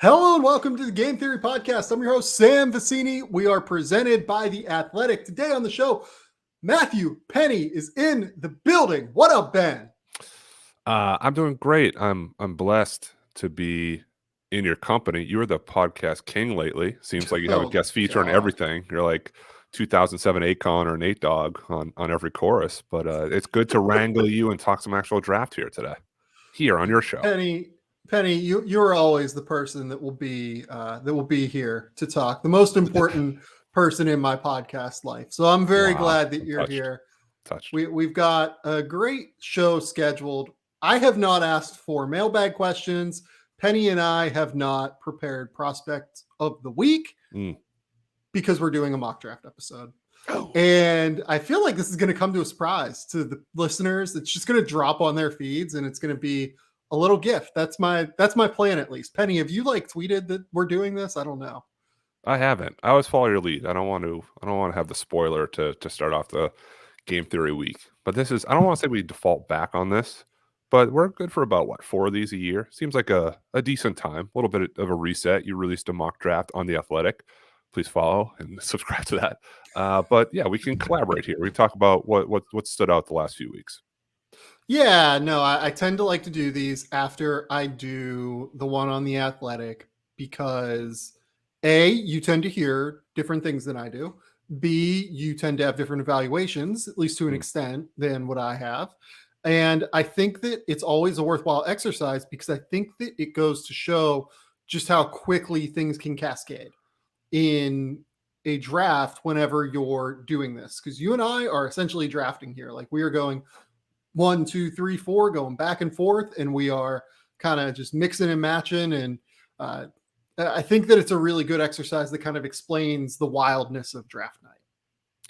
Hello and welcome to the Game Theory Podcast. I'm your host, Sam Vecenie. We are presented by The Athletic. Today on the show, Matthew Pennie is in the building. What up, Ben? I'm doing great. I'm blessed to be in your company. You're the podcast king lately. Seems like you have a guest feature on everything. You're like 2007 Akon or Nate Dogg on every chorus. But it's good to wrangle you and talk some actual draft here today, here on your show. Pennie, you're always the person that will be here to talk. The most important person in my podcast life. So I'm very glad that you're here. We've got a great show scheduled. I have not asked for mailbag questions. Pennie and I have not prepared prospect of the week because we're doing a mock draft episode. Oh. And I feel like this is going to come to a surprise to the listeners. It's just going to drop on their feeds and it's going to be a little gift. That's my plan, at least. Pennie, have you tweeted that we're doing this? I don't know. I haven't. I always follow your lead. I don't want to have the spoiler to start off the Game Theory week. But this is, I don't want to say we default back on this, but we're good for about 4 of these a year. Seems like a decent time, a little bit of a reset. You released a mock draft on The Athletic. Please follow and subscribe to that. But yeah, we can collaborate here. We can talk about what stood out the last few weeks. Yeah, no, I tend to like to do these after I do the one on The Athletic because A, you tend to hear different things than I do. B, you tend to have different evaluations, at least to an extent, than what I have. And I think that it's always a worthwhile exercise because I think that it goes to show just how quickly things can cascade in a draft whenever you're doing this. Because you and I are essentially drafting here. Like we are going 1, 2, 3, 4, going back and forth, and we are kind of just mixing and matching. And I think that it's a really good exercise that kind of explains the wildness of draft night.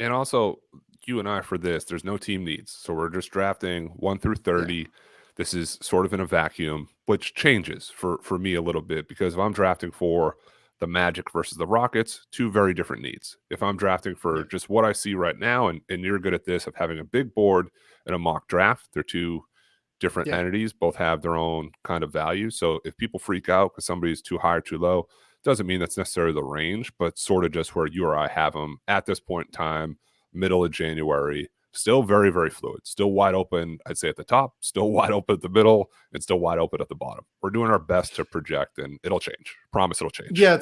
And also, you and I for this, there's no team needs. So we're just drafting 1 through 30. Yeah. This is sort of in a vacuum, which changes for me a little bit because if I'm drafting for the Magic versus the Rockets, 2 very different needs. If I'm drafting for just what I see right now, and you're good at this of having a big board and a mock draft, they're 2 different entities, both have their own kind of value. So if people freak out because somebody's too high or too low, doesn't mean that's necessarily the range, but sort of just where you or I have them at this point in time, middle of January, still very, very fluid, still wide open, I'd say at the top, still wide open at the middle, and still wide open at the bottom. We're doing our best to project, and it'll change. Promise it'll change. Yeah,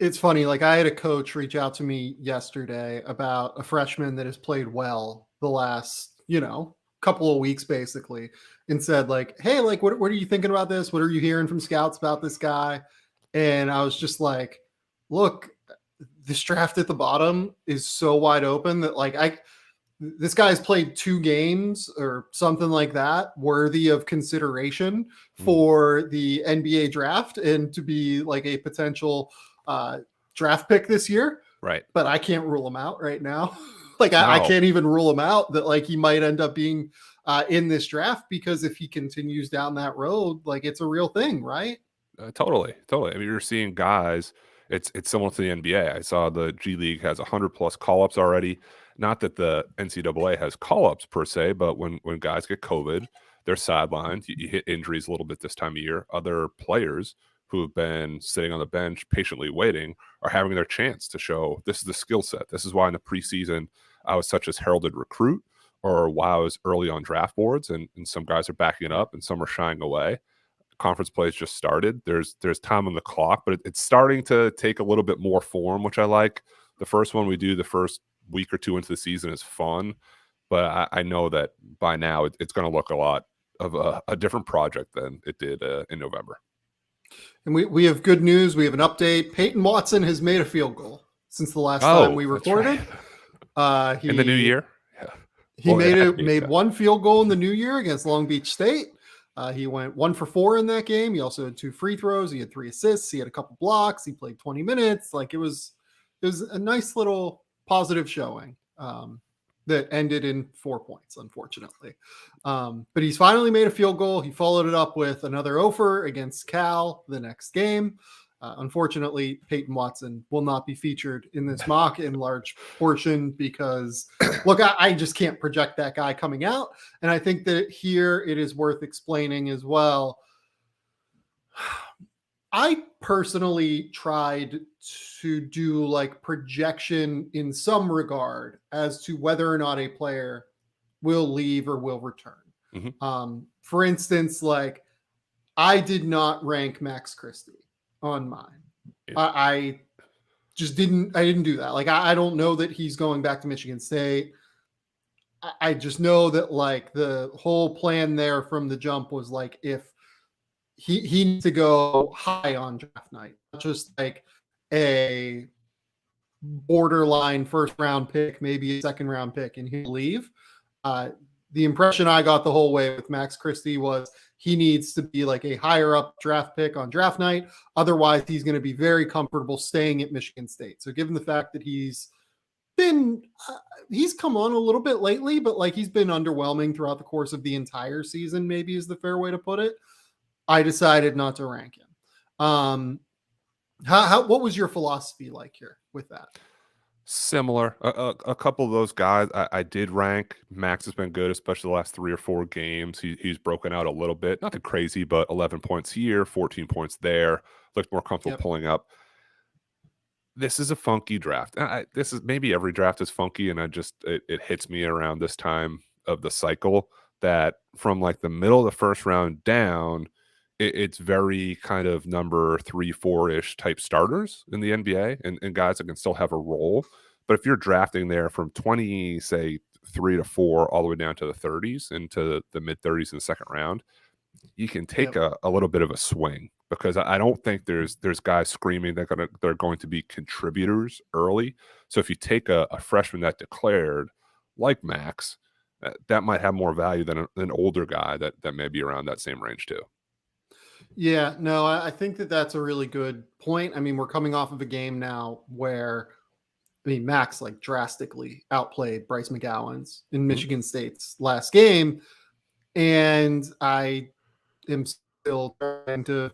it's funny. Like I had a coach reach out to me yesterday about a freshman that has played well the last, couple of weeks basically, and said like, hey, like what are you thinking about this? What are you hearing from scouts about this guy? And I was just like, look, this draft at the bottom is so wide open that this guy's played 2 games or something like that worthy of consideration for the NBA draft and to be like a potential draft pick this year. Right. But I can't rule him out right now. I can't even rule him out that he might end up being in this draft because if he continues down that road, it's a real thing, right? Totally. I mean, you're seeing guys. It's similar to the NBA. I saw the G League has 100+ call-ups already. Not that the NCAA has call-ups per se, but when guys get COVID, they're sidelined. You hit injuries a little bit this time of year. Other players who have been sitting on the bench patiently waiting are having their chance to show this is the skill set. This is why in the preseason I was such as heralded recruit, or why I was early on draft boards, and some guys are backing it up and some are shying away. Conference play has just started. There's time on the clock, but it's starting to take a little bit more form, which I like. The first one we do the first week or 2 into the season is fun, but I know that by now it's going to look a lot of a different project than it did in November. And we have good news. We have an update. Peyton Watson has made a field goal since the last time we recorded. Right. In the new year? Yeah. He made 1 field goal in the new year against Long Beach State. He went 1 for 4 in that game. He also had 2 free throws. He had 3 assists. He had a couple blocks. He played 20 minutes. It was a nice little positive showing that ended in 4 points, unfortunately. But he's finally made a field goal. He followed it up with another offer against Cal the next game. Unfortunately, Peyton Watson will not be featured in this mock in large portion because, look, I just can't project that guy coming out. And I think that here it is worth explaining as well. I personally tried to do like projection in some regard as to whether or not a player will leave or will return. For instance, like I did not rank Max Christie on mine. Yeah. I just didn't. I didn't do that. Like I don't know that he's going back to Michigan State. I just know that like the whole plan there from the jump was like if he needs to go high on draft night, not just like a borderline first round pick, maybe a second round pick, and he'll leave. The impression I got the whole way with Max Christie was he needs to be like a higher up draft pick on draft night. Otherwise, he's going to be very comfortable staying at Michigan State. So given the fact that he's come on a little bit lately, but like he's been underwhelming throughout the course of the entire season, maybe is the fair way to put it. I decided not to rank him. What was your philosophy like here with that? Similar. A couple of those guys I did rank. Max has been good, especially the last 3 or 4 games. He's broken out a little bit. Nothing crazy, but 11 points here, 14 points there. Looked more comfortable pulling up. This is a funky draft. This is maybe every draft is funky, and it hits me around this time of the cycle that from like the middle of the first round down, it's very kind of number 3, 4-ish type starters in the NBA and guys that can still have a role. But if you're drafting there from 20, say 3 to 4, all the way down to the 30s into the mid 30s in the second round, you can take a little bit of a swing because I don't think there's guys screaming they're going to be contributors early. So if you take a freshman that declared like Max, that might have more value than an older guy that may be around that same range too. Yeah, no, I think that's a really good point. I mean, we're coming off of a game now where, I mean, Max like drastically outplayed Bryce McGowan's in Michigan State's last game. And I am still trying to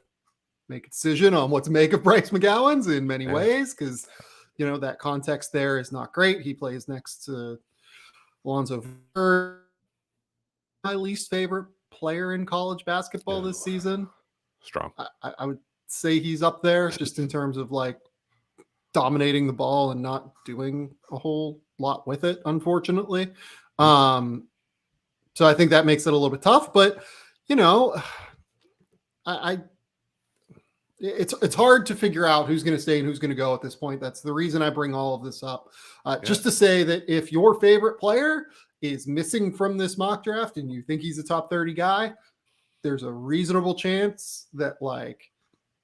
make a decision on what to make of Bryce McGowan's in many ways because, you know, that context there is not great. He plays next to Alonzo Verge, my least favorite player in college basketball this season. Strong. I would say he's up there just in terms of like dominating the ball and not doing a whole lot with it, unfortunately. So I think that makes it a little bit tough, but you know, it's hard to figure out who's going to stay and who's going to go at this point. That's the reason I bring all of this up. Just to say that if your favorite player is missing from this mock draft and you think he's a top 30 guy, there's a reasonable chance that like,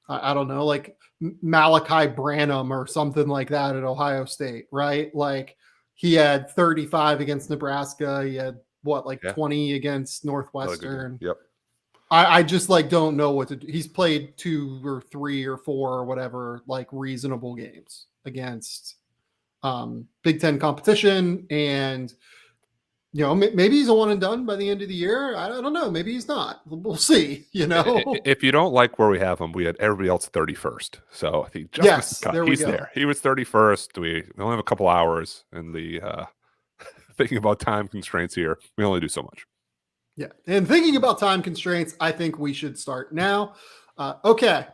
I don't know, like Malachi Branham or something like that at Ohio State, right? Like he had 35 against Nebraska. He had 20 against Northwestern. Yep. I just like don't know what to do. He's played 2 or 3 or 4 or whatever, like reasonable games against Big Ten competition. And, you know, maybe he's a one and done by the end of the year. I don't know. Maybe he's not. We'll see, you know. If you don't like where we have him, we had everybody else 31st. So I think he's there. He was 31st. We only have a couple hours in the thinking about time constraints here. We only do so much. Yeah. And thinking about time constraints, I think we should start now. Okay.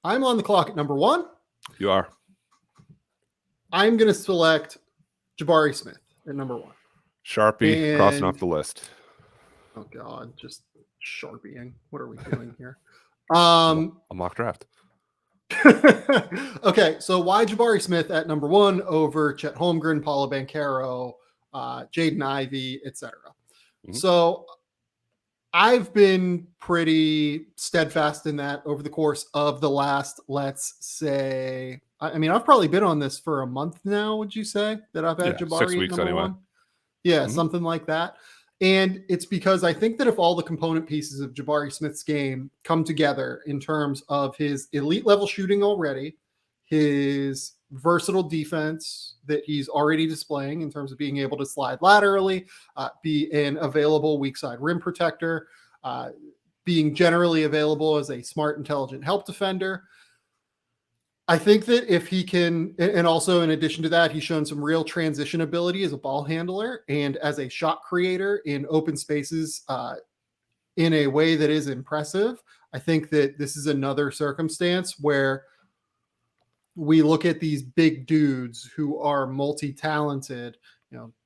I'm on the clock at number 1. You are. I'm going to select Jabari Smith at number 1. Sharpie crossing off the list. Oh God, just Sharpieing. What are we doing here? A mock draft. Okay, so why Jabari Smith at number 1 over Chet Holmgren, Paolo Banchero, Jaden Ivey, etc. So I've been pretty steadfast in that over the course of the last, let's say, I mean, I've probably been on this for a month now. Would you say that I've had Jabari 6 weeks number anyway. 1? Yeah, something like that. And it's because I think that if all the component pieces of Jabari Smith's game come together in terms of his elite level shooting already, his versatile defense that he's already displaying in terms of being able to slide laterally, be an available weak side rim protector, being generally available as a smart, intelligent help defender, I think that if he can, and also in addition to that, he's shown some real transition ability as a ball handler and as a shot creator in open spaces in a way that is impressive. I think that this is another circumstance where we look at these big dudes who are multi-talented,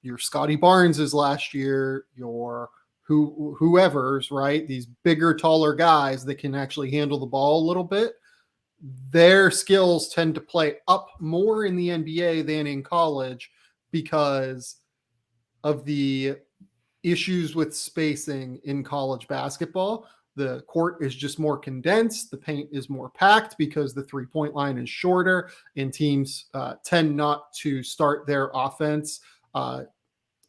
your Scotty Barneses last year, your whoever's, right? These bigger, taller guys that can actually handle the ball a little bit. Their skills tend to play up more in the NBA than in college because of the issues with spacing in college basketball. The court is just more condensed. The paint is more packed because the three-point line is shorter, and teams tend not to start their offense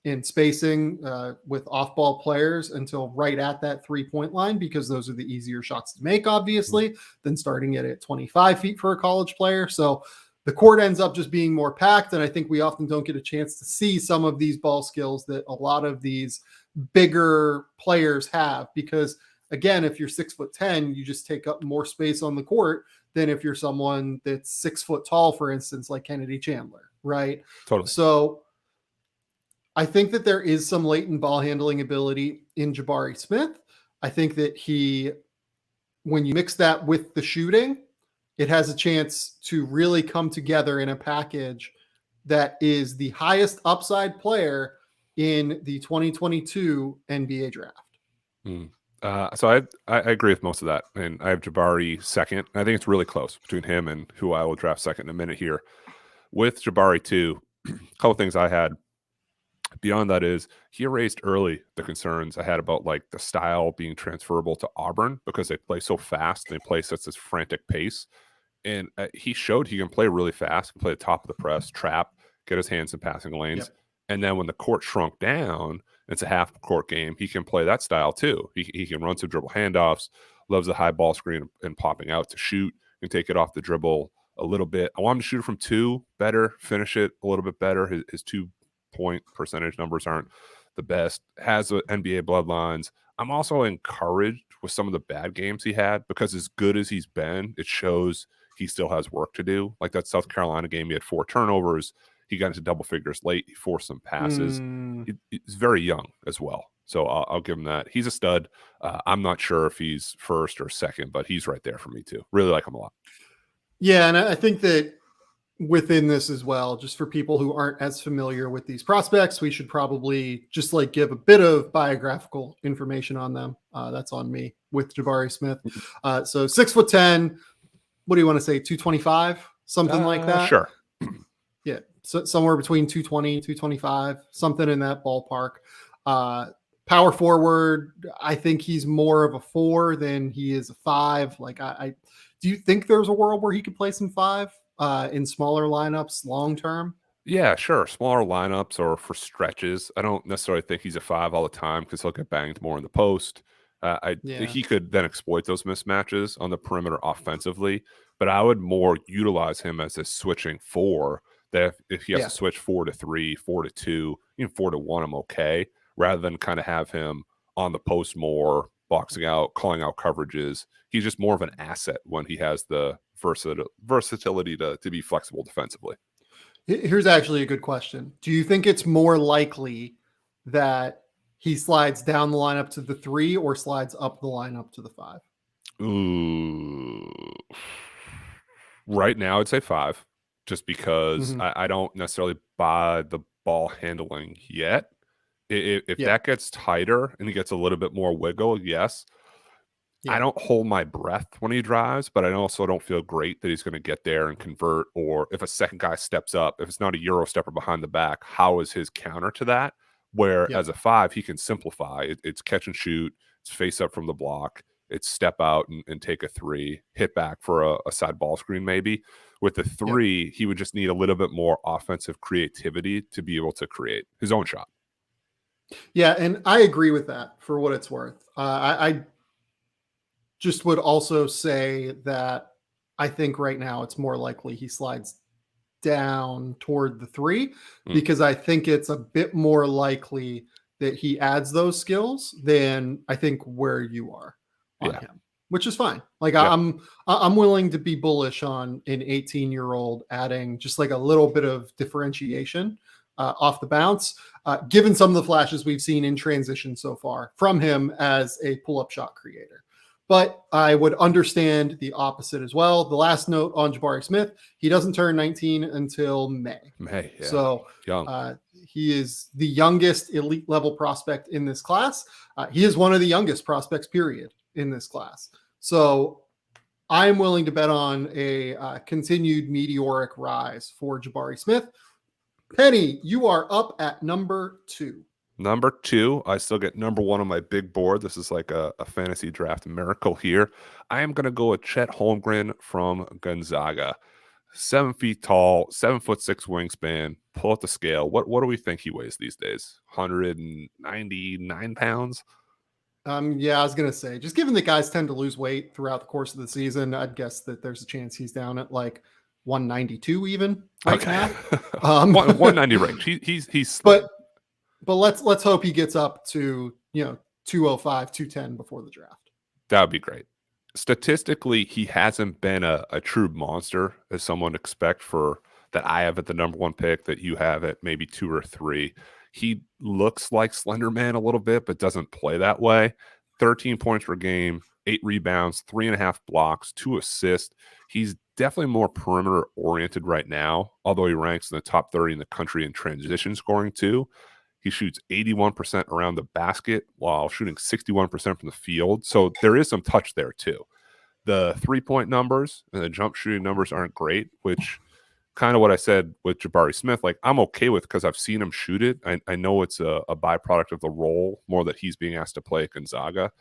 in spacing with off-ball players until right at that three-point line, because those are the easier shots to make, obviously, than starting it at 25 feet for a college player. So the court ends up just being more packed, and I think we often don't get a chance to see some of these ball skills that a lot of these bigger players have, because again, if you're 6'10", you just take up more space on the court than if you're someone that's 6 foot tall, for instance, like Kennedy Chandler, right? Totally. So I think that there is some latent ball handling ability in Jabari Smith. I think that when you mix that with the shooting, it has a chance to really come together in a package that is the highest upside player in the 2022 NBA draft. So I agree with most of that. And I have Jabari second. I think it's really close between him and who I will draft second in a minute here. With Jabari too, a couple things I had beyond that is he erased early the concerns I had about like the style being transferable to Auburn, because they play so fast and they play such this frantic pace. And he showed he can play really fast, can play the top of the press, trap, get his hands in passing lanes. Yep. And then when the court shrunk down, it's a half court game, he can play that style too. He can run some dribble handoffs, loves the high ball screen and popping out to shoot, and take it off the dribble a little bit. I want him to shoot from two better, finish it a little bit better. His 2-point percentage numbers aren't the best. Has the NBA bloodlines. I'm also encouraged with some of the bad games he had, because as good as he's been, it shows he still has work to do. Like that South Carolina game, he had 4 turnovers. He got into double figures late. He forced some passes. He's very young as well. So I'll give him that. He's a stud. I'm not sure if he's first or second, but he's right there for me too. Really like him a lot. Yeah, and I think that within this as well, just for people who aren't as familiar with these prospects, we should probably just like give a bit of biographical information on them. That's on me with Jabari Smith. So 6'10", what do you want to say? 225, something like that? Sure. Yeah. So somewhere between 220, 225, something in that ballpark. Power forward, I think he's more of a 4 than he is a 5. Like I do you think there's a world where he could play some 5 in smaller lineups long term? Yeah, sure. Smaller lineups or for stretches. I don't necessarily think he's a 5 all the time, because he'll get banged more in the post. He could then exploit those mismatches on the perimeter offensively, but I would more utilize him as a switching 4. That if he has to switch 4 to 3, 4 to 2, even 4 to 1, I'm okay. Rather than kind of have him on the post more, boxing out, calling out coverages. He's just more of an asset when he has the versatility to be flexible defensively. Here's actually a good question. Do you think it's more likely that he slides down the lineup to the 3 or slides up the lineup to the 5? Ooh. Right now, I'd say 5, just because I don't necessarily buy the ball handling yet. If that gets tighter and he gets a little bit more wiggle, yes. I don't hold my breath when he drives, but I also don't feel great that he's going to get there and convert. Or if a second guy steps up, if it's not a Euro stepper behind the back, how is his counter to that? Where as a 5, he can simplify. It's catch and shoot. It's face up from the block. It's step out and take a 3, hit back for a side ball screen maybe. With the 3, he would just need a little bit more offensive creativity to be able to create his own shot. Yeah, and I agree with that for what it's worth. I just would also say that I think right now it's more likely he slides down toward the 3, because I think it's a bit more likely that he adds those skills than I think where you are on him, which is fine. Like I'm willing to be bullish on an 18-year-old adding just like a little bit of differentiation off the bounce, given some of the flashes we've seen in transition so far from him as a pull-up shot creator. But I would understand the opposite as well. The last note on Jabari Smith, he doesn't turn 19 until May. May, yeah. So young. He is the youngest elite level prospect in this class. He is one of the youngest prospects, period, in this class. So I'm willing to bet on a continued meteoric rise for Jabari Smith. Penny, you are up at number 2. Number 2, I still get number 1 on my big board. This is like a fantasy draft miracle here. I am going to go with Chet Holmgren from Gonzaga. 7 feet tall, 7'6" wingspan. Pull up the scale. What do we think he weighs these days? 199 pounds? Yeah, I was going to say, just given that guys tend to lose weight throughout the course of the season, I'd guess that there's a chance he's down at like 192 even right now. 190 range. He's slim. But let's hope he gets up to 205, 210 before the draft. That would be great. Statistically, he hasn't been a true monster as someone expect for that I have at the number 1 pick, that you have at maybe 2 or 3. He looks like Slender Man a little bit, but doesn't play that way. 13 points per game, 8 rebounds, 3.5 blocks, 2 assists. He's definitely more perimeter oriented right now, although he ranks in the top 30 in the country in transition scoring too. He shoots 81% around the basket while shooting 61% from the field. So there is some touch there too. The 3-point numbers and the jump shooting numbers aren't great, which kind of what I said with Jabari Smith, like I'm okay with because I've seen him shoot it. I know it's a byproduct of the role more that he's being asked to play at Gonzaga.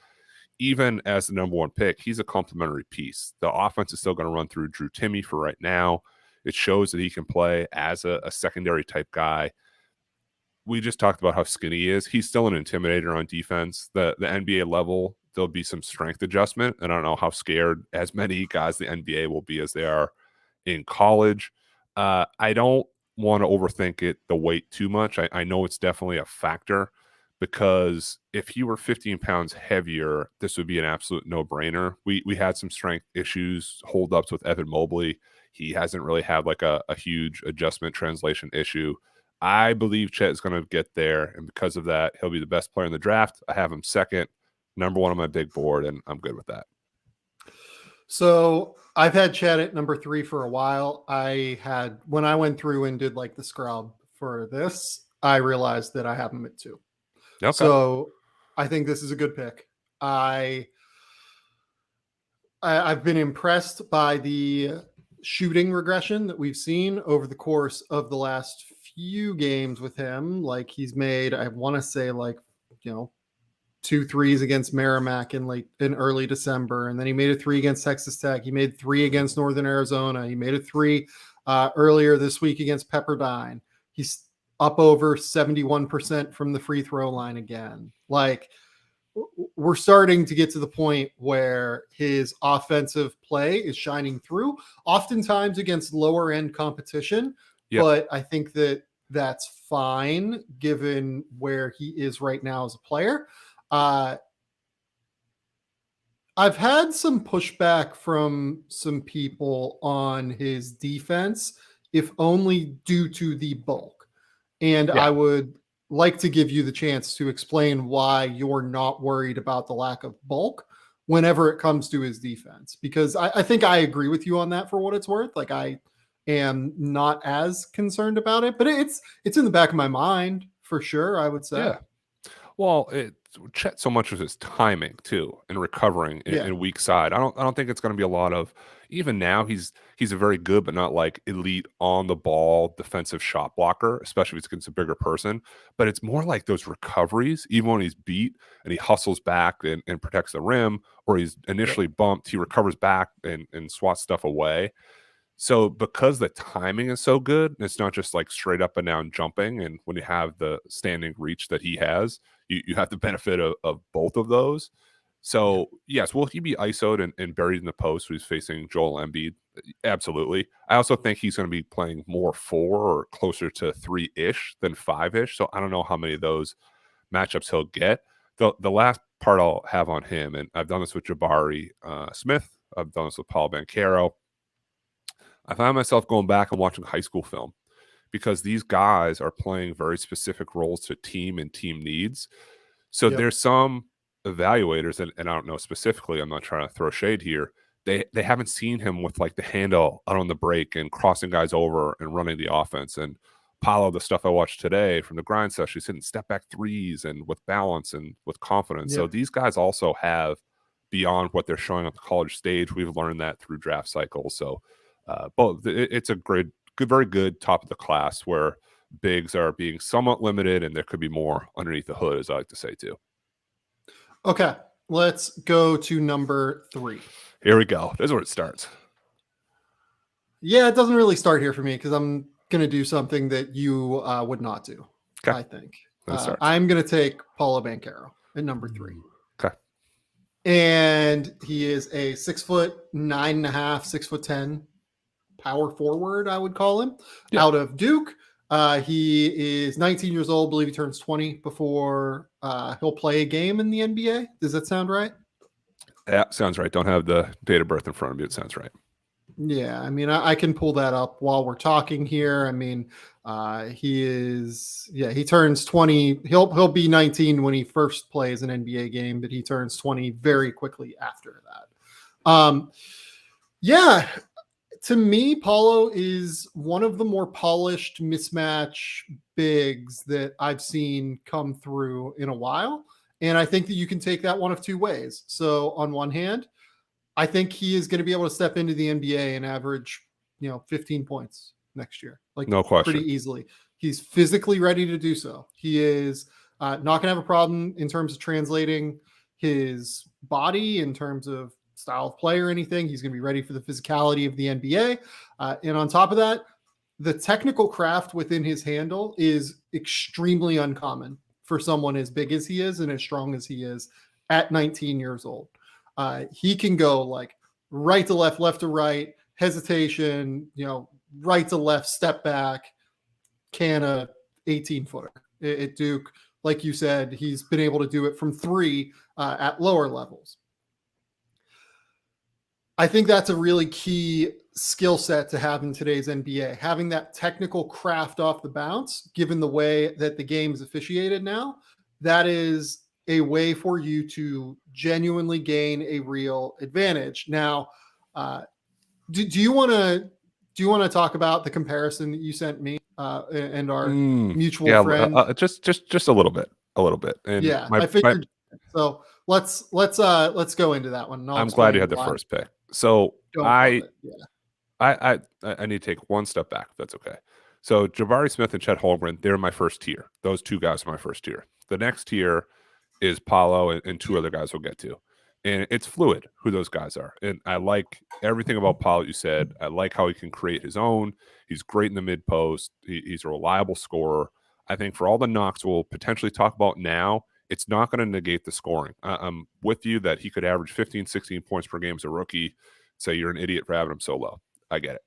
Even as the number 1 pick, he's a complementary piece. The offense is still going to run through Drew Timme for right now. It shows that he can play as a secondary type guy. We just talked about how skinny he is. He's still an intimidator on defense. The NBA level, there'll be some strength adjustment. And I don't know how scared as many guys in the NBA will be as they are in college. I don't want to overthink it, the weight too much. I know it's definitely a factor, because if he were 15 pounds heavier, this would be an absolute no-brainer. We had some strength issues, hold-ups with Evan Mobley. He hasn't really had like a huge adjustment translation issue. I believe Chet is going to get there, and because of that, he'll be the best player in the draft. I have him second, number 1 on my big board, and I'm good with that. So I've had Chet at number 3 for a while. When I went through and did like the scrub for this, I realized that I have him at 2. Okay. So I think this is a good pick. I've been impressed by the shooting regression that we've seen over the course of the last few games with him. Like he's made, I want to say 2 threes against Merrimack in early December. And then he made a 3 against Texas Tech. He made 3 against Northern Arizona. He made a 3 earlier this week against Pepperdine. He's up over 71% from the free throw line again. Like we're starting to get to the point where his offensive play is shining through, oftentimes against lower end competition. Yep. But I think that that's fine given where he is right now as a player. I've had some pushback from some people on his defense, if only due to the bulk. And I would like to give you the chance to explain why you're not worried about the lack of bulk whenever it comes to his defense, because I think I agree with you on that for what it's worth. Like I am not as concerned about it, but it's in the back of my mind for sure, I would say. Yeah. Well, Chet so much of his timing too and recovering in weak side. I don't think it's going to be a lot of, even now he's a very good but not like elite on the ball defensive shot blocker, especially if it's against a bigger person. But it's more like those recoveries, even when he's beat and he hustles back and protects the rim, or he's initially bumped, he recovers back and swats stuff away. So because the timing is so good, and it's not just like straight up and down jumping, and when you have the standing reach that he has, you have the benefit of both of those. So yes, will he be ISO'd and buried in the post when he's facing Joel Embiid? Absolutely. I also think he's going to be playing more 4 or closer to 3-ish than 5-ish. So I don't know how many of those matchups he'll get. The last part I'll have on him, and I've done this with Jabari Smith, I've done this with Paolo Banchero. I find myself going back and watching high school film, because these guys are playing very specific roles to team and team needs. So there's some evaluators, and I don't know specifically, I'm not trying to throw shade here, they haven't seen him with like the handle out on the break and crossing guys over and running the offense. And Paolo, the stuff I watched today from the grind session, he's hitting step back threes and with balance and with confidence. So these guys also have beyond what they're showing on the college stage. We've learned that through draft cycles. So both it's a very good top of the class where bigs are being somewhat limited and there could be more underneath the hood, as I like to say too. Okay, let's go to number 3. Here we go. This is where it starts. Yeah, it doesn't really start here for me because I'm going to do something that you would not do, okay. I think. I'm going to take Paolo Banchero at number 3. Okay. And he is a 6'9.5", 6'10" power forward, I would call him, out of Duke. He is 19 years old. I believe he turns 20 before he'll play a game in the NBA. Does that sound right? Yeah, sounds right. Don't have the date of birth in front of me. It sounds right. Yeah, I mean, I can pull that up while we're talking here. I mean, he turns 20. He'll be 19 when he first plays an NBA game, but he turns 20 very quickly after that. Yeah, to me, Paulo is one of the more polished mismatch bigs that I've seen come through in a while. And I think that you can take that one of two ways. So on one hand, I think he is going to be able to step into the NBA and average, 15 points next year. Like, no question. Pretty easily. He's physically ready to do so. He is not going to have a problem in terms of translating his body in terms of style of play or anything. He's going to be ready for the physicality of the NBA. And on top of that, the technical craft within his handle is extremely uncommon for someone as big as he is and as strong as he is at 19 years old. He can go like right to left, left to right, hesitation, right to left, step back, can a 18-footer. At Duke, like you said, he's been able to do it from 3 at lower levels. I think that's a really key skill set to have in today's NBA, having that technical craft off the bounce, given the way that the game is officiated now. That is a way for you to genuinely gain a real advantage. Now, do you want to talk about the comparison that you sent me and our mutual friend? Just a little bit. And yeah, I figured. So let's go into that one. I'm glad you had the first pick. So I need to take one step back, if that's okay. So Jabari Smith and Chet Holmgren, they're my first tier. Those two guys are my first tier. The next tier is Paolo and 2 other guys we'll get to. And it's fluid who those guys are. And I like everything about Paolo you said. I like how he can create his own. He's great in the mid post. He's a reliable scorer. I think for all the knocks we'll potentially talk about now, it's not going to negate the scoring. I'm with you that he could average 15, 16 points per game as a rookie. Say you're an idiot for having him so low. I get it.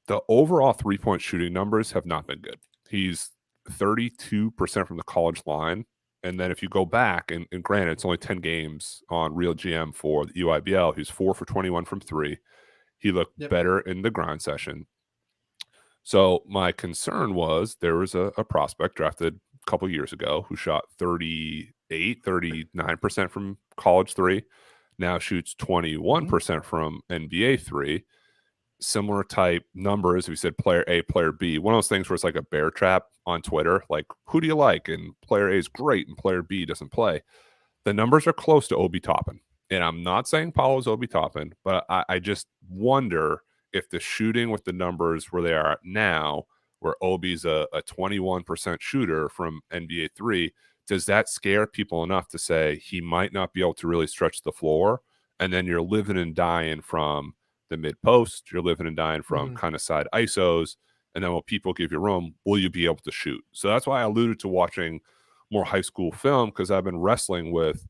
The overall 3-point shooting numbers have not been good. He's 32% from the college line. And then if you go back, and granted, it's only 10 games on Real GM for the UIBL, he's 4 for 21 from 3. He looked better in the grind session. So my concern was there was a prospect drafted a couple years ago who shot 39% from college 3, now shoots 21% from NBA 3. Similar type numbers. We said player A, player B. One of those things where it's like a bear trap on Twitter. Like, who do you like? And player A is great and player B doesn't play. The numbers are close to Obi Toppin. And I'm not saying Paolo's Obi Toppin, but I just wonder if the shooting with the numbers where they are now, where Obi's a 21% shooter from NBA 3, does that scare people enough to say he might not be able to really stretch the floor? And then you're living and dying from the mid post, you're living and dying from kind of side ISOs, and then when people give you room, will you be able to shoot? So that's why I alluded to watching more high school film, because I've been wrestling with,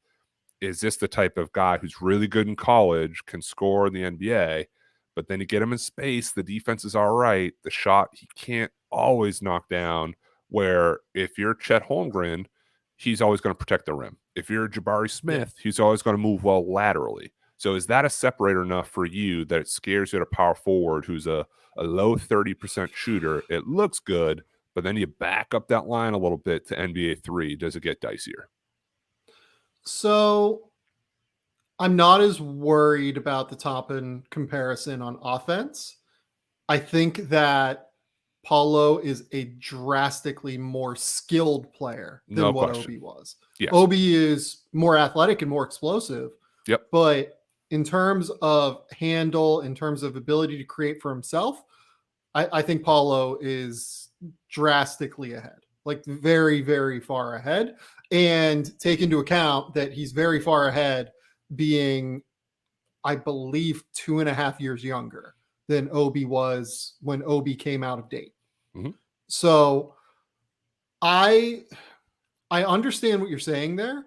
is this the type of guy who's really good in college, can score in the NBA, but then you get him in space, the defense is all right, the shot he can't always knock down, where if you're Chet Holmgren, he's always going to protect the rim. If you're Jabari Smith, he's always going to move well laterally. So is that a separator enough for you that it scares you at a power forward who's a low 30% shooter? It looks good, but then you back up that line a little bit to NBA 3. Does it get dicier? So I'm not as worried about the Toppin comparison on offense. I think that Paolo is a drastically more skilled player than No what question. Obi was. Yes. Obi is more athletic and more explosive. Yep. But in terms of handle, in terms of ability to create for himself, I think Paolo is drastically ahead, like very, very far ahead. And take into account that he's very far ahead, being, I believe, 2.5 years younger than Obi was when Obi came out of date. Mhm. So I understand what you're saying there,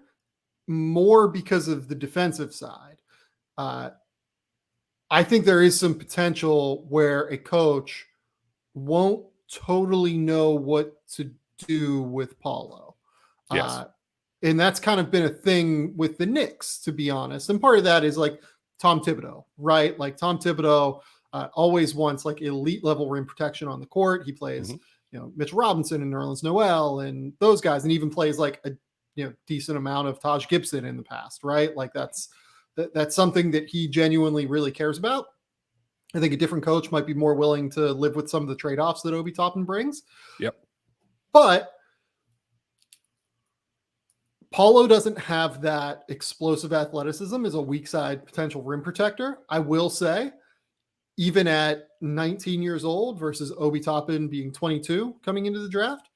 more because of the defensive side. I think there is some potential where a coach won't totally know what to do with Paulo. Yes. And that's kind of been a thing with the Knicks, to be honest. And part of that is like Tom Thibodeau, right? Like Tom Thibodeau always wants like elite level rim protection on the court. He plays, Mitchell Robinson and Nerlens Noel and those guys, and even plays like a decent amount of Taj Gibson in the past, right? Like that's something that he genuinely really cares about. I think a different coach might be more willing to live with some of the trade-offs that Obi Toppin brings. Yep. But Paulo doesn't have that explosive athleticism as a weak side potential rim protector. I will say, even at 19 years old versus Obi Toppin being 22 coming into the draft,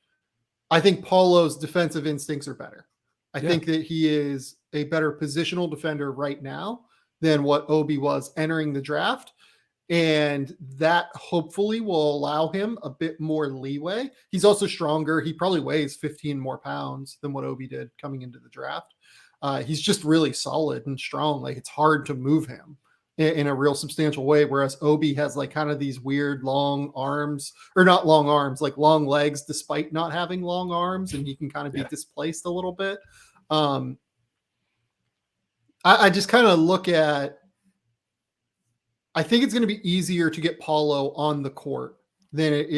I think Paulo's defensive instincts are better. I think that he is a better positional defender right now than what Obi was entering the draft. And that hopefully will allow him a bit more leeway. He's also stronger. He probably weighs 15 more pounds than what Obi did coming into the draft. He's just really solid and strong. Like it's hard to move him in a real substantial way. Whereas Obi has like kind of these weird long arms, or not long arms, like long legs, despite not having long arms, and he can kind of be displaced a little bit. I just kind of look at, I think it's going to be easier to get Paulo on the court than it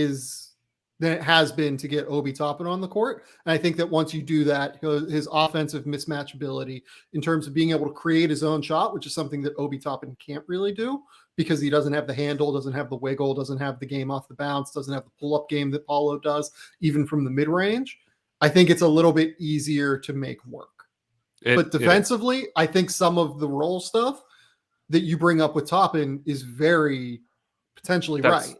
has been to get Obi Toppin on the court. And I think that once you do that, his offensive mismatch ability in terms of being able to create his own shot, which is something that Obi Toppin can't really do because he doesn't have the handle, doesn't have the wiggle, doesn't have the game off the bounce, doesn't have the pull-up game that Paulo does, even from the mid-range. I think it's a little bit easier to make work. But defensively, I think some of the role stuff that you bring up with Toppin is very potentially right.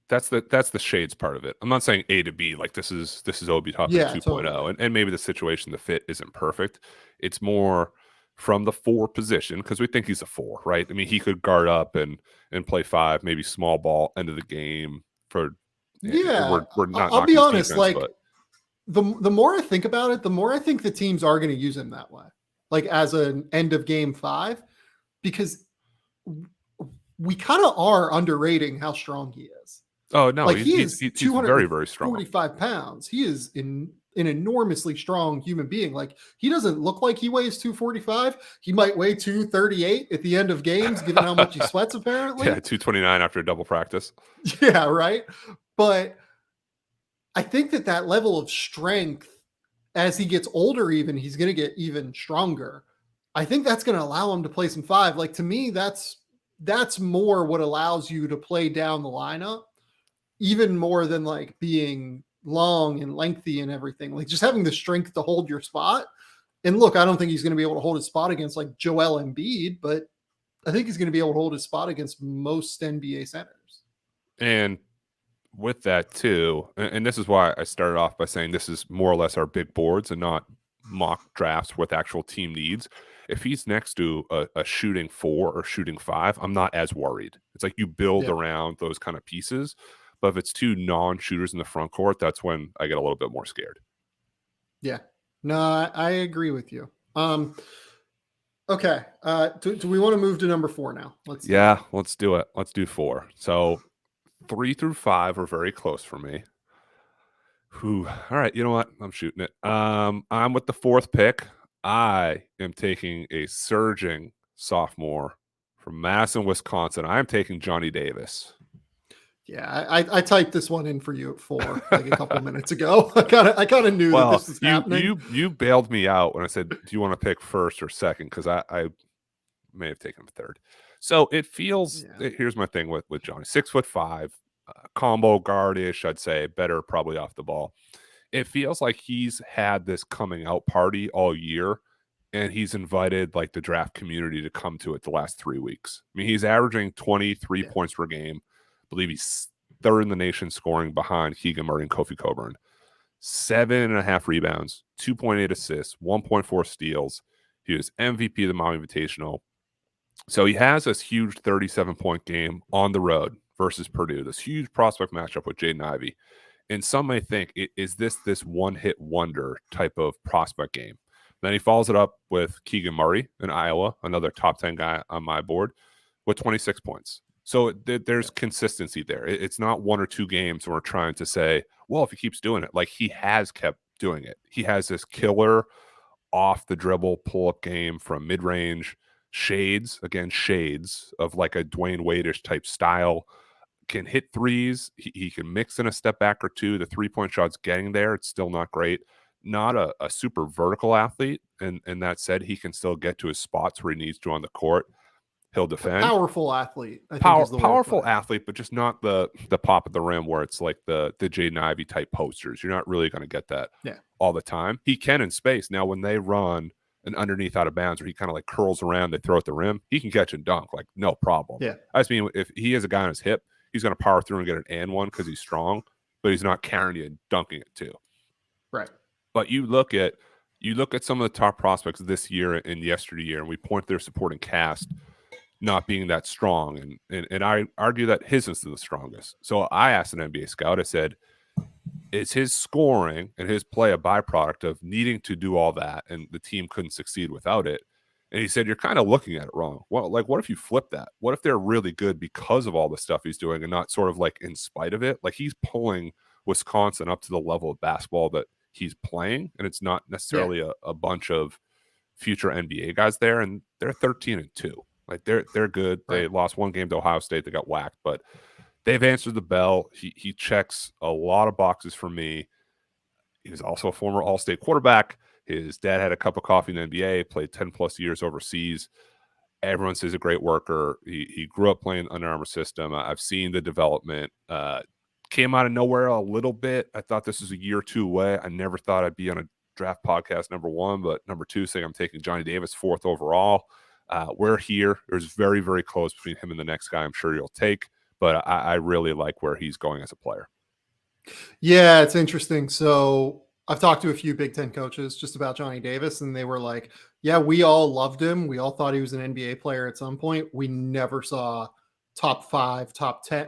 That's the shades part of it. I'm not saying A to B, like this is Obi Toppin 2.0, totally. And maybe the situation, the fit isn't perfect. It's more from the 4 position, because we think he's a 4, right? I mean, he could guard up and play 5, maybe small ball, end of the game for. We're not. I'll be honest, defense, like but the more I think about it, the more I think the teams are going to use him that way, like as an end of game 5, because we kind of are underrating how strong he is. Oh no, like he's very, very strong. 45 pounds. He is an enormously strong human being. Like he doesn't look like he weighs 245. He might weigh 238 at the end of games, given how much he sweats. Apparently, yeah, 229 after a double practice. Yeah, right. But I think that level of strength, as he gets older, even he's going to get even stronger. I think that's going to allow him to play some 5. Like to me, that's more what allows you to play down the lineup, even more than like being long and lengthy and everything. Like just having the strength to hold your spot. And look, I don't think he's going to be able to hold his spot against like Joel Embiid, but I think he's going to be able to hold his spot against most NBA centers. And with that too, and this is why I started off by saying this is more or less our big boards and not mock drafts with actual team needs. If he's next to a shooting 4 or shooting 5, I'm not as worried. It's like you build around those kind of pieces. But if it's 2 non-shooters in the front court, that's when I get a little bit more scared. Yeah. No, I agree with you. Okay. Do we want to move to number 4 now? Let's do it. Let's do 4. So 3 through 5 are very close for me. All right. You know what? I'm shooting it. I'm with the 4th pick. I am taking a surging sophomore from Madison, Wisconsin. I am taking Johnny Davis. Yeah, I typed this one in for you at 4 like a couple minutes ago. I kind of knew that this was happening. You bailed me out when I said, "Do you want to pick first or second?" Because I may have taken him third. So it feels. Yeah. Here's my thing with Johnny: 6'5", combo guardish. I'd say better probably off the ball. It feels like he's had this coming out party all year, and he's invited like the draft community to come to it the last 3 weeks. I mean, he's averaging 23 Yeah. points per game. I believe he's third in the nation scoring behind Keegan Murray and Kofi Coburn. 7.5 rebounds, 2.8 assists, 1.4 steals. He was MVP of the Mom Invitational. So he has this huge 37-point game on the road versus Purdue, this huge prospect matchup with Jaden Ivey. And some may think, is this one-hit wonder type of prospect game? Then he follows it up with Keegan Murray in Iowa, another top 10 guy on my board, with 26 points. So there's consistency there. It's not 1 or 2 games where we're trying to say, well, if he keeps doing it, like he has kept doing it. He has this killer off the dribble pull-up game from mid-range, shades of like a Dwayne Wade-ish type style, can hit threes. He can mix in a step back or two. The three-point shot's getting there. It's still not great. Not a super vertical athlete. And that said, he can still get to his spots where he needs to on the court. He'll defend. Powerful athlete, I think is the powerful athlete, but just not the pop at the rim where it's like the Jaden Ivey type posters. You're not really going to get that all the time. He can in space. Now, when they run an underneath out of bounds where he kind of like curls around, they throw at the rim, he can catch and dunk, like no problem. Yeah. I just mean, if he has a guy on his hip, he's going to power through and get an and one because he's strong, but he's not carrying you and dunking it too. Right. But you look at some of the top prospects this year and yesteryear, and we point their supporting cast not being that strong. And I argue that his is the strongest. So I asked an NBA scout, I said, is his scoring and his play a byproduct of needing to do all that and the team couldn't succeed without it? And he said, you're kind of looking at it wrong. Well, like, what if you flip that? What if they're really good because of all the stuff he's doing and not sort of like in spite of it? Like he's pulling Wisconsin up to the level of basketball that he's playing, and it's not necessarily a bunch of future NBA guys there, and they're 13-2. Like they're good. Right. They lost 1 game to Ohio State. They got whacked, but they've answered the bell. He checks a lot of boxes for me. He was also a former All-State quarterback. His dad had a cup of coffee in the NBA, played 10+ years overseas. Everyone says he's a great worker. He grew up playing Under Armour system. I've seen the development. Came out of nowhere a little bit. I thought this was a year or 2 away. I never thought I'd be on a draft podcast, number 1, but number 2, saying I'm taking Johnny Davis 4th overall. We're here. There's very, very close between him and the next guy I'm sure you'll take, but I really like where he's going as a player. Yeah, it's interesting. So I've talked to a few Big Ten coaches just about Johnny Davis, and they were like, yeah, we all loved him. We all thought he was an NBA player at some point. We never saw top 5, top 10.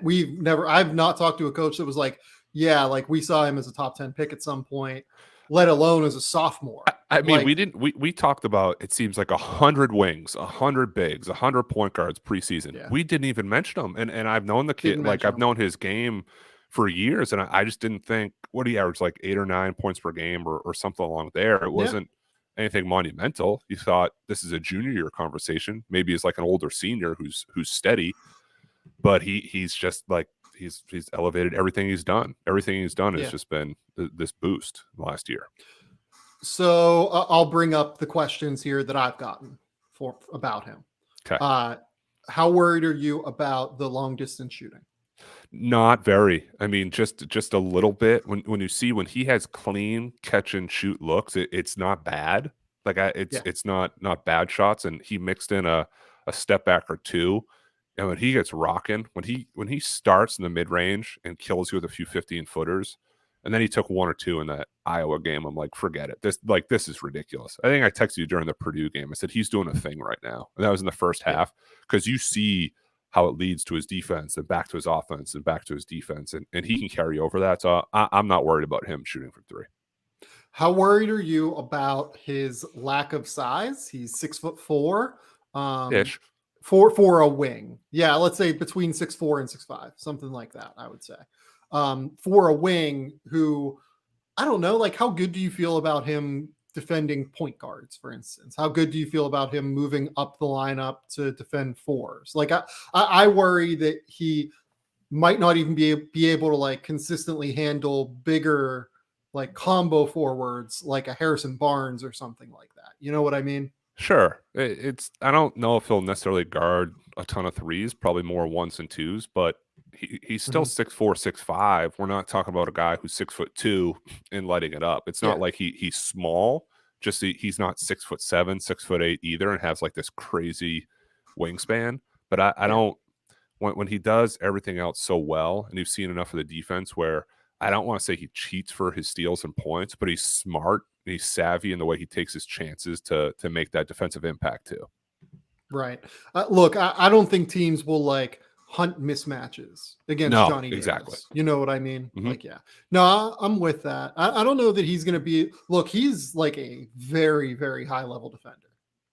I've not talked to a coach that was like, yeah, like we saw him as a top 10 pick at some point, let alone as a sophomore. I mean, we talked about, it seems like 100 wings, 100 bigs, 100 point guards preseason. Yeah. We didn't even mention him. And I've known the kid, like I've known his game for years, and I just didn't think, what he averaged, like 8 or 9 points per game or something along there. It wasn't anything monumental. You thought this is a junior year conversation. Maybe he's like an older senior who's steady, but he's just like, he's elevated everything he's done. Everything he's done has just been this boost last year. So I'll bring up the questions here that I've gotten about him. Okay. How worried are you about the long distance shooting? Not very. I mean, just a little bit. When you see when he has clean catch and shoot looks, it's not bad. Like it's not bad shots, and he mixed in a step back or 2. And when he gets rocking, when he starts in the mid range and kills you with a few 15-footers, and then he took 1 or 2 in that Iowa game, I'm like, forget it. This is ridiculous. I think I texted you during the Purdue game. I said he's doing a thing right now, and that was in the first half, because you see how it leads to his defense and back to his offense and back to his defense, and he can carry over that. So I'm not worried about him shooting from 3. How worried are you about his lack of size? He's 6'4", ish. For a wing. Yeah, let's say between 6'4" and 6'5", something like that, I would say. For a wing who, I don't know, like how good do you feel about him defending point guards, for instance? How good do you feel about him moving up the lineup to defend 4s? Like I worry that he might not even be able to like consistently handle bigger like combo forwards like a Harrison Barnes or something like that. You know what I mean? Sure. I don't know if he'll necessarily guard a ton of threes, probably more ones and twos, but he's still Mhm. 6'4", 6'5". We're not talking about a guy who's 6'2" and lighting it up. It's not Yeah. like he's small, just he's not 6'7", 6'8" either, and has like this crazy wingspan. But I Yeah. don't when he does everything else so well, and you've seen enough of the defense where I don't want to say he cheats for his steals and points, but he's smart and he's savvy in the way he takes his chances to make that defensive impact too. Right. Look, I don't think teams will like hunt mismatches against No, Johnny exactly. Davis. You know what I mean? Mhm. Like, yeah. No, I'm with that. I don't know that he's going to be. Look, he's like a very, very high level defender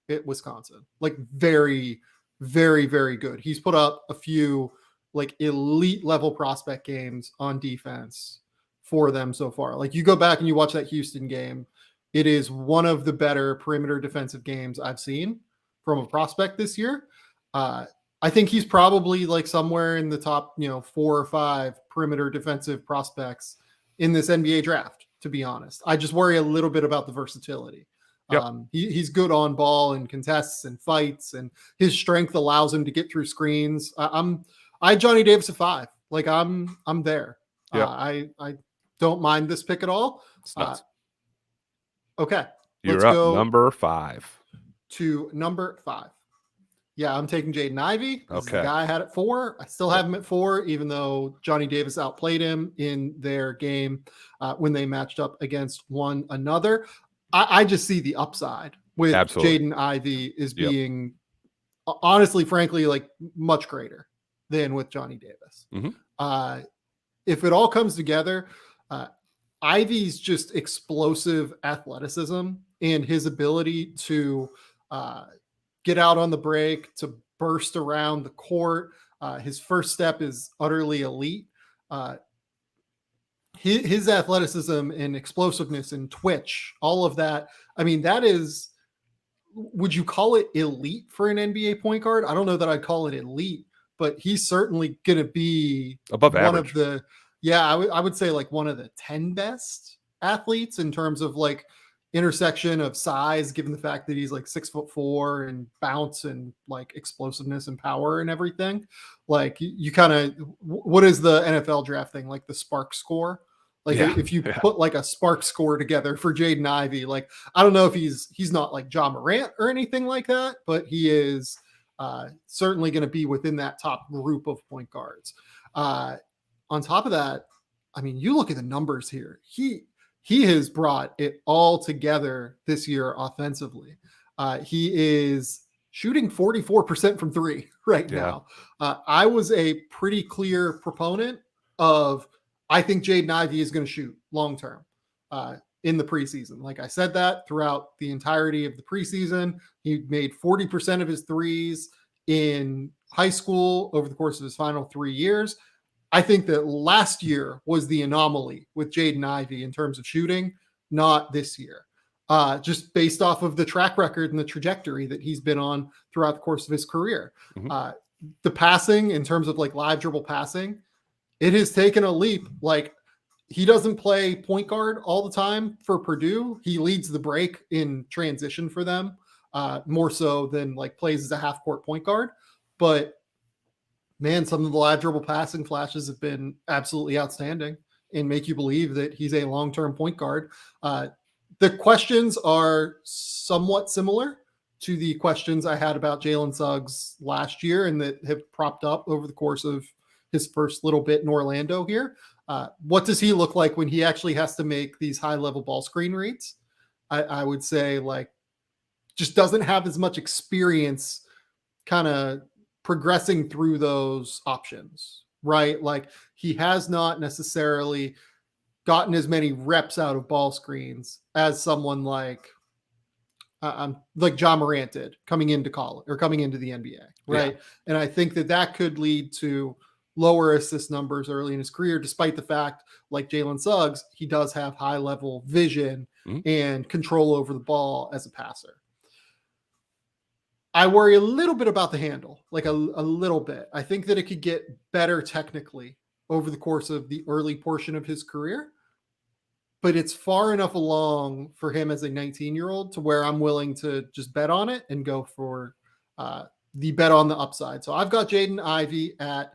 at Wisconsin. Like, very, very, very good. He's put up a few like elite level prospect games on defense for them so far. Like, you go back and you watch that Houston game, it is one of the better perimeter defensive games I've seen from a prospect this year. I think he's probably like somewhere in the top, 4 or 5 perimeter defensive prospects in this NBA draft, to be honest. I just worry a little bit about the versatility. Yep. He's good on ball and contests and fights, and his strength allows him to get through screens. I Johnny Davis at 5. Like I'm there. Yep. I don't mind this pick at all. It's nuts. Okay. You're Let's up go number 5. to number 5. Yeah, I'm taking Jaden Ivey. This is the Okay. guy I had at 4. I still have him at 4, even though Johnny Davis outplayed him in their game when they matched up against one another. I just see the upside with Absolutely. Jaden Ivey is Yep. being, honestly, frankly, like much greater than with Johnny Davis. Mhm. If it all comes together, Ivey's just explosive athleticism and his ability to get out on the break, to burst around the court. His first step is utterly elite. His athleticism and explosiveness and twitch, all of that. I mean, that is, would you call it elite for an NBA point guard? I don't know that I'd call it elite, but he's certainly going to be Above one average. of the, yeah, I would say like one of the 10 best athletes in terms of like intersection of size, given the fact that he's like 6'4" and bounce and like explosiveness and power and everything. Like you kind of, what is the NFL draft thing? Like the spark score? Like Yeah. if you Yeah. put like a spark score together for Jaden Ivey, like I don't know if he's not like Ja Morant or anything like that, but he is certainly going to be within that top group of point guards. On top of that, I mean, you look at the numbers here. He has brought it all together this year offensively. He is shooting 44% from 3 right Yeah. now. I was a pretty clear proponent of, I think Jaden Ivey is going to shoot long term in the preseason. Like I said that throughout the entirety of the preseason. He made 40% of his threes in high school over the course of his final 3 years. I think that last year was the anomaly with Jaden Ivey in terms of shooting, not this year. Just based off of the track record and the trajectory that he's been on throughout the course of his career. Mhm. The passing, in terms of like live dribble passing, it has taken a leap. Like he doesn't play point guard all the time for Purdue. He leads the break in transition for them, more so than like plays as a half court point guard. But man, some of the live dribble passing flashes have been absolutely outstanding and make you believe that he's a long-term point guard. The questions are somewhat similar to the questions I had about Jalen Suggs last year and that have propped up over the course of his first little bit in Orlando here. What does he look like when he actually has to make these high-level ball screen reads? I would say like just doesn't have as much experience kind of progressing through those options, right? Like he has not necessarily gotten as many reps out of ball screens as someone like like Ja Morant did coming into college or coming into the NBA, right? Yeah. And I think that could lead to lower assist numbers early in his career, despite the fact, like Jalen Suggs, he does have high level vision Mhm. and control over the ball as a passer. I worry a little bit about the handle, like a little bit. I think that it could get better technically over the course of the early portion of his career, but it's far enough along for him as a 19-year-old to where I'm willing to just bet on it and go for the bet on the upside. So I've got Jaden Ivey at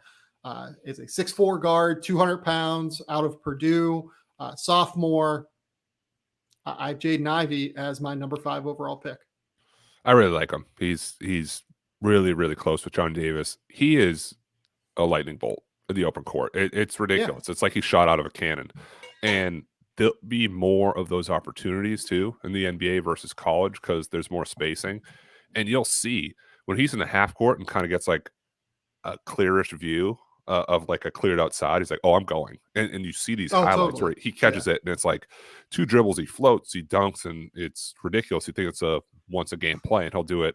is a 6'4" guard, 200 pounds, out of Purdue, sophomore. I have Jaden Ivey as my number 5 overall pick. I really like him. He's really, really close with John Davis. He is a lightning bolt in the open court. It's ridiculous. Yeah. It's like he shot out of a cannon. And there'll be more of those opportunities too in the NBA versus college because there's more spacing. And you'll see when he's in the half court and kind of gets like a clearish view of like a cleared outside, he's like, oh, I'm going. And you see these highlights where he catches it and it's like 2 dribbles, he floats, he dunks, and it's ridiculous. You think it's a once a game play, and he'll do it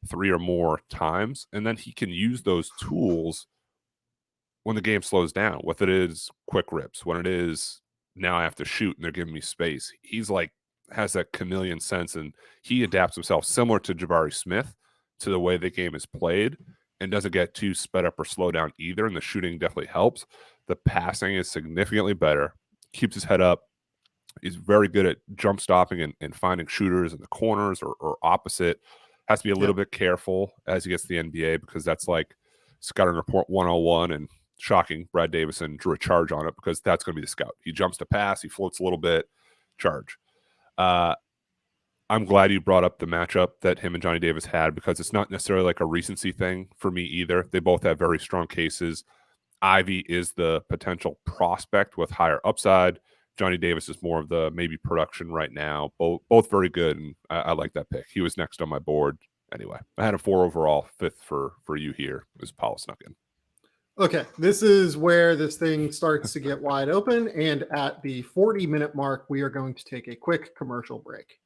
3 or more times. And then he can use those tools when the game slows down, whether it is quick rips, when it is now I have to shoot and they're giving me space. He's like, has that chameleon sense, and he adapts himself similar to Jabari Smith to the way the game is played and doesn't get too sped up or slow down either. And the shooting definitely helps. The passing is significantly better, keeps his head up. He's very good at jump stopping and finding shooters in the corners or opposite. Has to be a little bit careful as he gets to the NBA because that's like scouting report 101, and shocking, Brad Davison drew a charge on it because that's going to be the scout. He jumps to pass, he floats a little bit, charge. I'm glad you brought up the matchup that him and Johnny Davis had because it's not necessarily like a recency thing for me either. They both have very strong cases. Ivy is the potential prospect with higher upside. Johnny Davis is more of the maybe production right now. Both very good, and I like that pick. He was next on my board anyway. I had a 4 overall, 5th for you here. It was Paolo snuck in. Okay, this is where this thing starts to get wide open, and at the 40-minute mark, we are going to take a quick commercial break.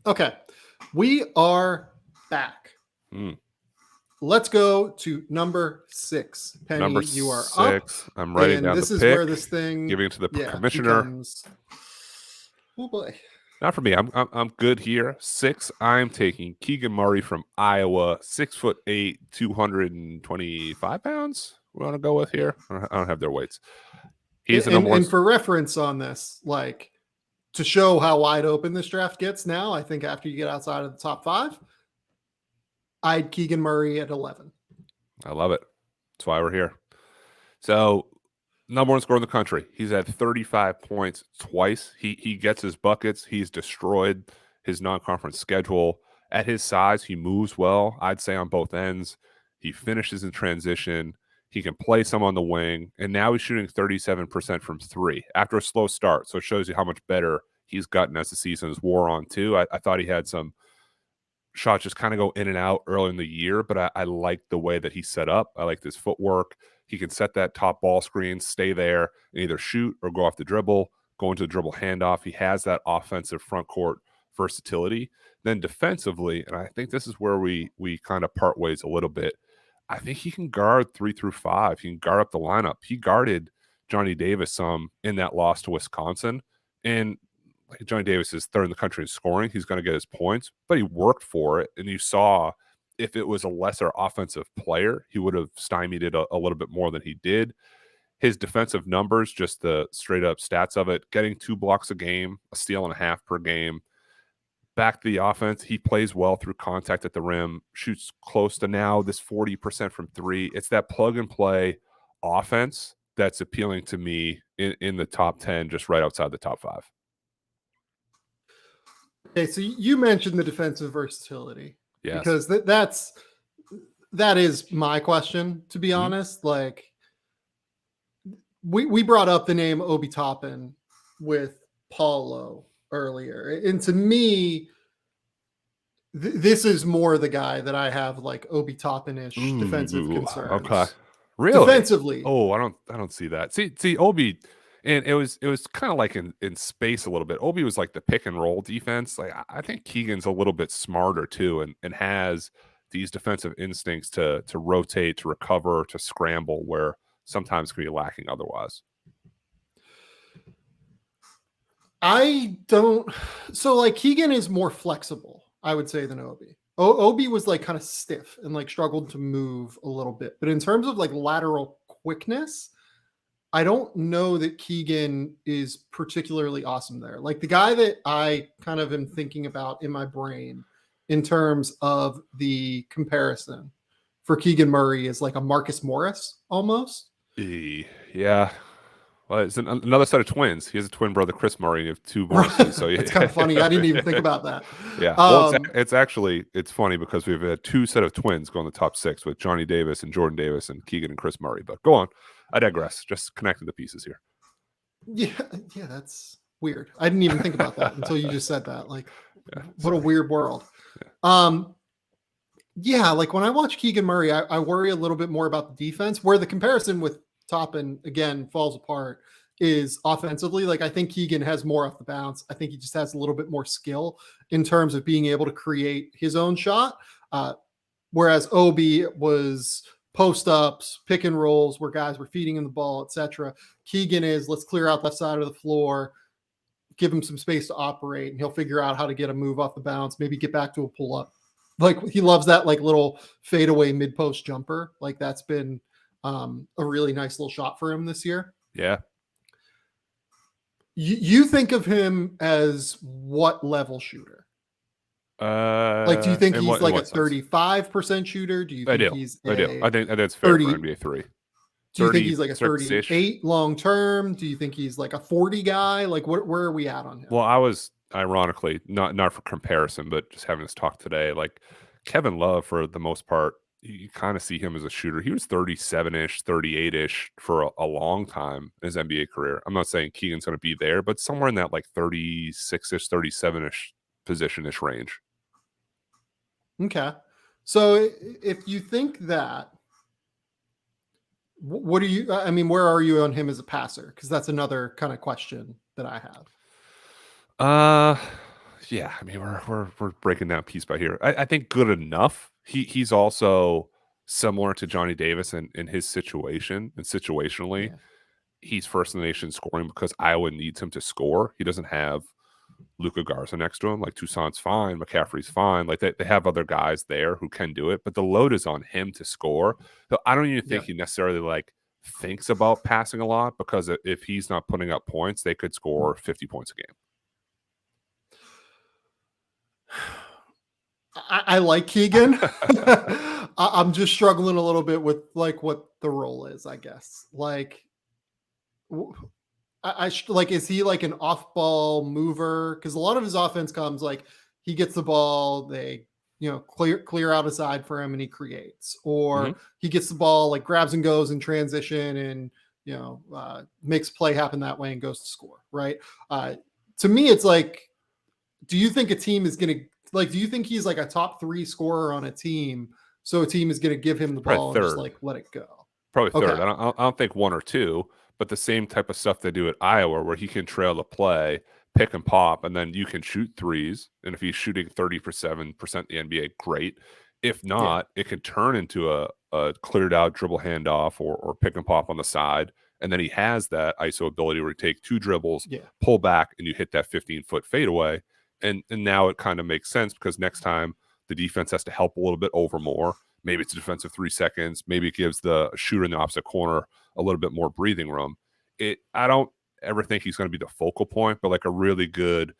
Okay, we are back. Let's go to number 6. Penny, number you are 6. Up, I'm writing down this the is pick, where this thing giving it to the commissioner. Oh boy. Not for me. I'm good here. 6. I'm taking Keegan Murray from Iowa, 6'8", 225 pounds. We want to go with here. I don't have their weights. He's the number one. And for reference on this, like to show how wide open this draft gets now, I think after you get outside of the top 5, I'd Keegan Murray at 11. I love it. That's why we're here. So, number 1 scorer in the country. He's had 35 points twice. He gets his buckets. He's destroyed his non-conference schedule. At his size, he moves well, I'd say, on both ends. He finishes in transition. He can play some on the wing. And now he's shooting 37% from 3 after a slow start. So it shows you how much better he's gotten as the season has wore on, too. I thought he had some shots just kind of go in and out early in the year, but I like the way that he set up. I like his footwork. He can set that top ball screen, stay there, and either shoot or go off the dribble, go into the dribble handoff. He has that offensive front court versatility. Then defensively, and I think this is where we kind of part ways a little bit, I think he can guard 3 through 5. He can guard up the lineup. He guarded Johnny Davis some in that loss to Wisconsin. And like Johnny Davis is 3rd in the country in scoring. He's going to get his points, but he worked for it. And you saw if it was a lesser offensive player, he would have stymied it a little bit more than he did. His defensive numbers, just the straight up stats of it, getting 2 blocks a game, a steal and a half per game. Back to the offense, he plays well through contact at the rim, shoots close to now this 40% from 3. It's that plug and play offense that's appealing to me in the top 10, just right outside the top 5. Okay, so you mentioned the defensive versatility. Yes. Because that is my question, to be honest. Like we brought up the name Obi Toppin with Paolo earlier. And to me, this is more the guy that I have like Obi Toppin-ish defensive concerns. Okay. Really? Defensively. Oh, I don't see that. See, Obi, And it was kind of like in space a little bit. Obi was like the pick and roll defense. Like I think Keegan's a little bit smarter too, and has these defensive instincts to rotate, to recover, to scramble, where sometimes can be lacking otherwise. I don't. So like Keegan is more flexible, I would say, than Obi. Obi was like kind of stiff and like struggled to move a little bit. But in terms of like lateral quickness, I don't know that Keegan is particularly awesome there. Like the guy that I kind of am thinking about in my brain in terms of the comparison for Keegan Murray is like a Marcus Morris almost. Yeah. Well, it's another set of twins. He has a twin brother, Chris Murray, and you have two Morrises. So It's kind of funny. I didn't even think about that. Yeah. Well, it's actually funny because we've had two set of twins go in the top 6 with Johnny Davis and Jordan Davis and Keegan and Chris Murray. But go on. I digress. Just connecting the pieces here. Yeah, that's weird. I didn't even think about that until you just said that. Like, what a weird world. Yeah, like when I watch Keegan Murray, I worry a little bit more about the defense, where the comparison with Toppin again falls apart is offensively. Like I think Keegan has more off the bounce. I think he just has a little bit more skill in terms of being able to create his own shot. Whereas Obi was post ups, pick and rolls where guys were feeding him the ball, etc. Keegan is let's clear out that side of the floor, give him some space to operate, and he'll figure out how to get a move off the bounce, maybe get back to a pull up. Like he loves that like little fadeaway mid post jumper. Like that's been a really nice little shot for him this year. Yeah. You think of him as what level shooter? Like, do you think he's like a 35% shooter? Do you think he's I do. I think that's fair 30, for NBA 3. Do you think he's like a 38 long term? Do you think he's like a 40 guy? Like, where are we at on him? Well, I was ironically not for comparison, but just having this talk today, like Kevin Love, for the most part, you kind of see him as a shooter. He was 37-ish, 38-ish for a long time in his NBA career. I'm not saying Keegan's going to be there, but somewhere in that like 36-ish, 37-ish position-ish range. Okay. So if you think that, what do you, I mean, where are you on him as a passer? Because that's another kind of question that I have. Yeah, I mean, we're breaking down piece by here. I think good enough. He's also similar to Johnny Davis in his situation and situationally. Yeah. He's first in the nation scoring because Iowa needs him to score. He doesn't have Luka Garza next to him. Like Toussaint's fine, McCaffrey's fine. Like they have other guys there who can do it, but the load is on him to score. So I don't even think he necessarily like thinks about passing a lot, because if he's not putting up points, they could score 50 points a game. I like Keegan. I'm just struggling a little bit with like what the role is, I guess. Like, like, is he like an off-ball mover? Because a lot of his offense comes like he gets the ball, they clear out a side for him, and he creates, or he gets the ball, like grabs and goes in transition, and makes play happen that way and goes to score. Right? To me, it's like, do you think a team is going to do you think he's like a top 3 scorer on a team, so a team is going to give him the ball and just like let it go? Probably third. Okay. I don't think 1 or 2, but the same type of stuff they do at Iowa, where he can trail the play, pick and pop, and then you can shoot threes. And if he's shooting 37% in the NBA, great. If not, it can turn into a cleared out dribble handoff or pick and pop on the side. And then he has that ISO ability where he take 2 dribbles, pull back, and you hit that 15-foot fadeaway. And now it kind of makes sense, because next time the defense has to help a little bit over more. Maybe it's a defensive 3 seconds. Maybe it gives the shooter in the opposite corner a little bit more breathing room. I don't ever think he's going to be the focal point, but like a really good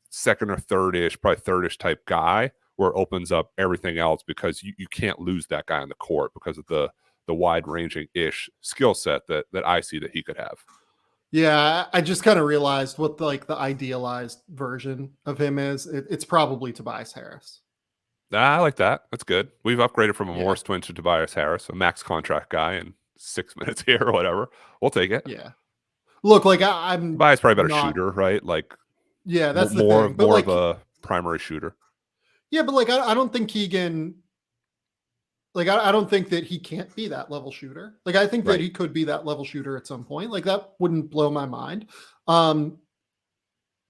second or third-ish, probably third-ish type guy, where it opens up everything else, because you can't lose that guy on the court because of the wide-ranging-ish skill set that I see that he could have. Yeah, I just kind of realized what the idealized version of him is. It's probably Tobias Harris. I like that. That's good. We've upgraded from a Morris twin to Tobias Harris, a max contract guy in 6 minutes here or whatever. We'll take it. Yeah. Look, like I'm Tobias probably better shooter, right? Like, yeah, that's more the thing. More like, of a primary shooter. Yeah, but like I don't think Keegan Like, I don't think that he can't be that level shooter. Like, I think that Right. he could be that level shooter at some point. Like, that wouldn't blow my mind.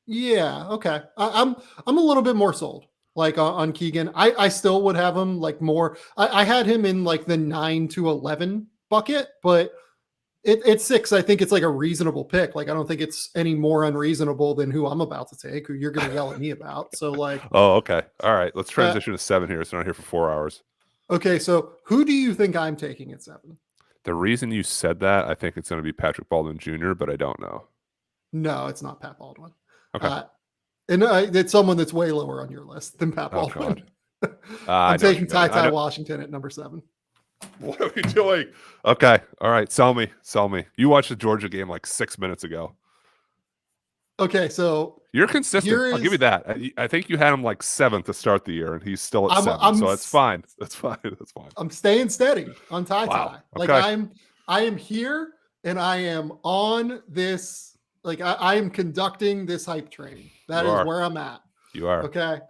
Yeah, okay. I'm a little bit more sold. Like on Keegan, I still would have him like more. I had him in like the 9 to 11 bucket, but it's 6. I think it's like a reasonable pick. Like, I don't think it's any more unreasonable than who I'm about to take, who you're going to yell at me about. So like, Oh, okay. All right. Let's uh, transition to 7 here. So we're not here for 4 hours. okay. So who do you think I'm taking at 7? The reason you said that, I think it's going to be Patrick Baldwin Jr., but I don't know. No, it's not Pat Baldwin. Okay. And it's someone that's way lower on your list than Pat Oh, Baldwin. God. I'm taking TyTy Washington at number 7. What are we doing? Okay. All right. Sell me. You watched the Georgia game like 6 minutes ago. Okay, so you're consistent. I'll give you that. I think you had him like 7th to start the year, and he's still at 7. So that's fine. That's fine. I'm staying steady on TyTy. Wow. Okay. Like I am here, and I am on this. Like, I am conducting this hype train. That is where I'm at. You are. Okay.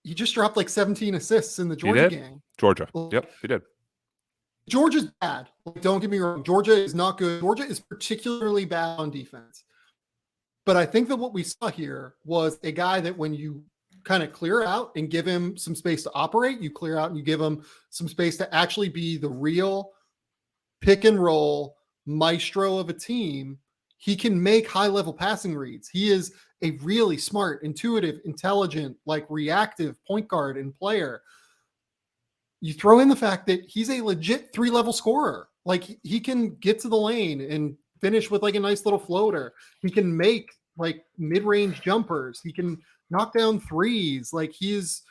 He just dropped like 17 assists in the Georgia game. Georgia. Yep, he did. Georgia's bad. Like, don't get me wrong. Georgia is not good. Georgia is particularly bad on defense. But I think that what we saw here was a guy that when you kind of clear out and give him some space to operate, you clear out and you give him some space to actually be the real pick and roll maestro of a team, he can make high-level passing reads. He is a really smart, intuitive, intelligent, like reactive point guard and player. You throw in the fact that he's a legit 3-level scorer. Like, he can get to the lane and finish with like a nice little floater. He can make like mid-range jumpers. He can knock down threes. Like, he's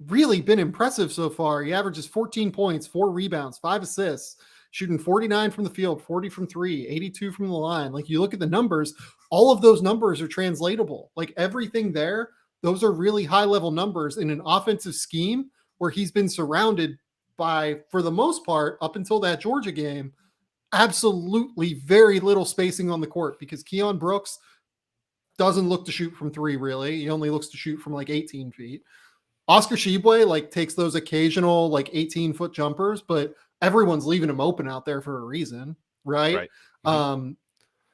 really been impressive so far. He averages 14 points, 4 rebounds, 5 assists, shooting 49 from the field, 40 from 3, 82 from the line. Like, you look at the numbers, all of those numbers are translatable. Like, everything there, those are really high-level numbers in an offensive scheme where he's been surrounded by, for the most part, up until that Georgia game, absolutely very little spacing on the court, because Keon Brooks doesn't look to shoot from 3, really. He only looks to shoot from like 18 feet. Oscar Tshiebwe like takes those occasional like 18-foot jumpers, but everyone's leaving him open out there for a reason, right? Mm-hmm.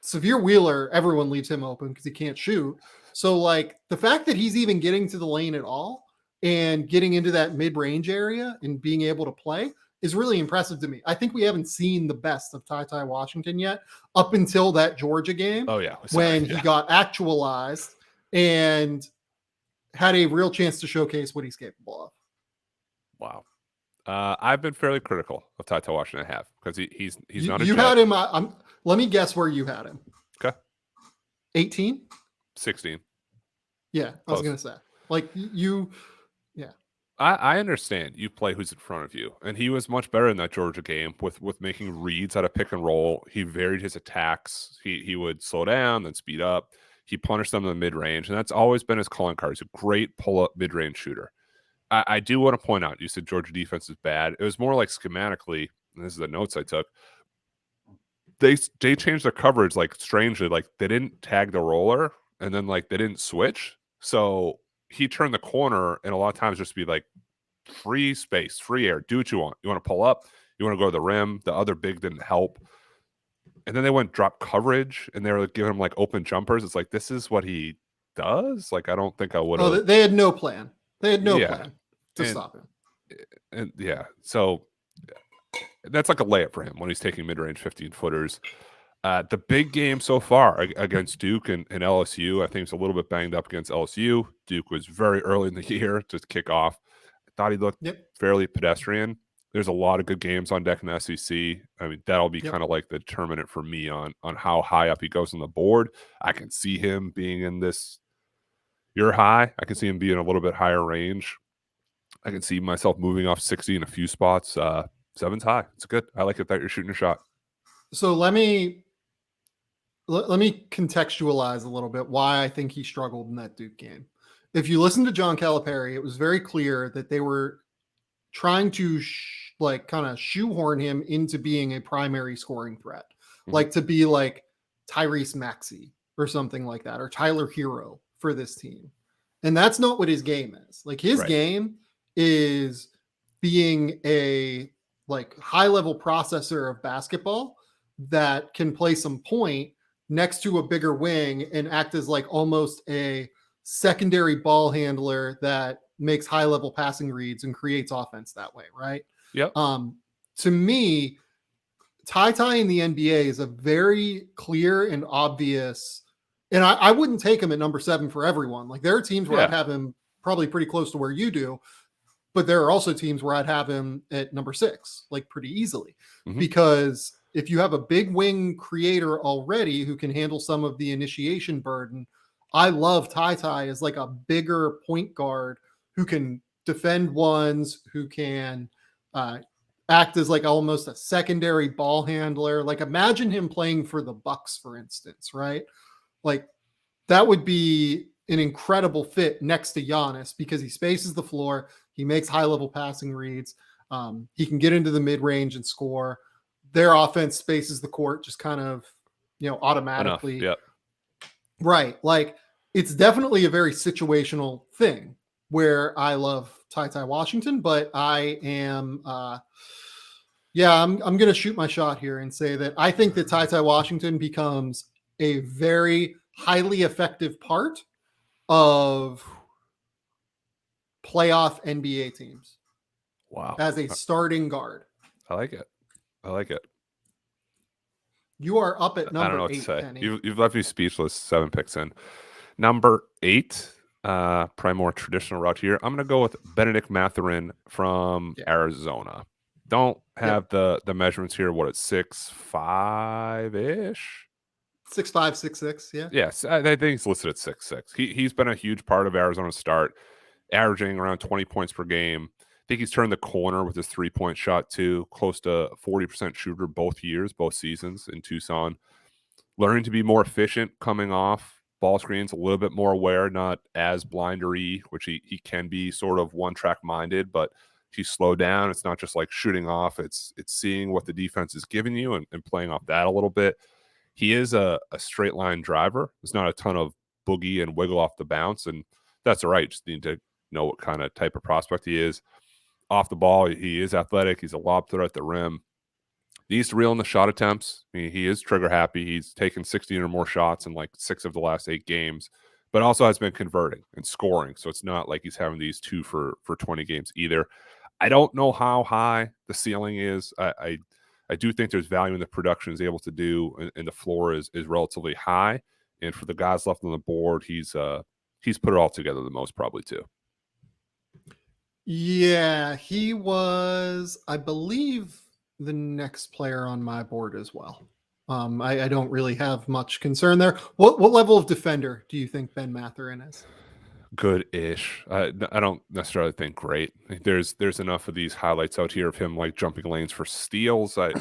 Severe Wheeler, everyone leaves him open because he can't shoot. So like the fact that he's even getting to the lane at all and getting into that mid-range area and being able to play is really impressive to me. I think we haven't seen the best of TyTy Washington yet up until that Georgia game. Oh yeah, when he got actualized and had a real chance to showcase what he's capable of. Wow. I've been fairly critical of TyTy Washington. I have, because he's not a you jet. Had him. Let me guess where you had him. Okay. 18? 16. Yeah, I was going to say. Like, you, yeah. I understand you play who's in front of you, and he was much better in that Georgia game with making reads out of pick and roll. He varied his attacks. He would slow down, then speed up. He punished them in the mid-range, and that's always been his calling card. He's a great pull-up mid-range shooter. I do want to point out, you said Georgia defense is bad. It was more like schematically, and this is the notes I took, they changed their coverage like strangely. Like, they didn't tag the roller, and then like they didn't switch. So he turned the corner, and a lot of times just be like free space, free air, do what you want. You want to pull up, you want to go to the rim. The other big didn't help. And then they went drop coverage, and they were giving him like open jumpers. It's like, this is what he does. Like, I don't think I would have. Oh, they had no plan. They had no plan to stop him. And yeah, so that's like a layup for him when he's taking mid-range 15-footers. The big game so far against Duke and LSU, I think it's a little bit banged up against LSU. Duke was very early in the year to kick off. I thought he looked fairly pedestrian. There's a lot of good games on deck in the SEC. I mean, that'll be kind of like the determinant for me on how high up he goes on the board. I can see him being in this year high. I can see him being a little bit higher range. I can see myself moving off 60 in a few spots. 7's high. It's good. I like it that you're shooting a shot. So let me contextualize a little bit why I think he struggled in that Duke game. If you listen to John Calipari, it was very clear that they were trying to kind of shoehorn him into being a primary scoring threat, like to be like Tyrese Maxey or something like that, or Tyler Hero for this team. And that's not what his game is. Like, his game is being a like high level processor of basketball that can play some point next to a bigger wing and act as like almost a secondary ball handler that makes high level passing reads and creates offense that way, right? Yep. To me, TyTy in the NBA is a very clear and obvious, and I wouldn't take him at number 7 for everyone. Like there are teams where I'd have him probably pretty close to where you do, but there are also teams where I'd have him at number 6, like pretty easily, because if you have a big wing creator already who can handle some of the initiation burden, I love TyTy as like a bigger point guard who can defend ones, who can act as like almost a secondary ball handler. Like imagine him playing for the Bucks, for instance, right? Like that would be an incredible fit next to Giannis because he spaces the floor, he makes high level passing reads, he can get into the mid range and score. Their offense spaces the court just kind of, automatically. Yep. Right. Like it's definitely a very situational thing where I love TyTy Washington, but I am, I'm going to shoot my shot here and say that I think that TyTy Washington becomes a very highly effective part of playoff NBA teams. Wow. As a starting guard. I like it. You are up at number 8. I don't know what to say. Penny. You've left me speechless. 7 picks in. Number 8, probably more traditional route here. I'm going to go with Benedict Mathurin from Arizona. Don't have the measurements here. What, it's 6'5"-ish? 6'5", 6'6", yeah. Yes, I think he's listed at 6'6". He's been a huge part of Arizona's start, averaging around 20 points per game. I think he's turned the corner with his 3-point shot too, close to 40% shooter both seasons in Tucson. Learning to be more efficient coming off ball screens, a little bit more aware, not as blindery, which he can be sort of one-track minded, but he's slowed down. It's not just like shooting off. It's seeing what the defense is giving you and playing off that a little bit. He is a straight line driver. There's not a ton of boogie and wiggle off the bounce, and that's all right. Just need to know what kind of type of prospect he is. Off the ball, he is athletic. He's a lob threat at the rim. He needs to reel in the shot attempts. I mean, he is trigger happy. He's taken 16 or more shots in like 6 of the last 8 games, but also has been converting and scoring. So it's not like he's having these 2 for 20 games either. I don't know how high the ceiling is. I do think there's value in the production he's able to do, and the floor is relatively high. And for the guys left on the board, he's put it all together the most probably too. Yeah, he was, I believe, the next player on my board as well. I don't really have much concern there. What level of defender do you think Ben Mathurin is? Good-ish. I don't necessarily think great. There's enough of these highlights out here of him like jumping lanes for steals. I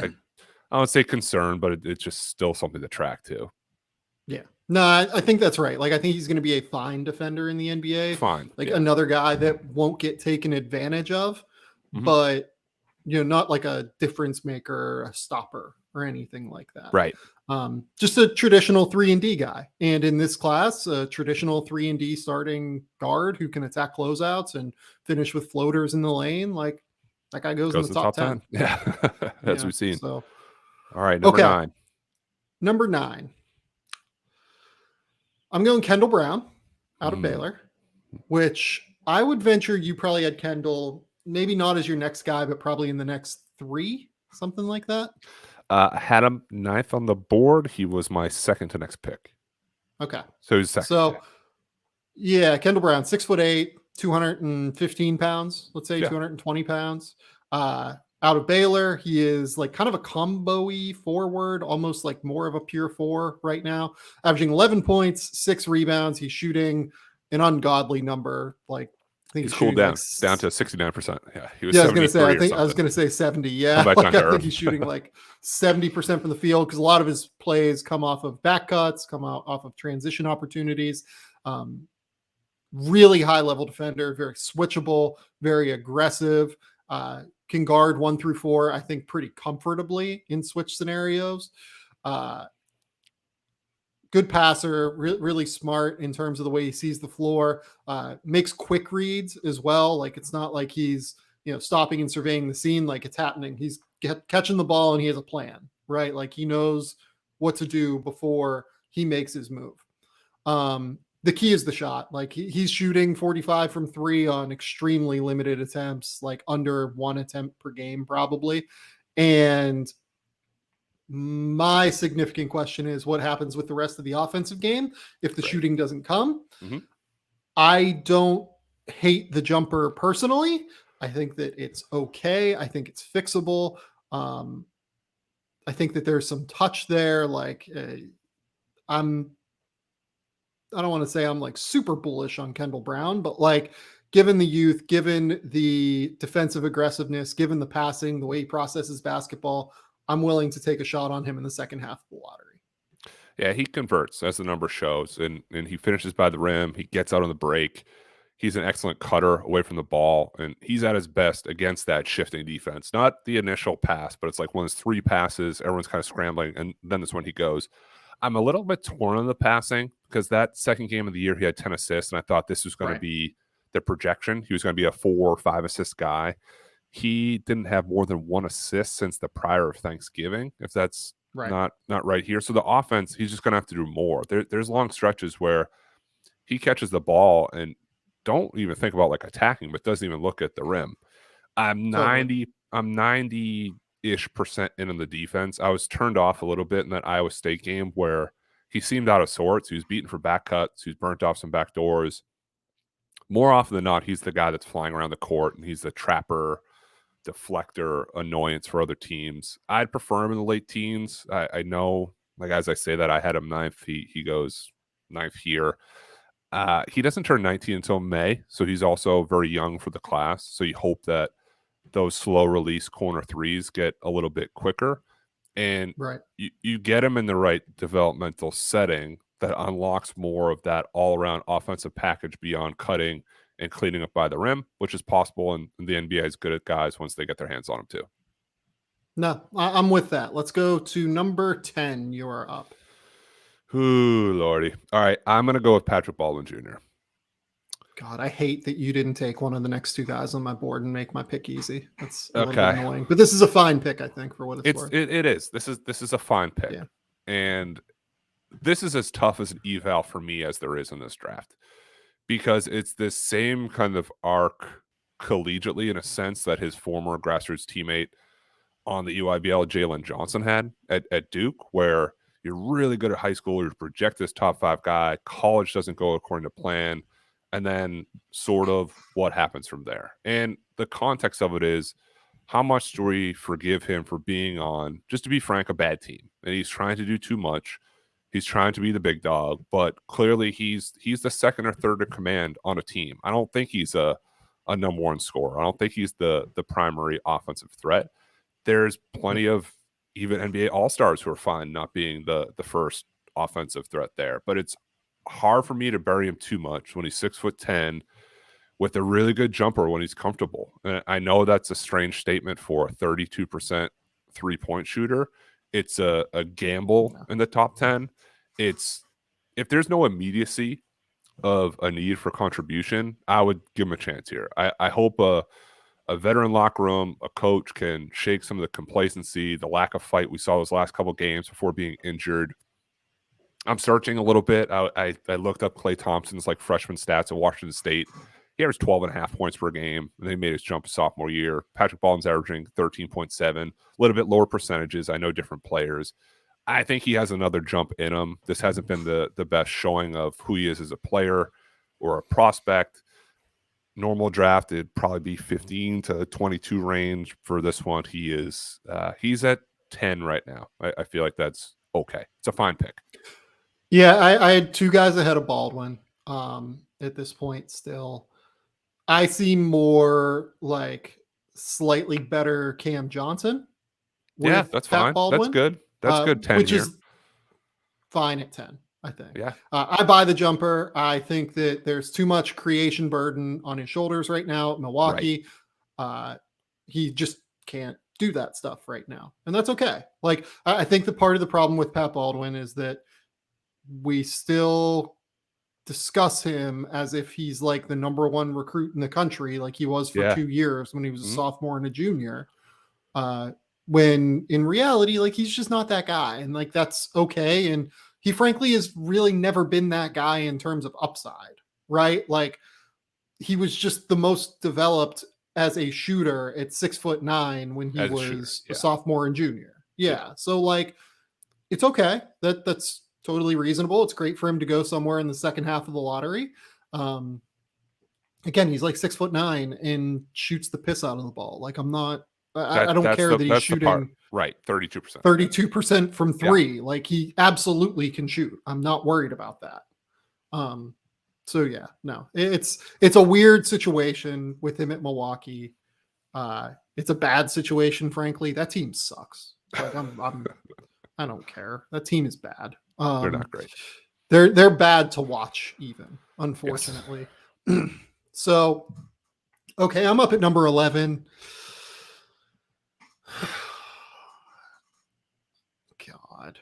don't say concern, but it's just still something to track to. Yeah. No, I think that's right. Like, I think he's going to be a fine defender in the NBA. Fine. Like another guy that won't get taken advantage of, but not like a difference maker, a stopper, or anything like that. Right. Just a traditional 3-and-D guy. And in this class, a traditional 3-and-D starting guard who can attack closeouts and finish with floaters in the lane. Like that guy goes in the top 10. Yeah. That's what we've seen. So, all right. Number 9. Number 9. I'm going Kendall Brown out of Baylor, which I would venture you probably had Kendall, maybe not as your next guy, but probably in the next 3, something like that. I had him 9th on the board. He was my second to next pick. Okay. So he's second. So, yeah, Kendall Brown, 6'8", 215 pounds, let's say 220 pounds. Out of Baylor, he is like kind of a combo-y forward, almost like more of a pure 4 right now, averaging 11 points, 6 rebounds. He's shooting an ungodly number. Like I think he's cooled down to 69%. Yeah, he was. Yeah, I was going to say 70. Yeah, like, I think he's shooting like 70% from the field because a lot of his plays come off of back cuts, come out off of transition opportunities. Really high level defender, very switchable, very aggressive. Can guard 1 through 4, I think, pretty comfortably in switch scenarios. good passer, really smart in terms of the way he sees the floor, makes quick reads as well. Like it's not like he's, stopping and surveying the scene like it's happening. He's catching the ball and he has a plan, right? Like he knows what to do before he makes his move. The key is the shot. Like he's shooting 45 from 3 on extremely limited attempts, like under 1 attempt per game probably. And my significant question is what happens with the rest of the offensive game if the shooting doesn't come? Mm-hmm. I don't hate the jumper personally. I think that it's okay. I think it's fixable. I think that there's some touch there. Like I don't want to say I'm like super bullish on Kendall Brown, but like given the youth, given the defensive aggressiveness, given the passing, the way he processes basketball, I'm willing to take a shot on him in the second half of the lottery. Yeah, he converts as the number shows, and he finishes by the rim. He gets out on the break. He's an excellent cutter away from the ball, and he's at his best against that shifting defense. Not the initial pass, but it's like when it's 3 passes, everyone's kind of scrambling, and then that's when he goes. I'm a little bit torn on the passing because that second game of the year, he had 10 assists, and I thought this was going to be the projection. He was going to be a 4 or 5 assist guy. He didn't have more than 1 assist since the prior of Thanksgiving, if that's not right here. So the offense, he's just going to have to do more. There's long stretches where he catches the ball and don't even think about like attacking, but doesn't even look at the rim. I'm 90-ish% in on the defense. I was turned off a little bit in that Iowa State game where he seemed out of sorts. He was beaten for back cuts. He was burnt off some back doors. More often than not, he's the guy that's flying around the court, and he's the trapper, deflector, annoyance for other teams. I'd prefer him in the late teens. I know, like as I say that, I had him 9th. He goes 9th here. He doesn't turn 19 until May, so he's also very young for the class. So you hope that those slow release corner threes get a little bit quicker, and you get him in the right developmental setting that unlocks more of that all-around offensive package beyond cutting and cleaning up by the rim, which is possible, and the NBA is good at guys once they get their hands on them too. No, I'm with that. Let's go to number 10. You are up. Ooh, Lordy. All right, I'm going to go with Patrick Baldwin Jr. God, I hate that you didn't take one of the next 2 guys on my board and make my pick easy. That's a little bit annoying. But this is a fine pick, I think, for what it's worth. It is. This is a fine pick. Yeah. And this is as tough as an eval for me as there is in this draft. Because it's this same kind of arc collegiately in a sense that his former grassroots teammate on the EYBL, Jalen Johnson, had at Duke, where you're really good at high school, you're projected as top 5 guy, college doesn't go according to plan, and then sort of what happens from there. And the context of it is, how much do we forgive him for being on, just to be frank, a bad team? And he's trying to do too much. He's trying to be the big dog, but clearly he's the second or third in command on a team. I don't think he's a number 1 scorer. I don't think he's the primary offensive threat. There's plenty of even NBA All-Stars who are fine not being the first offensive threat there. But it's hard for me to bury him too much when he's 6'10", with a really good jumper when he's comfortable. And I know that's a strange statement for a 32% three-point shooter. It's a gamble in the top 10. It's, if there's no immediacy of a need for contribution, I would give him a chance here. I hope a veteran locker room, a coach can shake some of the complacency, the lack of fight we saw those last couple games before being injured. I'm searching a little bit. I looked up Klay Thompson's like freshman stats at Washington State. He averaged 12.5 points per game, and then he made his jump sophomore year. Patrick Baldwin's averaging 13.7, a little bit lower percentages. I know different players. I think he has another jump in him. This hasn't been the best showing of who he is as a player or a prospect. Normal draft, it'd probably be 15 to 22 range. For this one, he's at 10 right now. I feel like that's okay. It's a fine pick. Yeah, I had 2 guys ahead of Baldwin at this point still. I see more like slightly better Cam Johnson. Yeah, that's fine. Baldwin, that's good. That's good. 10 which here. is fine at 10, I think. Yeah. I buy the jumper. I think that there's too much creation burden on his shoulders right now at Milwaukee. Right. He just can't do that stuff right now. And that's okay. Like, I think the part of the problem with Pat Baldwin is that we still discuss him as if he's like the number one recruit in the country, like he was for 2 years when he was a sophomore and a junior. When in reality, like he's just not that guy, and like that's okay. And he frankly has really never been that guy in terms of upside, right? Like he was just the most developed as a shooter at 6'9" when he was a sophomore and junior. Yeah. So like it's okay. That's totally reasonable. It's great for him to go somewhere in the second half of the lottery. Again, he's like 6'9" and shoots the piss out of the ball. Like I don't care that he's shooting right 32% from three. Like he absolutely can shoot. I'm not worried about that. So yeah, no, it's a weird situation with him at Milwaukee. It's a bad situation, frankly. That team sucks. Like I don't care. That team is bad. They're not great. They're bad to watch, even, unfortunately. Yes. So, okay, I'm up at number 11. God.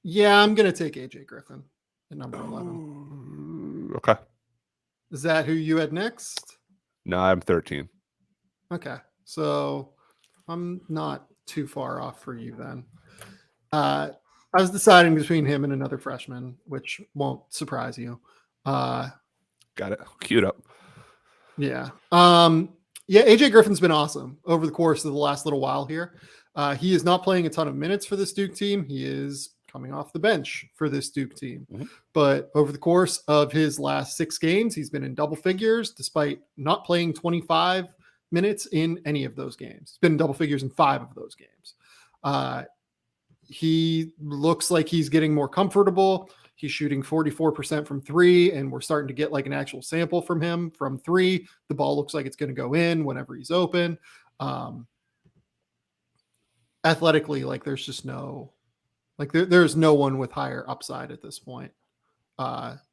Yeah, I'm gonna take AJ Griffin at number 11. Okay. Is that who you had next? No, I'm 13. Okay, so I'm not too far off for you then. I was deciding between him and another freshman, which won't surprise you. Got it queued up. Yeah. Yeah, AJ Griffin's been awesome over the course of the last little while here. He is not playing a ton of minutes for this Duke team. He is coming off the bench for this Duke team. Mm-hmm. But over the course of his last 6 games, he's been in double figures despite not playing 25 minutes in any of those games. He's been in double figures in 5 of those games. He looks like he's getting more comfortable. He's shooting 44% from 3, and we're starting to get like an actual sample from him from 3. The ball looks like it's going to go in whenever he's open. Athletically, like there's just no, like there's no one with higher upside at this point.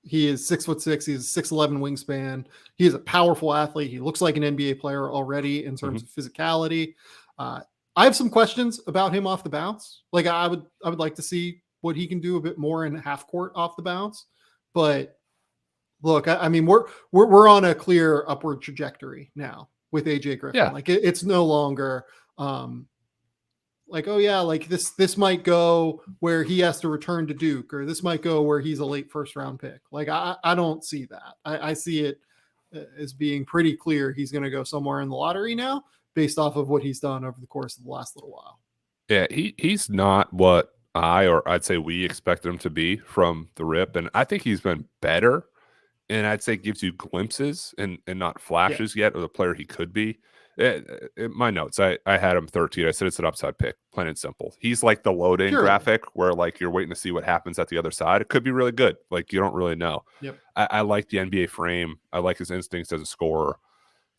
He is 6'6". He's a 6'11" wingspan. He is a powerful athlete. He looks like an NBA player already in terms of physicality. I have some questions about him off the bounce. Like I would like to see what he can do a bit more in half court off the bounce. But look, I mean, we're on a clear upward trajectory now with AJ Griffin. Yeah. Like it's no longer like, oh yeah, like this might go where he has to return to Duke, or this might go where he's a late first round pick. Like I don't see that. I see it as being pretty clear he's going to go somewhere in the lottery now, based off of what he's done over the course of the last little while. Yeah, he's not what I'd say we expected him to be from the rip. And I think he's been better. And I'd say gives you glimpses and not flashes yet of the player he could be. My notes, I had him 13. I said it's an upside pick, plain and simple. He's like the load-in graphic where like you're waiting to see what happens at the other side. It could be really good. Like you don't really know. Yep. I like the NBA frame. I like his instincts as a scorer.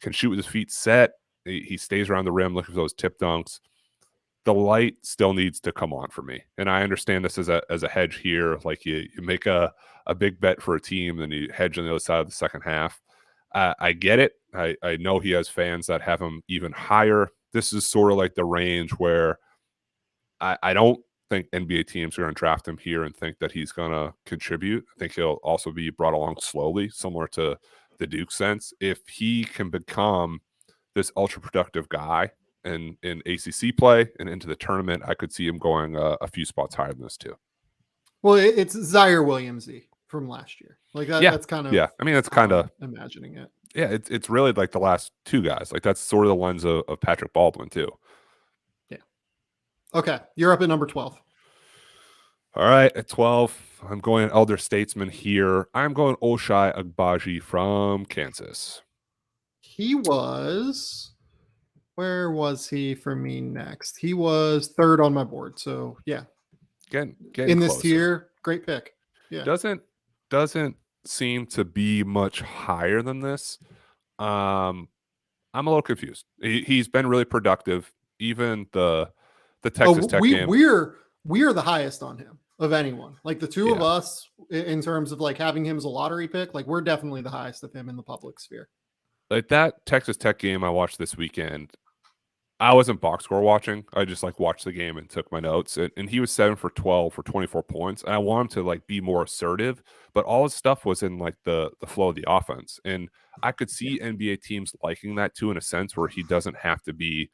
Can shoot with his feet set. He stays around the rim looking for those tip dunks. The light still needs to come on for me. And I understand this as a hedge here. Like you make a big bet for a team, then you hedge on the other side of the second half. I get it. I know he has fans that have him even higher. This is sort of like the range where I don't think NBA teams are going to draft him here and think that he's going to contribute. I think he'll also be brought along slowly, similar to the Duke sense. If he can become this ultra productive guy in ACC play and into the tournament, I could see him going a few spots higher than this too. Well, it's Zaire Williams-y from last year. Like that, that's kind of, I mean, that's kind of imagining it. Yeah. It's really like the last 2 guys. Like that's sort of the lens of Patrick Baldwin too. Yeah. Okay. You're up at number 12. All right. At 12, I'm going elder statesman here. I'm going Ochai Agbaji from Kansas. He was, where was he for me next? He was 3rd on my board. So yeah. Getting in this closer. tier, great pick. Yeah. Doesn't seem to be much higher than this. I'm a little confused. He's been really productive. Even the Texas Tech game. We're the highest on him of anyone. Like the two of us, in terms of like having him as a lottery pick, like we're definitely the highest of him in the public sphere. Like that Texas Tech game I watched this weekend, I wasn't box score watching. I just like watched the game and took my notes. And he was 7 for 12 for 24 points. And I want him to like be more assertive, but all his stuff was in like the flow of the offense. And I could see NBA teams liking that too, in a sense where he doesn't have to be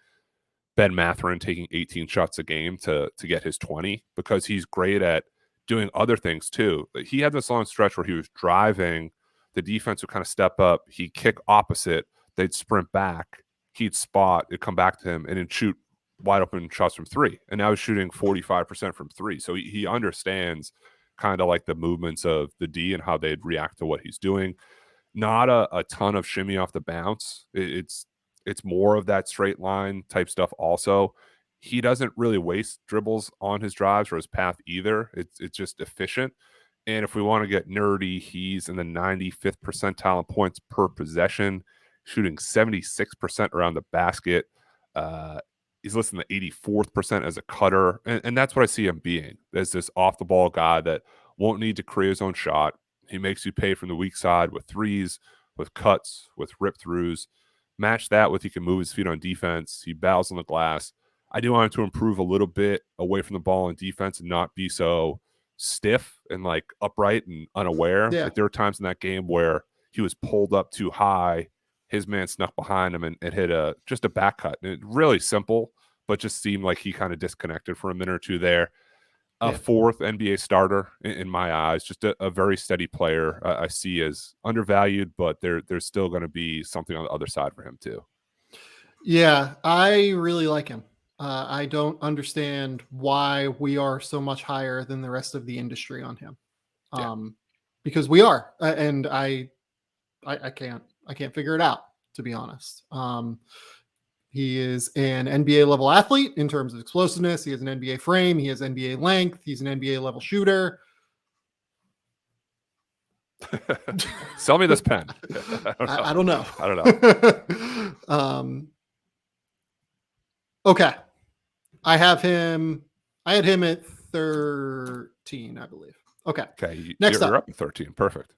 Ben Mathurin taking 18 shots a game to get his 20, because he's great at doing other things too. He had this long stretch where he was driving, the defense would kind of step up, he'd kick opposite, they'd sprint back, he'd spot, it'd come back to him, and then shoot wide open shots from three. And now he's shooting 45% from three. So he understands kind of like the movements of the D and how they'd react to what he's doing. Not a ton of shimmy off the bounce. It's more of that straight line type stuff also. He doesn't really waste dribbles on his drives or his path either. It's just efficient. And if we want to get nerdy, he's in the 95th percentile in points per possession, shooting 76% around the basket. He's listed in the 84th percent as a cutter. And that's what I see him being. There's this off-the-ball guy that won't need to create his own shot. He makes you pay from the weak side with threes, with cuts, with rip-throughs. Match that with he can move his feet on defense. He battles on the glass. I do want him to improve a little bit away from the ball on defense and not be so stiff and like upright and unaware. Yeah. Like there were times in that game where he was pulled up too high. His man snuck behind him and hit just a back cut. And it really simple, but just seemed like he kind of disconnected for a minute or two there. A fourth NBA starter in my eyes, just a very steady player. I see as undervalued, but there's still going to be something on the other side for him too. Yeah, I really like him. I don't understand why we are so much higher than the rest of the industry on him. Because we are, and I can't figure it out, to be honest. He is an NBA level athlete in terms of explosiveness. He has an NBA frame. He has NBA length. He's an NBA level shooter. Sell me this pen. I don't know. I don't know. Okay. I had him at 13, I believe. Okay. Next you're up at 13. Perfect.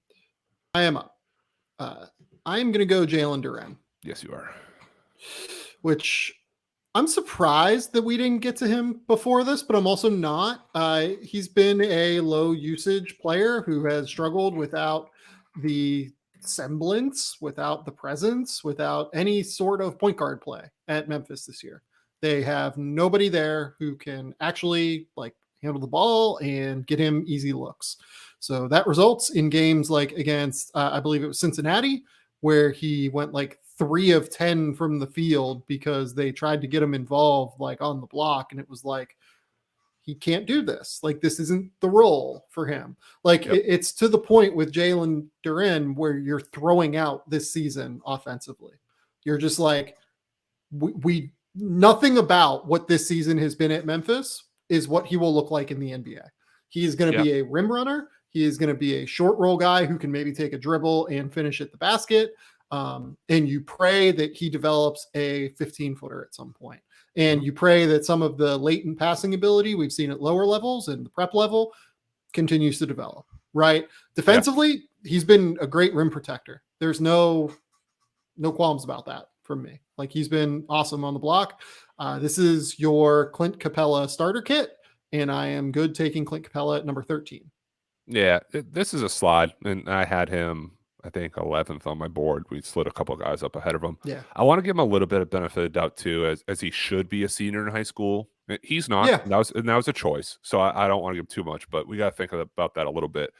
I am up. I'm going to go Jaylen Duran. Yes, you are. Which I'm surprised that we didn't get to him before this, but I'm also not. He's been a low usage player who has struggled without the semblance, without the presence, without any sort of point guard play at Memphis this year. They have nobody there who can actually like handle the ball and get him easy looks. So that results in games like against, I believe it was Cincinnati, where he went like 3 of 10 from the field because they tried to get him involved like on the block. And it was like, he can't do this. Like, this isn't the role for him. Like it's to the point with Jaylen Duran where you're throwing out this season offensively. You're just like, we nothing about what this season has been at Memphis is what he will look like in the NBA. He is going to be a rim runner. He is going to be a short roll guy who can maybe take a dribble and finish at the basket. And you pray that he develops a 15-footer at some point. And you pray that some of the latent passing ability we've seen at lower levels and the prep level continues to develop, right? Defensively, he's been a great rim protector. There's no qualms about that from me. Like, he's been awesome on the block. This is your Clint Capella starter kit, and I am good taking Clint Capella at number 13. Yeah, this is a slide, and I had him, I think, 11th on my board. We slid a couple of guys up ahead of him. Yeah, I want to give him a little bit of benefit of doubt too, as he should be a senior in high school. He's not. Yeah. That was a choice, so I don't want to give too much, but we got to think about that a little bit.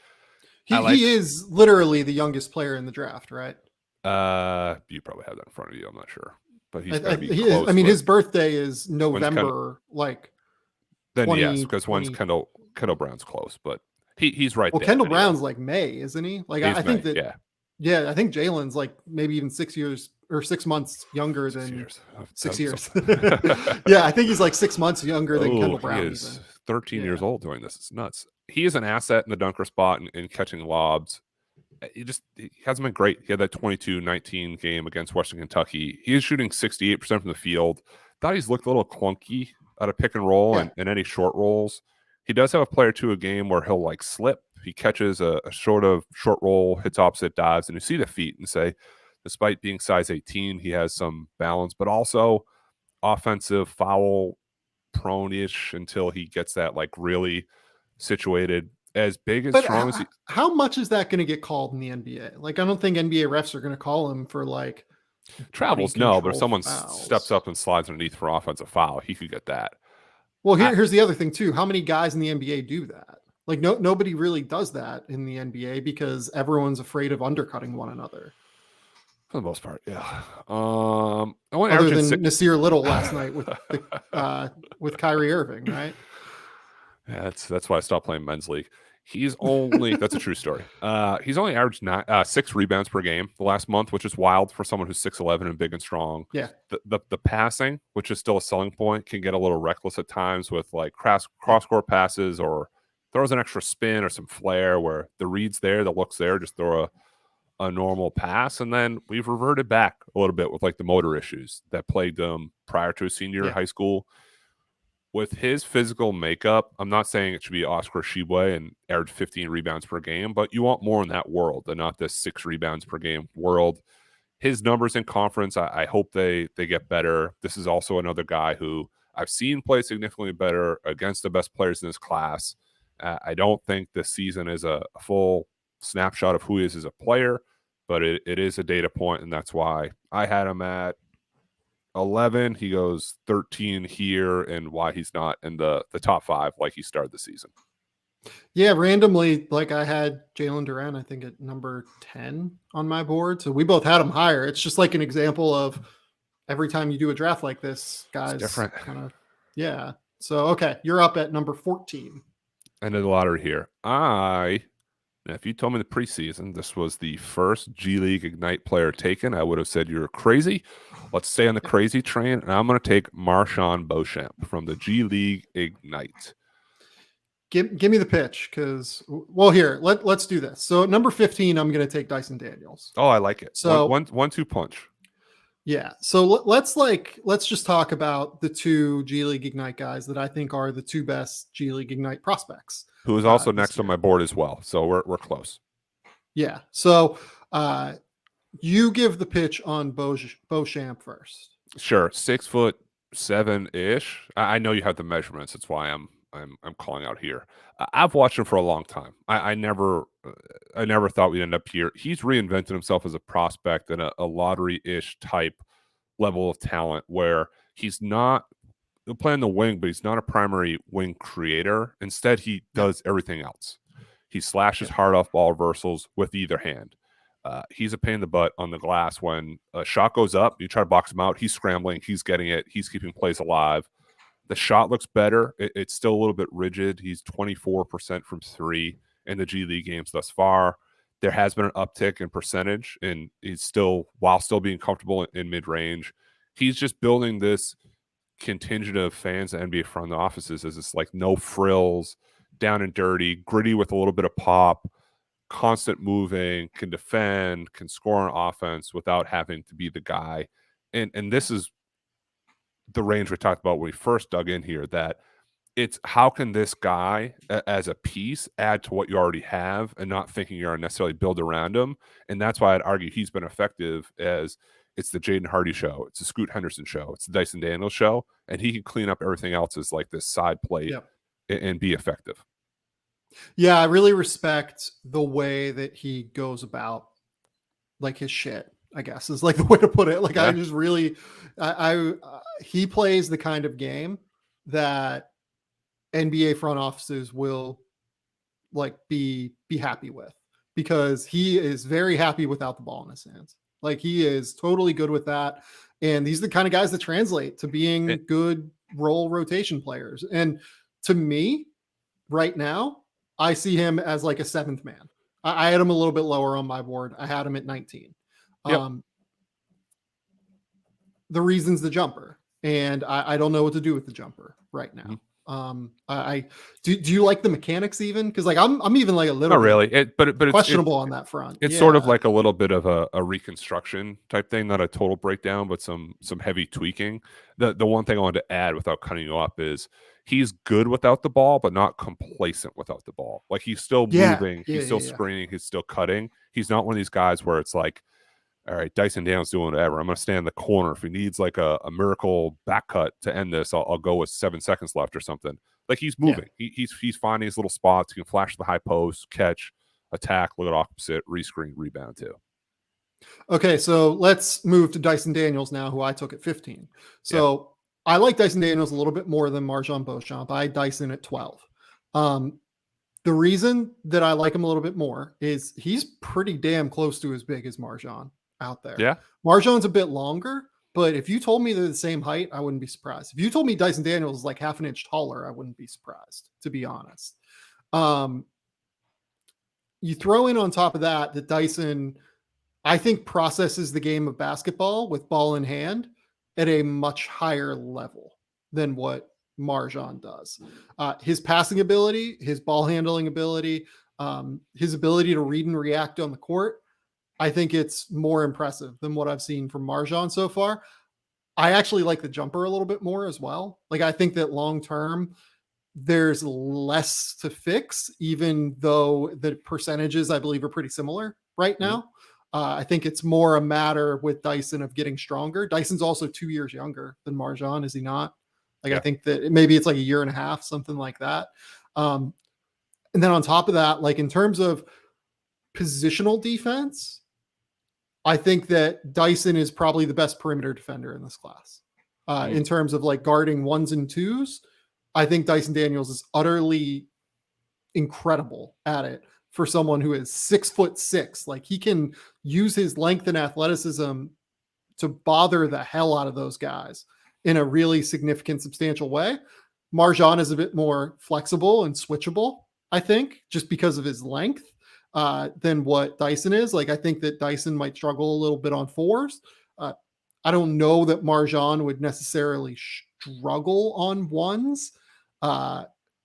He is literally the youngest player in the draft, right? You probably have that in front of you. I'm not sure, but he's got to be close. Is. I mean, his birthday is November, then 20, yes, because when's Kendall Brown's close, but he's right. Well, there Kendall anyway. Brown's like May, isn't he? Like I think that. Yeah, I think Jalen's like maybe even 6 years or 6 months younger than 6 years. Yeah, I think he's like 6 months younger than Kendall Brown. He is 13 years old doing this. It's nuts. He is an asset in the dunker spot and catching lobs. He hasn't been great. He had that 22-19 game against Western Kentucky. He is shooting 68% from the field. Thought he's looked a little clunky out of pick and roll and any short rolls. He does have a play or two a game where he'll like slip. He catches a short roll, hits opposite dives, and you see the feet and say, despite being size 18, he has some balance, but also offensive foul prone-ish until he gets that like really situated. As big and But strong as he how much is that going to get called in the NBA? Like, I don't think NBA refs are going to call him for like body travels, no, but if control someone steps fouls. up and slides underneath for offensive foul, he could get that. Well, here's the other thing too. How many guys in the NBA do that? Like, nobody really does that in the NBA because everyone's afraid of undercutting one another. For the most part, yeah. I want Other than Nasir Little last night with Kyrie Irving, right? Yeah, that's why I stopped playing men's league. He's only that's a true story. He's only averaged 6 rebounds per game the last month, which is wild for someone who's 6'11" and big and strong. Yeah. The passing, which is still a selling point, can get a little reckless at times with like cross court passes or throws an extra spin or some flair where the read's there, the look's there, just throw a normal pass. And then we've reverted back a little bit with like the motor issues that plagued him prior to his senior year in high school. With his physical makeup, I'm not saying it should be Oscar Tshiebwe and average 15 rebounds per game, but you want more in that world than not this 6 rebounds per game world. His numbers in conference, I hope they get better. This is also another guy who I've seen play significantly better against the best players in his class. I don't think this season is a full snapshot of who he is as a player, but it is a data point, and that's why I had him at 11. He goes 13 here, and why he's not in the top 5 like he started the season. Yeah, randomly, like I had Jaylen Duran, I think at number 10 on my board. So we both had him higher. It's just like an example of every time you do a draft like this, guys kind of, yeah. So, okay, you're up at number 14. End of the lottery here. If you told me the preseason this was the first G League Ignite player taken, I would have said you're crazy. Let's stay on the crazy train, and I'm going to take Marshawn Beauchamp from the G League Ignite. Give me the pitch, because here let's do this. So at number 15, I'm going to take Dyson Daniels. Oh, I like it. So 1-2 punch. Yeah. So let's just talk about the 2 G League Ignite guys that I think are the 2 best G League Ignite prospects. Who is also next on my board as well. So we're close. Yeah. So you give the pitch on Beauchamp first. Sure. 6'7" I know you have the measurements. That's why I'm calling out here. I've watched him for a long time. I never thought we'd end up here. He's reinvented himself as a prospect and a lottery-ish type level of talent where he's not playing the wing, but he's not a primary wing creator. Instead, he does everything else. He slashes hard off ball reversals with either hand. He's a pain in the butt on the glass. When a shot goes up, you try to box him out, he's scrambling, he's getting it, he's keeping plays alive. The shot looks better. It's still a little bit rigid. He's 24% from 3 in the G League games thus far. There has been an uptick in percentage, and he's still, while still being comfortable in mid-range, he's just building this contingent of fans at NBA front offices as this like no frills, down and dirty, gritty with a little bit of pop, constant moving, can defend, can score on offense without having to be the guy. And this is the range we talked about when we first dug in here, that it's how can this guy as a piece add to what you already have and not thinking you're necessarily build around him. And that's why I'd argue he's been effective as it's the Jaden Hardy show. It's the Scoot Henderson show. It's the Dyson Daniels show. And he can clean up everything else as like this side plate and be effective. Yeah, I really respect the way that he goes about like his shit, I guess is like the way to put it. Like I just really, he plays the kind of game that NBA front offices will like be happy with, because he is very happy without the ball in his hands. Like he is totally good with that. And these are the kind of guys that translate to being good role rotation players. And to me right now, I see him as like a 7th man. I had him a little bit lower on my board. I had him at 19. The reason's the jumper, and I don't know what to do with the jumper right now. Do you like the mechanics even? Because like I'm even like a little not really, but questionable on that front. It's sort of like a little bit of a reconstruction type thing, not a total breakdown, but some heavy tweaking. The one thing I wanted to add without cutting you up is he's good without the ball, but not complacent without the ball. Like he's still moving, he's still screening, he's still cutting. He's not one of these guys where it's like all right, Dyson Daniels doing whatever. I'm going to stand in the corner. If he needs like a miracle back cut to end this, I'll go with 7 seconds left or something. Like he's moving. Yeah. He's finding his little spots. He can flash the high post, catch, attack, look at opposite, rescreen, rebound too. Okay, so let's move to Dyson Daniels now, who I took at 15. So I like Dyson Daniels a little bit more than MarJon Beauchamp. I had Dyson at 12. The reason that I like him a little bit more is he's pretty damn close to as big as MarJon out there. Yeah. MarJon's a bit longer, but if you told me they're the same height, I wouldn't be surprised. If you told me Dyson Daniels is like half an inch taller, I wouldn't be surprised, to be honest. You throw in on top of that Dyson, I think, processes the game of basketball with ball in hand at a much higher level than what MarJon does. His passing ability, his ball handling ability, his ability to read and react on the court, I think it's more impressive than what I've seen from MarJon so far. I actually like the jumper a little bit more as well. Like, I think that long term, there's less to fix, even though the percentages, I believe, are pretty similar right now. I think it's more a matter with Dyson of getting stronger. Dyson's also 2 years younger than MarJon, is he not? Like, I think that maybe it's like a year and a half, something like that. And then on top of that, like in terms of positional defense, I think that Dyson is probably the best perimeter defender in this class. In terms of like guarding ones and twos, I think Dyson Daniels is utterly incredible at it for someone who is 6'6". Like, he can use his length and athleticism to bother the hell out of those guys in a really significant, substantial way. MarJon is a bit more flexible and switchable, I think, just because of his length than what Dyson is. Like, I think that Dyson might struggle a little bit on fours. I don't know that MarJon would necessarily struggle on ones.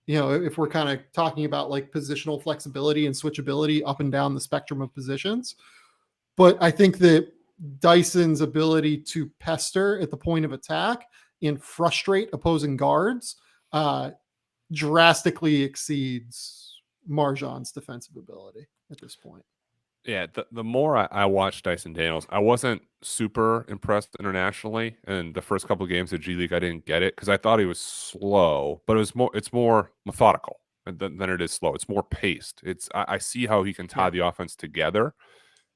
If we're kind of talking about like positional flexibility and switchability up and down the spectrum of positions. But I think that Dyson's ability to pester at the point of attack and frustrate opposing guards drastically exceeds MarJon's defensive ability at this point. Yeah, the more I watched Dyson Daniels, I wasn't super impressed internationally. And the first couple of games of G League, I didn't get it because I thought he was slow, but it's more methodical than it is slow. It's more paced. I see how he can tie the offense together,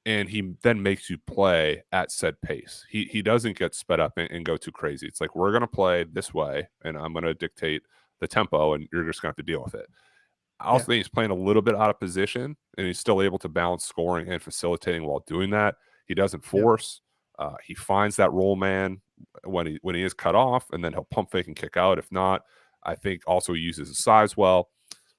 and he then makes you play at said pace. He doesn't get sped up and go too crazy. It's like, we're going to play this way, and I'm going to dictate the tempo, and you're just going to have to deal with it. I also think he's playing a little bit out of position, and he's still able to balance scoring and facilitating while doing that. He doesn't force. He finds that roll man when he is cut off, and then he'll pump fake and kick out. If not, I think also he uses his size well.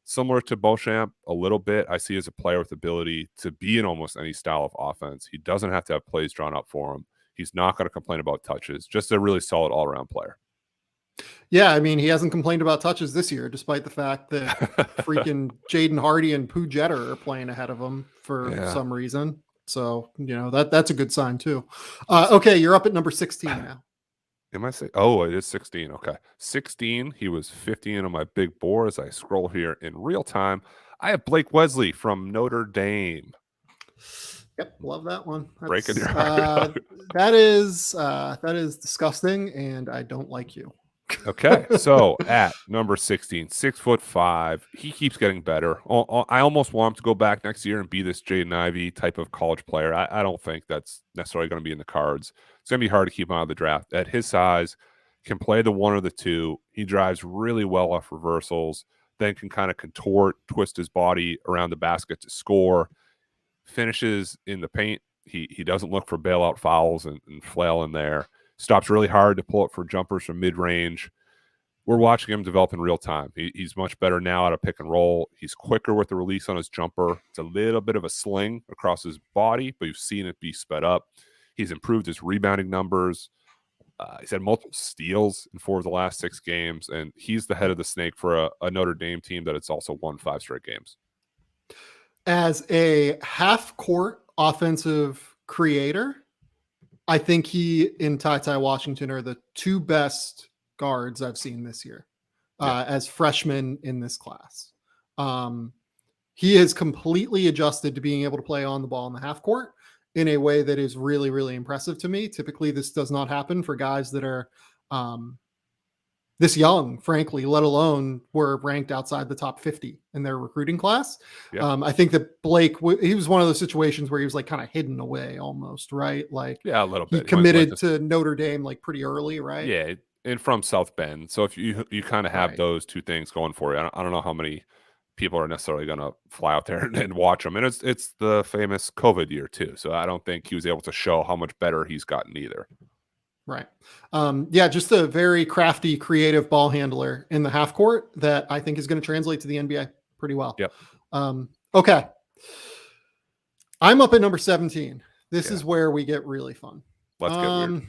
Similar to Beauchamp a little bit, I see as a player with ability to be in almost any style of offense. He doesn't have to have plays drawn up for him. He's not going to complain about touches. Just a really solid all-around player. Yeah, I mean, he hasn't complained about touches this year, despite the fact that freaking Jaden Hardy and Pooh Jeter are playing ahead of him for some reason. So, that's a good sign too. Okay, you're up at number 16 now. Am I saying? Oh, it is 16. Okay. 16. He was 15 on my big board as I scroll here in real time. I have Blake Wesley from Notre Dame. Yep, love that one. Breaking your heart. That is disgusting, and I don't like you. Okay, so at number 16, 6'5", he keeps getting better. I almost want him to go back next year and be this Jaden Ivey type of college player. I don't think that's necessarily going to be in the cards. It's going to be hard to keep him out of the draft. At his size, can play the one or the two. He drives really well off reversals, then can kind of contort, twist his body around the basket to score. Finishes in the paint. He doesn't look for bailout fouls and flail in there. Stops really hard to pull up for jumpers from mid-range. We're watching him develop in real time. He's much better now at a pick and roll. He's quicker with the release on his jumper. It's a little bit of a sling across his body, but you've seen it be sped up. He's improved his rebounding numbers. He's had multiple steals in 4 of the last 6 games, and he's the head of the snake for a Notre Dame team that it's also won 5 straight games. As a half-court offensive creator, I think he and TyTy Washington are the 2 best guards I've seen this year as freshmen in this class. He has completely adjusted to being able to play on the ball in the half court in a way that is really, really impressive to me. Typically, this does not happen for guys that are this young, frankly, let alone were ranked outside the top 50 in their recruiting class. Yeah. I think that Blake, he was one of those situations where he was like kind of hidden away almost, right? Like, Yeah, a little he bit. committed to Notre Dame like pretty early, right? Yeah, and from South Bend. So if you kind of have Right. those two things going for you, I don't know how many people are necessarily going to fly out there and watch them. And it's the famous COVID year too. So I don't think he was able to show how much better he's gotten either. Right. Yeah, just a very crafty, creative ball handler in the half court that I think is going to translate to the NBA pretty well. Yep. Okay. I'm up at number 17. This Yeah. is where we get really fun. Let's get weird.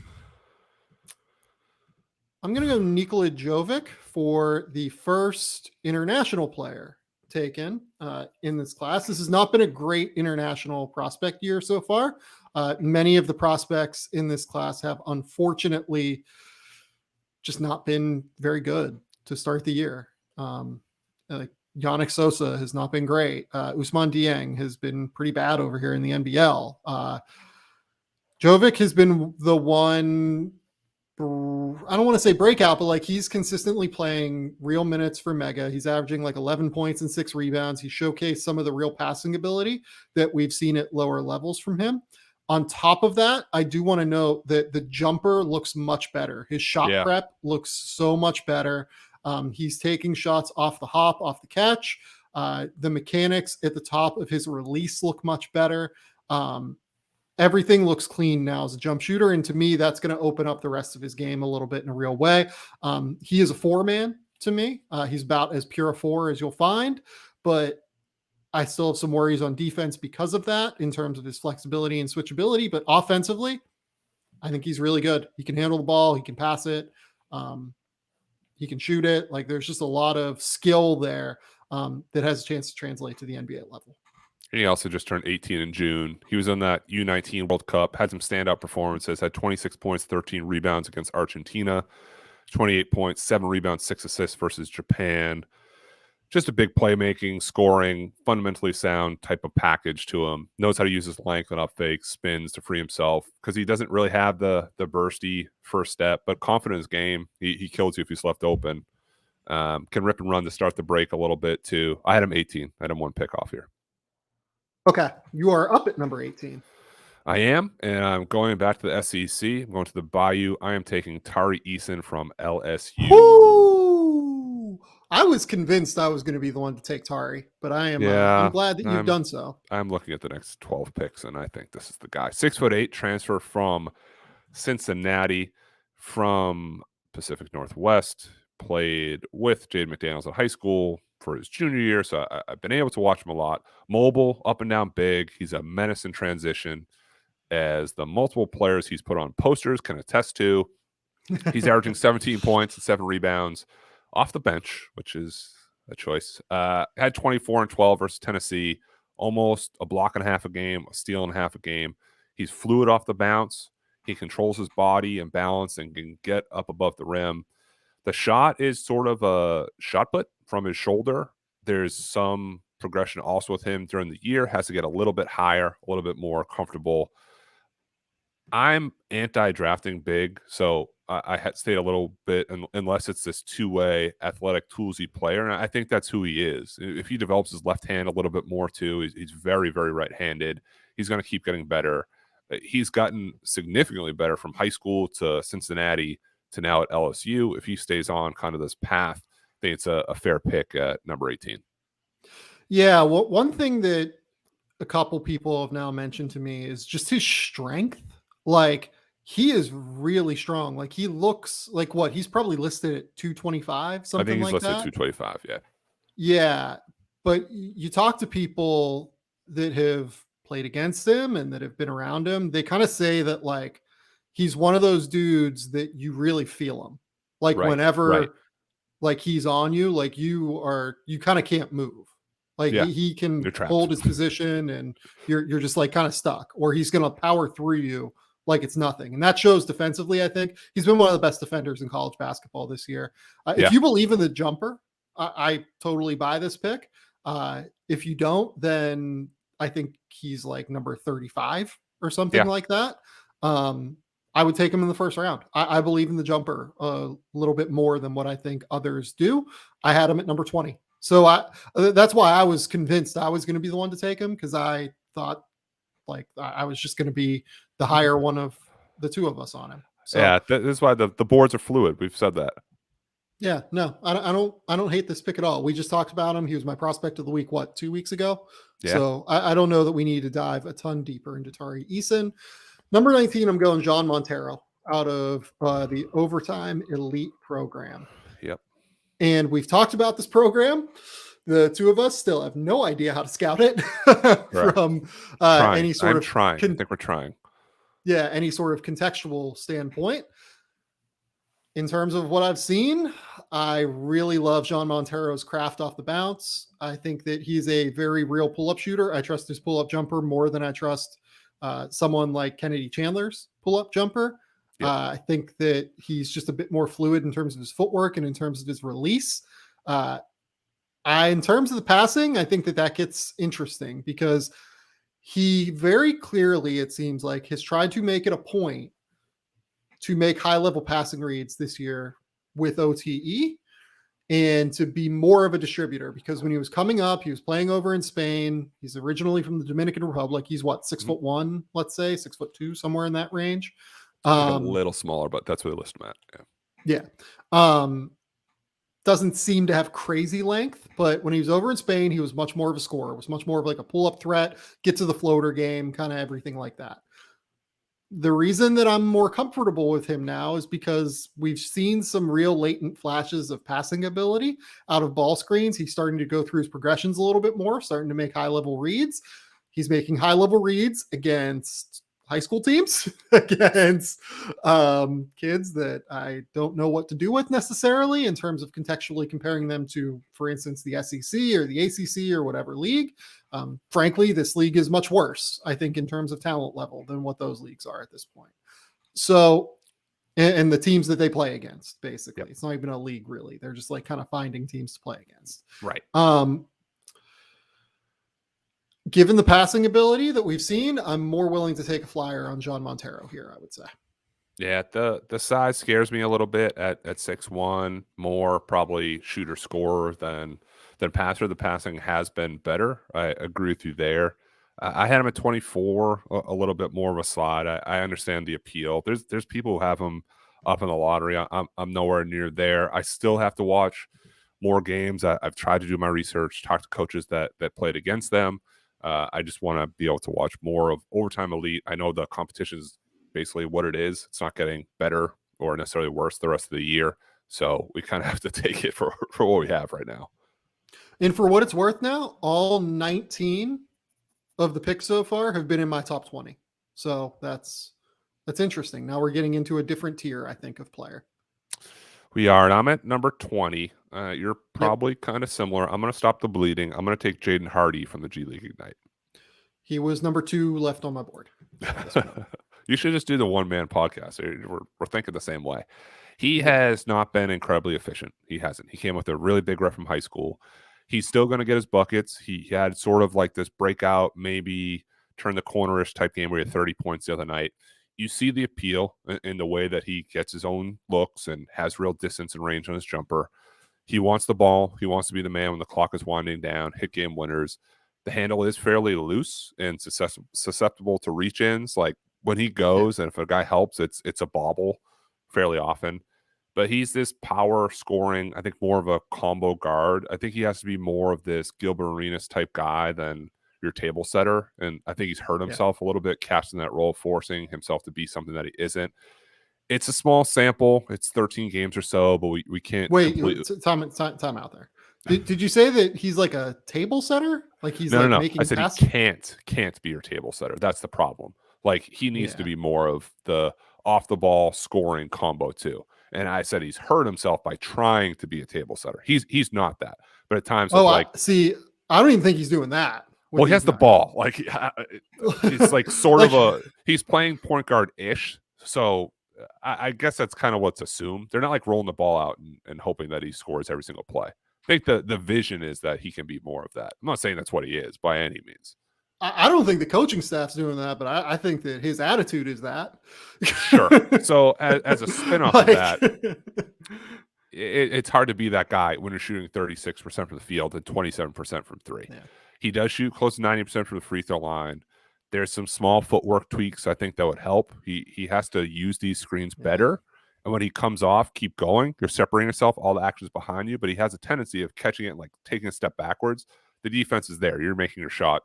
I'm going to go Nikola Jovic for the first international player taken in this class. This has not been a great international prospect year so far. Many of the prospects in this class have unfortunately just not been very good to start the year. Like Yannick Sosa has not been great. Ousmane Dieng has been pretty bad over here in the NBL. Jovic has been the one, I don't want to say breakout, but like he's consistently playing real minutes for Mega. He's averaging like 11 points and 6 rebounds. He showcased some of the real passing ability that we've seen at lower levels from him. On top of that, I do want to note that the jumper looks much better. His shot prep looks so much better. He's taking shots off the hop, off the catch. The mechanics at the top of his release look much better. Everything looks clean now as a jump shooter. And to me, that's going to open up the rest of his game a little bit in a real way. He is a 4-man to me. He's about as pure a 4 as you'll find, but I still have some worries on defense because of that in terms of his flexibility and switchability. But offensively, I think he's really good. He can handle the ball. He can pass it. He can shoot it. Like there's just a lot of skill there that has a chance to translate to the NBA level. And he also just turned 18 in June. He was in that U19 World Cup, had some standout performances, had 26 points, 13 rebounds against Argentina, 28 points, 7 rebounds, 6 assists versus Japan. Just a big playmaking, scoring, fundamentally sound type of package to him. Knows how to use his length and up fake spins to free himself because he doesn't really have the bursty first step, but confident in his game. He kills you if he's left open. Can rip and run to start the break a little bit too. I had him 18. I had him 1 pick off here. Okay. You are up at number 18. I am, and I'm going back to the SEC. I'm going to the Bayou. I am taking Tari Eason from LSU. Ooh, I was convinced I was going to be the one to take Tari, but I am. I'm glad that you've done so. I'm looking at the next 12 picks, and I think this is the guy. 6'8", transfer from Cincinnati, from Pacific Northwest. Played with Jaden McDaniels at high school for his junior year, so I've been able to watch him a lot. Mobile, up and down big. He's a menace in transition, as the multiple players he's put on posters can attest to. He's averaging 17 points and 7 rebounds off the bench, which is a choice. Had 24 and 12 versus Tennessee, almost a block and a half a game, a steal and a half a game. He's fluid off the bounce. He controls his body and balance and can get up above the rim. The shot is sort of a shot put from his shoulder. There's some progression also with him during the year. Has to get a little bit higher, a little bit more comfortable. I'm anti-drafting big, so I had stayed a little bit unless it's this two-way athletic toolsy player, and I think that's who he is. If he develops his left hand a little bit more too, he's very, very right-handed. He's going to keep getting better. He's gotten significantly better from high school to Cincinnati to now at LSU. If he stays on kind of this path, I think it's a fair pick at number 18. Yeah, well, one thing that a couple people have now mentioned to me is just his strength. Like he is really strong. Like he looks like what? He's probably listed at 225, something like that. I think he's listed 225, yeah. Yeah, but you talk to people that have played against him and that have been around him, they kind of say that like he's one of those dudes that you really feel him. Like whenever like he's on you, like you kind of can't move. Like he can hold his position and you're just like kind of stuck, or he's going to power through you like it's nothing. And that shows defensively. I think he's been one of the best defenders in college basketball this year. If you believe in the jumper, I totally buy this pick. If you don't, then I think he's like number 35 or something Yeah. like that. I would take him in the first round. I believe in the jumper a little bit more than what I think others do. I had him at number 20. So that's why I was convinced I was going to be the one to take him, because I thought like I was just going to be the higher one of the two of us on him. So Yeah, this is why the boards are fluid. We've said that. yeah, no, I don't hate this pick at all. We just talked about him. He was my prospect of the week, 2 weeks ago? Yeah. So I don't know that we need to dive a ton deeper into Tari Eason. Number 19, I'm going John Montero out of the Overtime Elite program. Yep. And we've talked about this program. The two of us still have no idea how to scout it from any sort of trying. I think we're trying. Yeah, any sort of contextual standpoint. In terms of what I've seen, I really love John Montero's craft off the bounce. I think that he's a very real pull-up shooter. I trust his pull-up jumper more than I trust someone like Kennedy Chandler's pull-up jumper. Yep. I think that he's just a bit more fluid in terms of his footwork and in terms of his release. In terms of the passing, I think that gets interesting, because he very clearly, it seems like, has tried to make it a point to make high-level passing reads this year with OTE and to be more of a distributor, because when he was coming up, he was playing over in Spain. He's originally from the Dominican Republic. He's 6'1", let's say 6'2", somewhere in that range. Like a little smaller, but that's what they list him at. Yeah. Doesn't seem to have crazy length, but when he was over in Spain, he was much more of a scorer. It was much more of like a pull-up threat, get to the floater game, kind of everything like that. The reason that I'm more comfortable with him now is because we've seen some real latent flashes of passing ability out of ball screens. He's starting to go through his progressions a little bit more, starting to make high-level reads. He's making high-level reads against high school teams, against kids that I don't know what to do with necessarily in terms of contextually comparing them to, for instance, the SEC or the ACC or whatever league. Frankly, this league is much worse, I think, in terms of talent level than what those leagues are at this point. So, and the teams that they play against, basically. Yep. It's not even a league, really. They're just like kind of finding teams to play against. Right. Given the passing ability that we've seen, I'm more willing to take a flyer on John Montero here, I would say. Yeah, the size scares me a little bit at 6'1", more probably shooter scorer than passer. The passing has been better. I agree with you there. I had him at 24, a little bit more of a slide. I understand the appeal. There's people who have him up in the lottery. I'm nowhere near there. I still have to watch more games. I've tried to do my research, talk to coaches that played against them. I just want to be able to watch more of Overtime Elite. I know the competition is basically what it is. It's not getting better or necessarily worse the rest of the year. So we kind of have to take it for what we have right now. And for what it's worth now, all 19 of the picks so far have been in my top 20. So that's interesting. Now we're getting into a different tier, I think, of player. We are, and I'm at number 20. You're probably kind of similar. I'm going to stop the bleeding. I'm going to take Jaden Hardy from the G League Ignite. He was number 2 left on my board. You should just do the one-man podcast. We're thinking the same way. He has not been incredibly efficient. He hasn't. He came with a really big rep from high school. He's still going to get his buckets. He had sort of like this breakout, maybe turn the corner-ish type game where he had 30 points the other night. You see the appeal in the way that he gets his own looks and has real distance and range on his jumper. He wants the ball. He wants to be the man when the clock is winding down, hit game winners. The handle is fairly loose and susceptible to reach-ins. Like when he goes, and if a guy helps, it's a bobble fairly often. But he's this power scoring, I think more of a combo guard. I think he has to be more of this Gilbert Arenas type guy than your table setter. And I think he's hurt himself a little bit, casting that role, forcing himself to be something that he isn't. It's a small sample. It's 13 games or so, but we can't time out there. Did you say that he's like a table setter? Like he's no. making I said passes? He can't be your table setter. That's the problem. Like he needs to be more of the off the ball scoring combo too. And I said he's hurt himself by trying to be a table setter. He's not that. But at times, I don't even think he's doing that. Well, he has the ball. Like it's like sort of he's playing point guard ish. So I guess that's kind of what's assumed. They're not like rolling the ball out and hoping that he scores every single play. I think the vision is that he can be more of that. I'm not saying that's what he is by any means. I don't think the coaching staff's doing that, but I think that his attitude is that. Sure. So as a spin-off of that, it's hard to be that guy when you're shooting 36% from the field and 27% from three. Yeah. He does shoot close to 90% from the free throw line. There's some small footwork tweaks I think that would help. He has to use these screens better. And when he comes off, keep going. You're separating yourself, all the action's behind you, but he has a tendency of catching it and like taking a step backwards. The defense is there. You're making your shot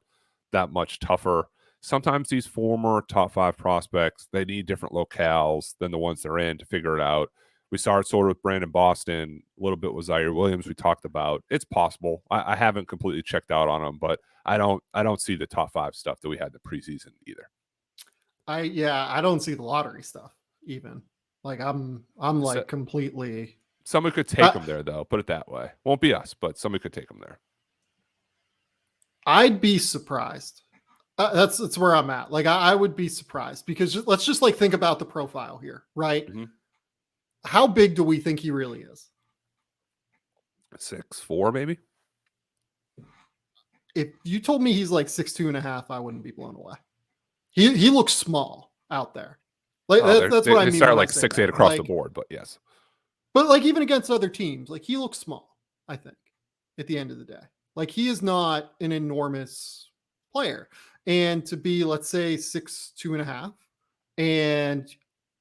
that much tougher. Sometimes these former top 5 prospects, they need different locales than the ones they're in to figure it out. We saw it sort of with Brandon Boston, a little bit with Zaire Williams we talked about. It's possible. I haven't completely checked out on him, but I don't see the top 5 stuff that we had in the preseason either. I don't see the lottery stuff even. Like I'm like completely. Someone could take him there though. Put it that way. Won't be us, but somebody could take him there. I'd be surprised. That's where I'm at. Like I would be surprised because let's just like think about the profile here, right? Mm-hmm. How big do we think he really is? 6'4", maybe. If you told me he's like 6'2.5", I wouldn't be blown away. He looks small out there. Like that's what I mean. They start like 6'8" across the board, but yes. But like even against other teams, like he looks small. I think at the end of the day, like he is not an enormous player, and to be let's say 6'2.5", and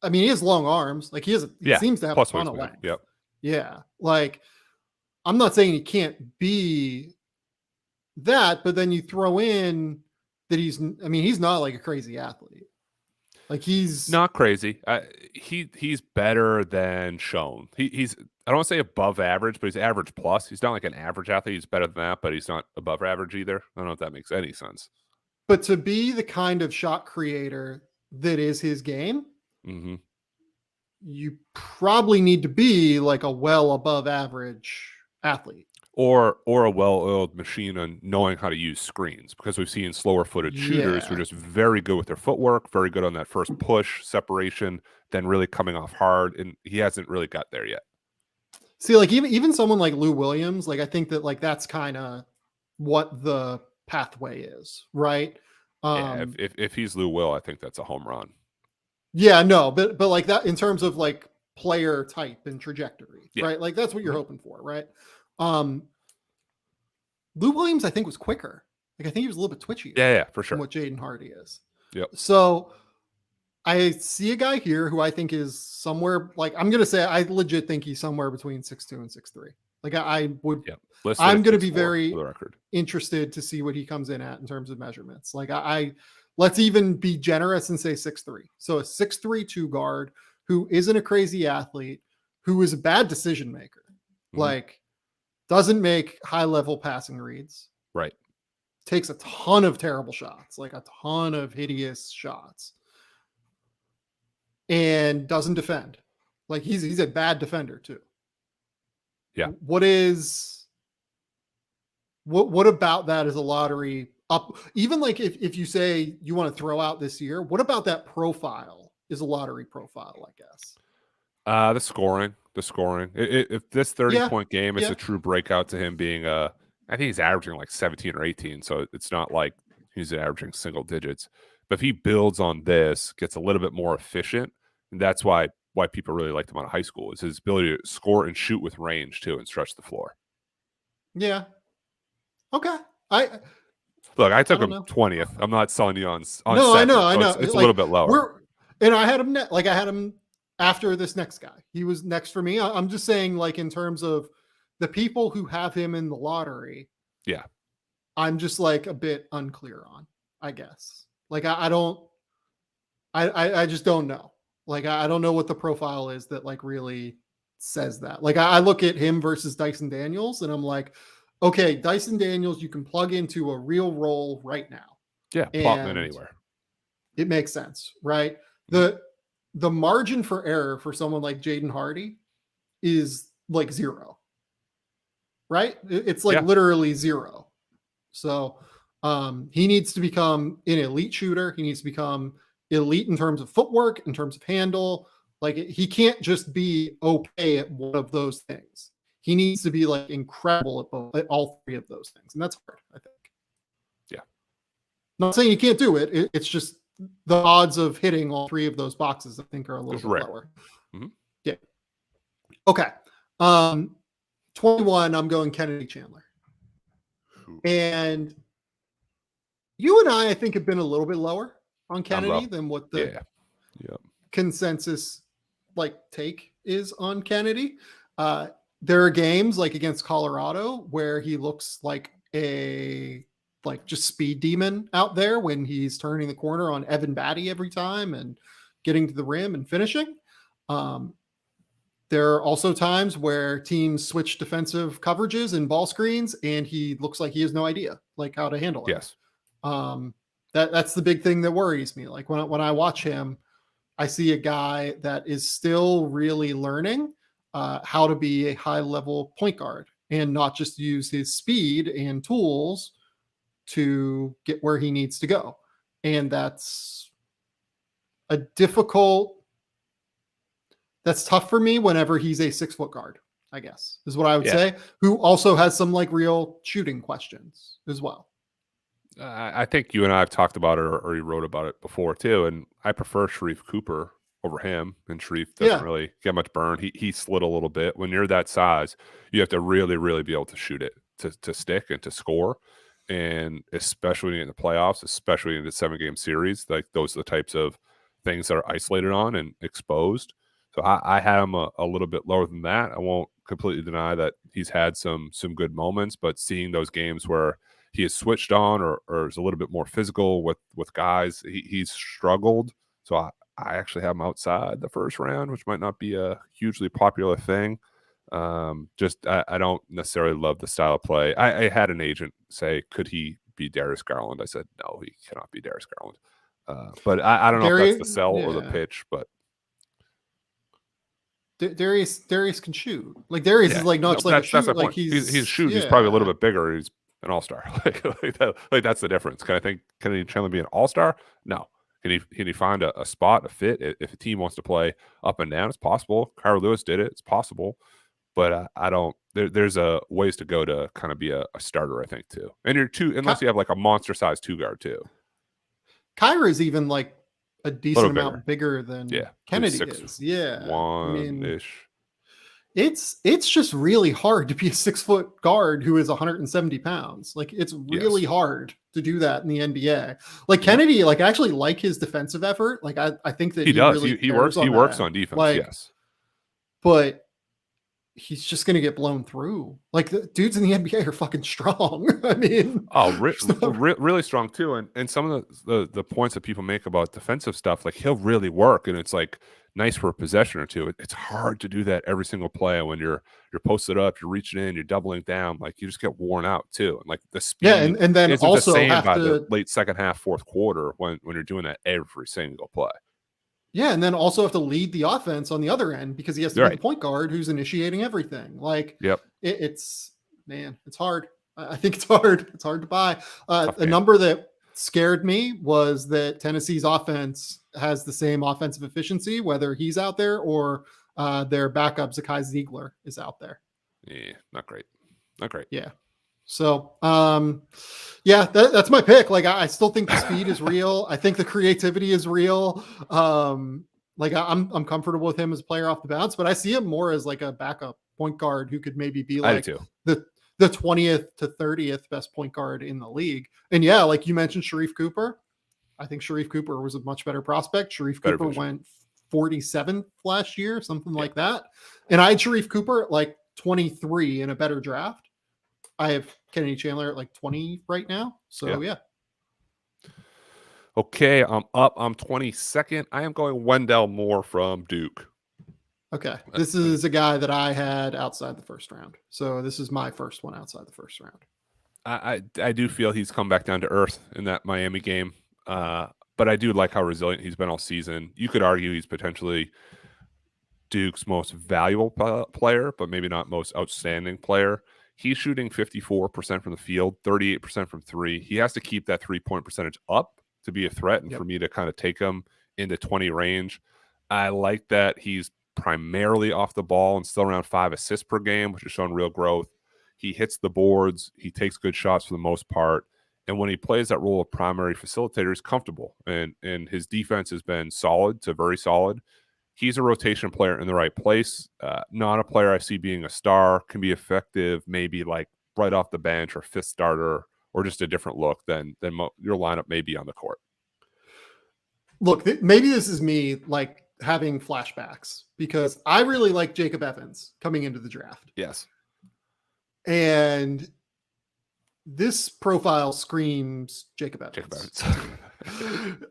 I mean, he has long arms. Like he seems to have a ton of length. Yep. Yeah. Like I'm not saying he can't be that, but then you throw in that he's not like a crazy athlete. Like he's not crazy. He's better than shown. He's I don't want to say above average, but he's average plus. He's not like an average athlete. He's better than that, but he's not above average either. I don't know if that makes any sense. But to be the kind of shot creator that is his game, mm-hmm. you probably need to be like a well above average athlete. Or a well-oiled machine on knowing how to use screens, because we've seen slower-footed shooters who are just very good with their footwork, very good on that first push, separation, then really coming off hard, and he hasn't really got there yet. See, like even someone like Lou Williams, like I think that like that's kind of what the pathway is, right? If he's Lou Will, I think that's a home run. Yeah, no, but like that in terms of like player type and trajectory, right? Like that's what you're hoping for, right? Lou Williams, I think, was quicker. Like I think he was a little bit twitchier. Yeah, for sure. Than what Jaden Hardy is. Yep. So I see a guy here who I think is somewhere like I'm gonna say I legit think he's somewhere between 6'2" and 6'3". Like I would. Yep. I'm gonna be very interested to see what he comes in at in terms of measurements. Like I let's even be generous and say 6'3". So a 6'3" 2 guard who isn't a crazy athlete, who is a bad decision maker. Mm-hmm. Like doesn't make high level passing reads. Right. Takes a ton of terrible shots, like a ton of hideous shots. And doesn't defend. Like he's a bad defender too. Yeah. What about that as a lottery up? Even like if you say you want to throw out this year, what about that profile is a lottery profile, I guess? The scoring. If this 30-point game is a true breakout to him being I think he's averaging like 17 or 18, so it's not like he's averaging single digits. But if he builds on this, gets a little bit more efficient, and that's why people really liked him out of high school, is his ability to score and shoot with range too and stretch the floor. Yeah. Okay. I took him 20th. I'm not selling you on no, second, I know. It's like, a little bit lower. And I had him after this next guy. He was next for me. I'm just saying, like, in terms of the people who have him in the lottery. Yeah. I'm just like a bit unclear on, I guess. Like, I just don't know. Like, I don't know what the profile is that like really says that. Like, I look at him versus Dyson Daniels and I'm like, okay, Dyson Daniels, you can plug into a real role right now. Yeah. Plot him in anywhere. It makes sense, right? The margin for error for someone like Jaden Hardy is like 0, right? It's like literally 0. So he needs to become an elite shooter. He needs to become elite in terms of footwork, in terms of handle. Like he can't just be okay at one of those things. He needs to be like incredible at all 3 of those things. And that's hard, I think. Yeah. not saying you can't do it. It's just the odds of hitting all three of those boxes, I think, are a little bit rare. lower. Mm-hmm. Yeah. Okay. 21, I'm going Kennedy Chandler. And you and I think, have been a little bit lower on Kennedy than what the consensus take is on Kennedy. There are games like against Colorado where he looks like a just speed demon out there when he's turning the corner on Evan Batty every time and getting to the rim and finishing. There are also times where teams switch defensive coverages and ball screens, and he looks like he has no idea how to handle it. Yes. That's the big thing that worries me. Like when I watch him, I see a guy that is still really learning how to be a high level point guard and not just use his speed and tools to get where he needs to go. And that's tough for me whenever he's a 6-foot guard, I guess, is what I would say, who also has some real shooting questions as well. I think you and I have talked about it, or you wrote about it before too, and I prefer Sharife Cooper over him. And Sharife doesn't really get much burn. He slid a little bit. When you're that size, you have to really, really be able to shoot it to stick and to score. And especially in the playoffs, especially in the 7-game series, those are the types of things that are isolated on and exposed. So I had him a little bit lower than that. I won't completely deny that he's had some good moments, but seeing those games where he has switched on or is a little bit more physical with guys, he's struggled. So I actually have him outside the first round, which might not be a hugely popular thing. I don't necessarily love the style of play. I had an agent say, could he be Darius Garland? I said, no, he cannot be Darius Garland. But I don't know if that's the sell or the pitch, but Darius can shoot. Darius is not just a shoot. He's shoot. He's probably a little bit bigger. He's an all-star. That's the difference. Can Kennedy Chandler be an all-star? No. Can he find a spot, a fit? If a team wants to play up and down, it's possible. Kyra Lewis did it. It's possible. But I don't. There's a ways to go to kind of be a starter, I think, too. And you're unless you have a monster-sized 2-guard too. Kyra is even a decent amount bigger than Kennedy is. Yeah. 1-ish. It's just really hard to be a 6-foot guard who is 170 pounds. It's really hard to do that in the NBA. Kennedy, I actually like his defensive effort. I think that he does. Really he works on defense. Yes. But he's just going to get blown through. The dudes in the NBA are fucking strong. I mean, really strong too. And some of the points that people make about defensive stuff, he'll really work, and it's nice for a possession or two. It's hard to do that every single play when you're posted up, you're reaching in, you're doubling down. You just get worn out too. And the speed, and then isn't also the same have by to the late second half, fourth quarter when you're doing that every single play. Yeah, and then also have to lead the offense on the other end because he has to be the point guard who's initiating everything. It's hard. I think it's hard. It's hard to buy. A number that scared me was that Tennessee's offense has the same offensive efficiency, whether he's out there or their backup Zakai Ziegler is out there. Yeah, not great. Not great. Yeah. So, that's my pick. I still think the speed is real. I think the creativity is real. I'm comfortable with him as a player off the bounce, but I see him more as a backup point guard who could maybe be the 20th to 30th best point guard in the league. And like you mentioned, Sharife Cooper. I think Sharife Cooper was a much better prospect. Sharife Cooper went 47th last year, something like that. And I had Sharife Cooper at 23 in a better draft. I have Kennedy Chandler at 20 right now. So yeah. Okay, I'm up. I'm 22nd. I am going Wendell Moore from Duke. Okay. This is a guy that I had outside the first round. So this is my first one outside the first round. I do feel he's come back down to earth in that Miami game. But I do like how resilient he's been all season. You could argue he's potentially Duke's most valuable player, but maybe not most outstanding player. He's shooting 54% from the field, 38% from three. He has to keep that 3-point percentage up to be a threat and for me to kind of take him into 20 range. I like that he's primarily off the ball and still around 5 assists per game, which has shown real growth. He hits the boards. He takes good shots for the most part. And when he plays that role of primary facilitator, he's comfortable. And his defense has been solid to very solid. He's a rotation player in the right place. Not a player I see being a star, can be effective maybe like right off the bench or fifth starter or just a different look than your lineup may be on the court. Look, maybe this is me like having flashbacks because I really like Jacob Evans coming into the draft. Yes. And this profile screams Jacob Evans.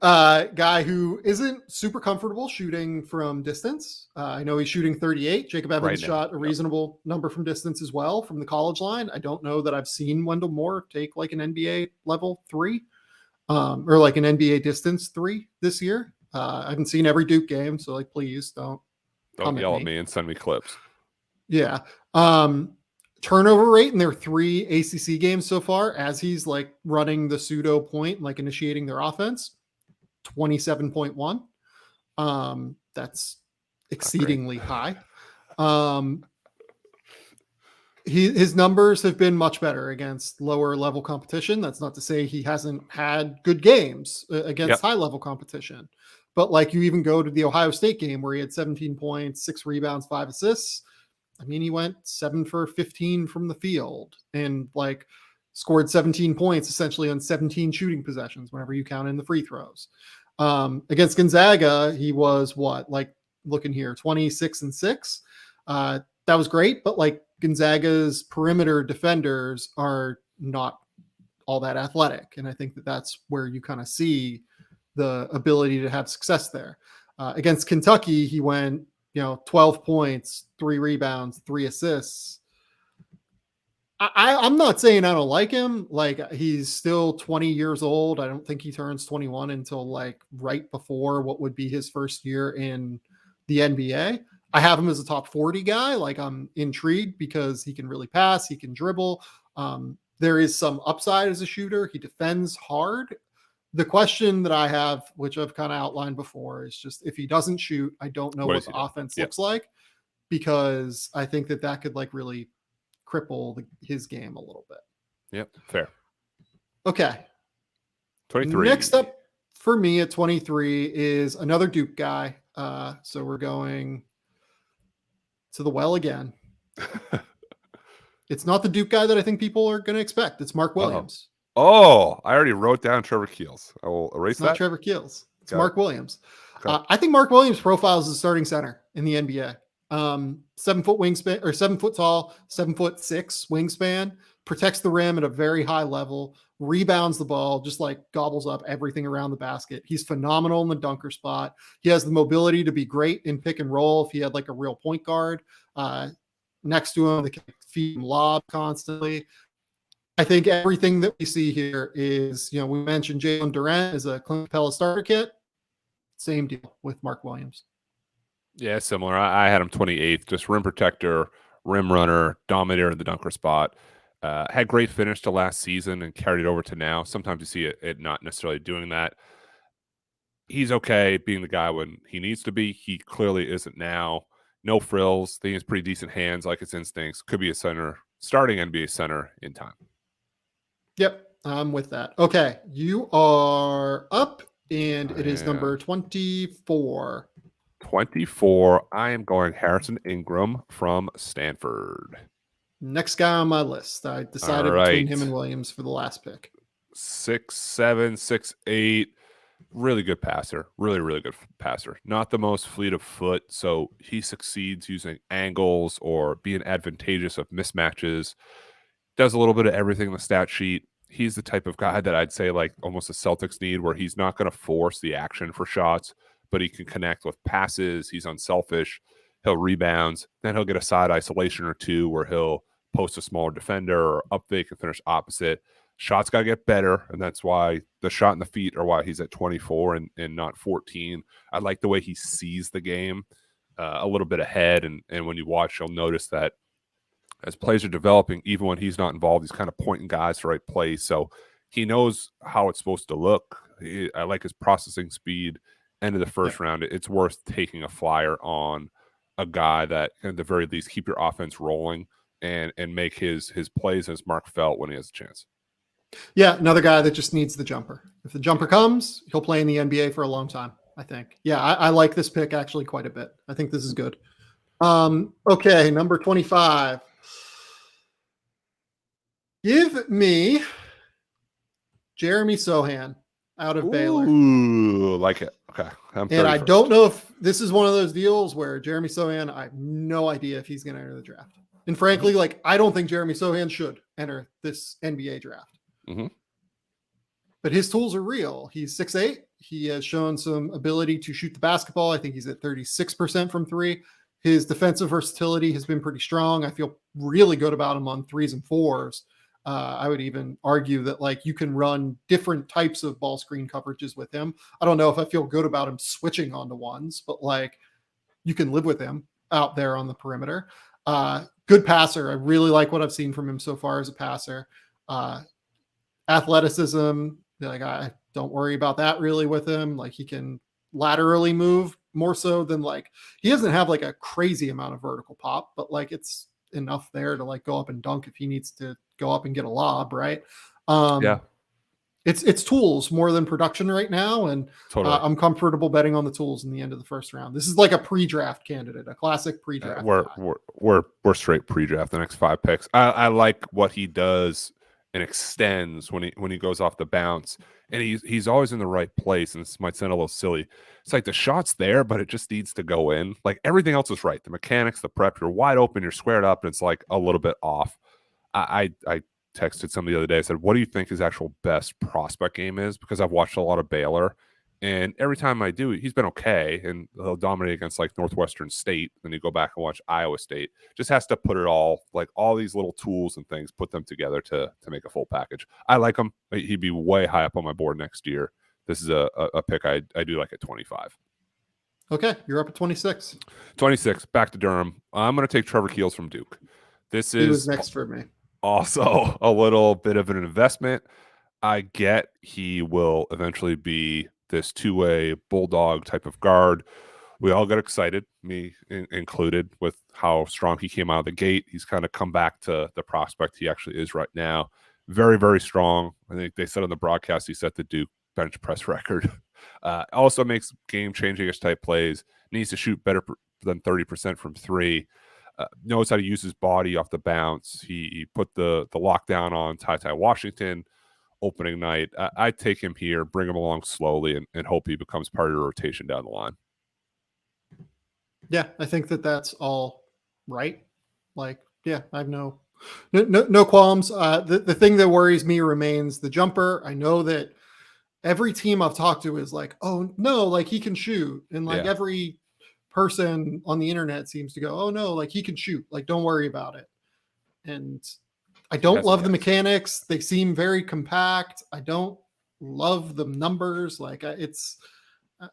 Guy who isn't super comfortable shooting from distance. I know he's shooting 38. Jacob Evans shot a reasonable number from distance as well from the college line. I don't know that I've seen Wendell Moore take like an NBA level 3 or like an NBA distance 3 this year. I haven't seen every Duke game, so like please don't yell at me and send me clips. Yeah. Turnover rate in their 3 ACC games so far, as he's like running the pseudo point, like initiating their offense, 27.1. That's exceedingly high. His numbers have been much better against lower level competition. That's not to say he hasn't had good games against high level competition, but like you even go to the Ohio State game where he had 17 points, 6 rebounds, 5 assists. I mean, he went 7 for 15 from the field and like scored 17 points essentially on 17 shooting possessions whenever you count in the free throws. Against Gonzaga, he was looking here, 26-6. That was great, but like Gonzaga's perimeter defenders are not all that athletic. And I think that that's where you kind of see the ability to have success there. Against Kentucky, he went 12 points, 3 rebounds, 3 assists. I'm not saying I don't like him. Like he's still 20 years old. I don't think he turns 21 until like right before what would be his first year in the NBA. I have him as a top 40 guy. Like I'm intrigued because he can really pass. He can dribble. There is some upside as a shooter. He defends hard. The question that I have, which I've kind of outlined before, is just if he doesn't shoot, I don't know what the offense looks like, because I think that could like really cripple his game a little bit. Yep, fair. Okay. 23. Next up for me at 23 is another Duke guy. So we're going to the well again. It's not the Duke guy that I think people are going to expect. It's Mark Williams. Oh, I already wrote down Trevor Keels. I will erase that. It's not Trevor Keels. It's Mark Williams. I think Mark Williams profiles as a starting center in the NBA. 7 foot wingspan, or 7 foot tall, 7'6" wingspan, protects the rim at a very high level, rebounds the ball, just like gobbles up everything around the basket. He's phenomenal in the dunker spot. He has the mobility to be great in pick and roll if he had like a real point guard next to him that can feed him lob constantly. I think everything that we see here is, we mentioned Jaylen Duran as a Clint Capella starter kit. Same deal with Mark Williams. Yeah, similar. I had him 28th, just rim protector, rim runner, dominator in the dunker spot. Had great finish to last season and carried it over to now. Sometimes you see it not necessarily doing that. He's okay being the guy when he needs to be. He clearly isn't now. No frills. He has pretty decent hands, like his instincts. Could be a center, starting NBA center in time. Yep, I'm with that. Okay, you are up, and it is number 24. 24. I am going Harrison Ingram from Stanford. Next guy on my list. I decided between him and Williams for the last pick. 6'7", 6'8". Really good passer. Really, really good passer. Not the most fleet of foot, so he succeeds using angles or being advantageous of mismatches. Does a little bit of everything in the stat sheet. He's the type of guy that I'd say like almost the Celtics need, where he's not going to force the action for shots, but he can connect with passes. He's unselfish. He'll rebounds. Then he'll get a side isolation or two where he'll post a smaller defender or up fake and finish opposite. Shots got to get better, and that's why the shot in the feet are why he's at 24 and not 14. I like the way he sees the game a little bit ahead, and when you watch, you'll notice that as plays are developing, even when he's not involved, he's kind of pointing guys to the right place. So he knows how it's supposed to look. I like his processing speed. End of the first round, it's worth taking a flyer on a guy that, at the very least, keep your offense rolling and make his plays as Mark felt when he has a chance. Yeah, another guy that just needs the jumper. If the jumper comes, he'll play in the NBA for a long time, I think. Yeah, I like this pick actually quite a bit. I think this is good. Okay, number 25. Give me Jeremy Sohan out of Baylor. Ooh, like it. Okay. And I don't know if this is one of those deals where Jeremy Sohan, I have no idea if he's going to enter the draft. And frankly, like, I don't think Jeremy Sohan should enter this NBA draft. Mm-hmm. But his tools are real. He's 6'8". He has shown some ability to shoot the basketball. I think he's at 36% from three. His defensive versatility has been pretty strong. I feel really good about him on 3s and 4s. I would even argue that like you can run different types of ball screen coverages with him. I don't know if I feel good about him switching onto ones, but like you can live with him out there on the perimeter. Good passer. I really like what I've seen from him so far as a passer. Athleticism, like I don't worry about that really with him. Like he can laterally move more so than like he doesn't have like a crazy amount of vertical pop, but like it's enough there to like go up and dunk if he needs to go up and get a lob, right? Yeah. It's tools more than production right now, and Totally. I'm comfortable betting on the tools in the end of the first round. This is like a pre-draft candidate, a classic pre-draft. We're straight pre-draft the next 5 picks. I like what he does and extends when he goes off the bounce, and he's always in the right place. And this might sound a little silly. It's like the shot's there, but it just needs to go in. Like everything else is right. The mechanics, the prep, you're wide open, you're squared up, and it's like a little bit off. I texted somebody the other day. I said, what do you think his actual best prospect game is? Because I've watched a lot of Baylor, and every time I do, he's been okay, and he'll dominate against like Northwestern State. Then you go back and watch Iowa State. Just has to put it all, like all these little tools and things, put them together to make a full package. I like him. He'd be way high up on my board next year. This is a pick I do like at 25. Okay, you're up at 26. 26, back to Durham. I'm going to take Trevor Keels from Duke. This He was is next for me. also a little bit of an investment. I get he will eventually be this two-way bulldog type of guard. We all got excited, me included, with how strong he came out of the gate. He's kind of come back to the prospect he actually is right now. Very, very strong. I think they said on the broadcast he set the Duke bench press record. Also makes game-changing type plays. Needs to shoot better than 30% from three. Knows how to use his body off the bounce. He put the lockdown on TyTy Washington opening night. I take him here, bring him along slowly, and hope he becomes part of the rotation down the line. Yeah, I think that's all right. Like, yeah, I have no qualms. The thing that worries me remains the jumper. I know that every team I've talked to is like, oh no, like he can shoot, and like every person on the internet seems to go, oh no, like he can shoot, like don't worry about it. And I don't love the mechanics. They seem very compact. I don't love the numbers. Like is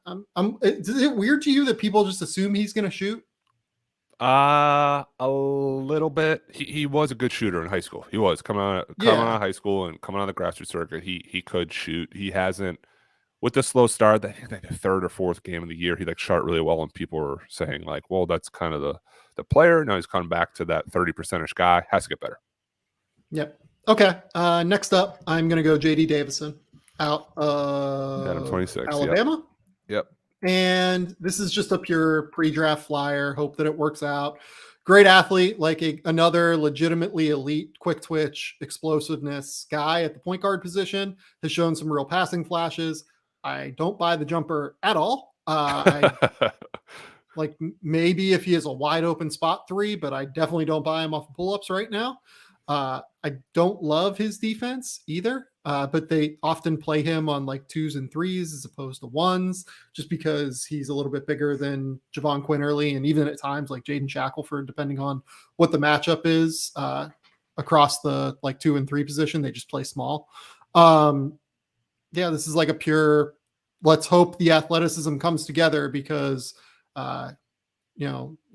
it weird to you that people just assume he's going to shoot? A little bit. He was a good shooter in high school. He was coming out of high school and coming on the grassroots circuit. He could shoot. He hasn't, with the slow start, I think the 3rd or 4th game of the year, he like shot really well, and people were saying like, well, that's kind of the player. Now he's coming back to that 30%ish guy. Has to get better. Yep. Okay. Next up, I'm going to go JD Davison out of 26, Alabama. Yep. And this is just a pure pre-draft flyer. Hope that it works out. Great athlete, like another legitimately elite, quick twitch, explosiveness guy at the point guard position. Has shown some real passing flashes. I don't buy the jumper at all. Like maybe if he has a wide open spot 3, but I definitely don't buy him off of pull-ups right now. I don't love his defense either, but they often play him on like 2s and 3s as opposed to 1s, just because he's a little bit bigger than Javon Quinn-Early, and even at times like Jaden Shackelford, depending on what the matchup is across the like 2 and 3 position, they just play small. Yeah, this is like a pure, let's hope the athleticism comes together, because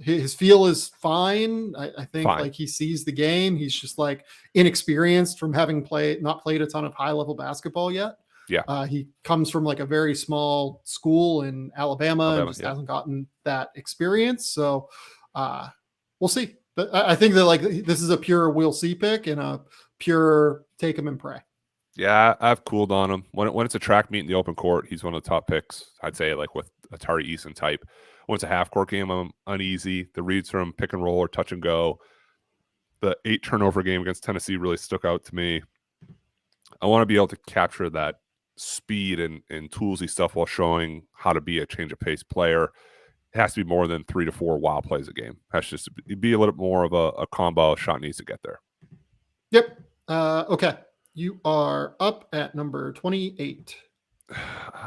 his feel is fine. I think like he sees the game. He's just like inexperienced from having not played a ton of high level basketball yet. Yeah. He comes from like a very small school in Alabama and just hasn't gotten that experience. So we'll see. But I think that like this is a pure we'll see pick and a pure take him and pray. Yeah, I've cooled on him. When it's a track meet in the open court, he's one of the top picks. I'd say like with a Tari Eason type. When it's a half court game, I'm uneasy. The reads from pick and roll or touch and go. The 8 turnover game against Tennessee really stuck out to me. I want to be able to capture that speed and toolsy stuff while showing how to be a change of pace player. It has to be more than 3 to 4 wild plays a game. Has just to be a little bit more of a combo shot needs to get there. Yep. Okay. You are up at number 28.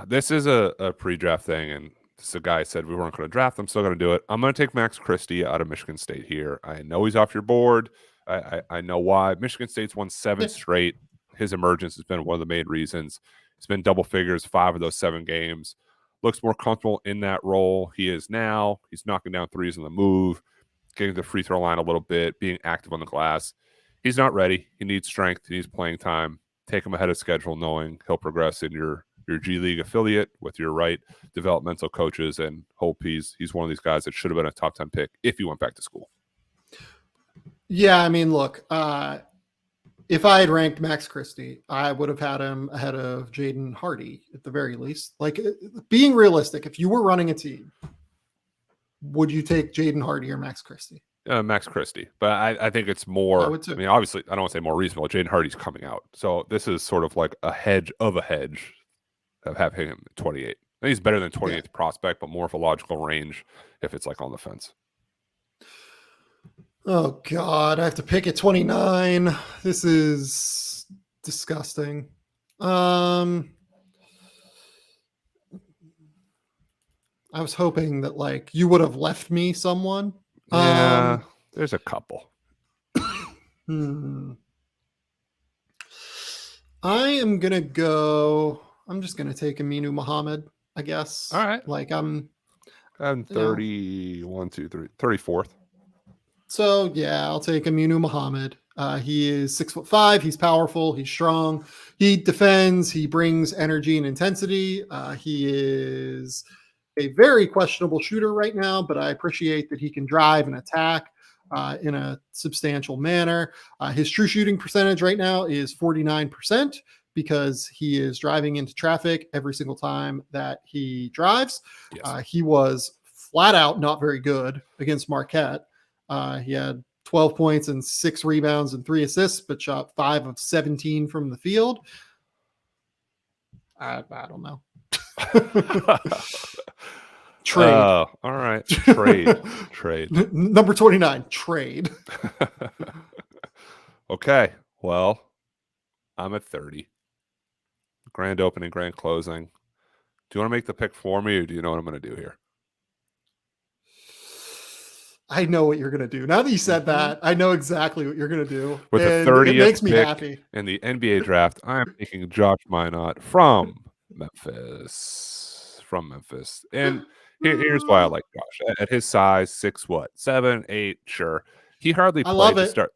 This is a pre-draft thing, and this is a guy said we weren't going to draft. I'm still going to do it. I'm going to take Max Christie out of Michigan State here. I know he's off your board. I know why. Michigan State's won 7 straight. His emergence has been one of the main reasons. It's been double figures 5 of those 7 games. Looks more comfortable in that role. He is now. He's knocking down threes on the move, getting to the free throw line a little bit, being active on the glass. He's not ready. He needs strength. He needs playing time. Take him ahead of schedule, knowing he'll progress in your G League affiliate with your right developmental coaches, and hope he's one of these guys that should have been a top 10 pick if he went back to school. Yeah, I mean, look, if I had ranked Max Christie, I would have had him ahead of Jaden Hardy at the very least. Like, being realistic, if you were running a team, would you take Jaden Hardy or Max Christie? Max Christie, but I think it's more. I would too. I mean, obviously, I don't want to say more reasonable. Jaden Hardy's coming out, so this is sort of like a hedge of having him at 28. I think he's better than 28th prospect, but more of a logical range if it's like on the fence. Oh God, I have to pick at 29. This is disgusting. I was hoping that like you would have left me someone. Yeah, there's a couple. I am gonna go. I'm just gonna take Aminu Muhammad, I guess. All right. Like I'm 31, 2, 3, 34th. So yeah, I'll take Aminu Muhammad. He is 6'5". He's powerful. He's strong. He defends. He brings energy and intensity. He is a very questionable shooter right now, but I appreciate that he can drive and attack in a substantial manner. His true shooting percentage right now is 49% because he is driving into traffic every single time that he drives. Yes. He was flat out not very good against Marquette. He had 12 points and 6 rebounds and 3 assists, but shot 5 of 17 from the field. I don't know. Trade. All right. Trade. Number 29, trade. Okay. Well, I'm at 30. Grand opening, grand closing. Do you want to make the pick for me, or do you know what I'm going to do here? I know what you're going to do. Now that you said that, I know exactly what you're going to do. With the 30th it makes me happy. In the NBA draft, I'm taking Josh Minot from Memphis. And here's why I like Josh. At his size, 6'7", 8, sure. He hardly played to start.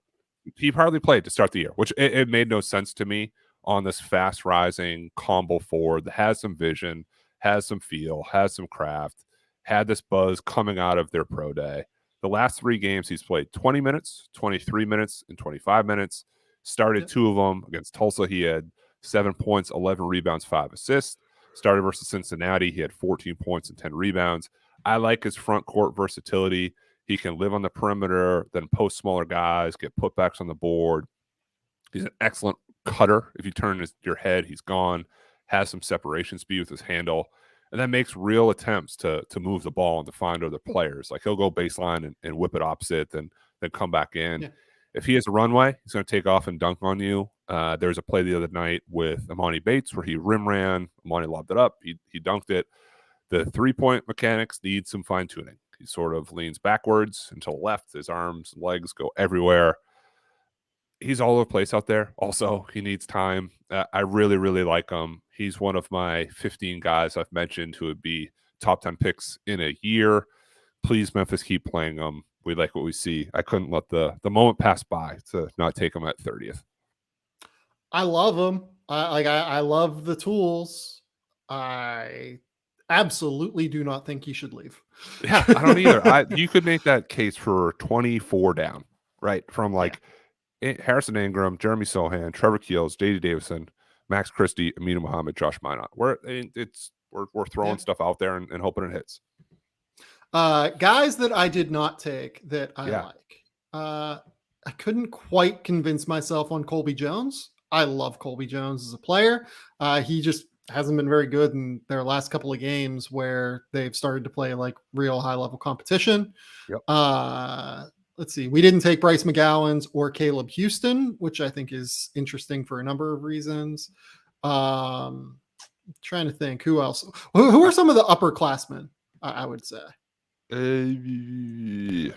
He hardly played to start the year, which it made no sense to me on this fast rising combo forward that has some vision, has some feel, has some craft, had this buzz coming out of their pro day. The last 3 games, he's played 20 minutes, 23 minutes, and 25 minutes. Started 2 of them. Against Tulsa, he had 7 points, 11 rebounds, 5 assists. Started versus Cincinnati, he had 14 points and 10 rebounds. I like his front court versatility. He can live on the perimeter, then post smaller guys, get putbacks on the board. He's an excellent cutter. If you turn your head, he's gone. Has some separation speed with his handle. And that makes real attempts to move the ball and to find other players. Like he'll go baseline and whip it opposite, then come back in. Yeah. If he has a runway, he's going to take off and dunk on you. There was a play the other night with Amani Bates where he rim ran. Amani lobbed it up. He dunked it. The 3-point mechanics need some fine tuning. He sort of leans backwards and to the left. His arms, legs go everywhere. He's all over the place out there. Also, he needs time. I really, really like him. He's one of my 15 guys I've mentioned who would be top 10 picks in a year. Please, Memphis, keep playing him. We like what we see. I couldn't let the moment pass by to not take him at 30th. I love him. I love the tools. I absolutely do not think he should leave. Yeah, I don't either. You could make that case for 24 down, right? From like Harrison Ingram, Jeremy Sohan, Trevor Keels, J.D. Davison, Max Christie, Aminu Muhammad, Josh Minot. We're throwing stuff out there and hoping it hits. Guys that I did not take that I like. I couldn't quite convince myself on Colby Jones. I love Colby Jones as a player. He just hasn't been very good in their last couple of games where they've started to play like real high level competition. Yep. Let's see. We didn't take Bryce McGowan's or Caleb Houston, which I think is interesting for a number of reasons. Trying to think who else. Who are some of the upperclassmen? I would say. EJ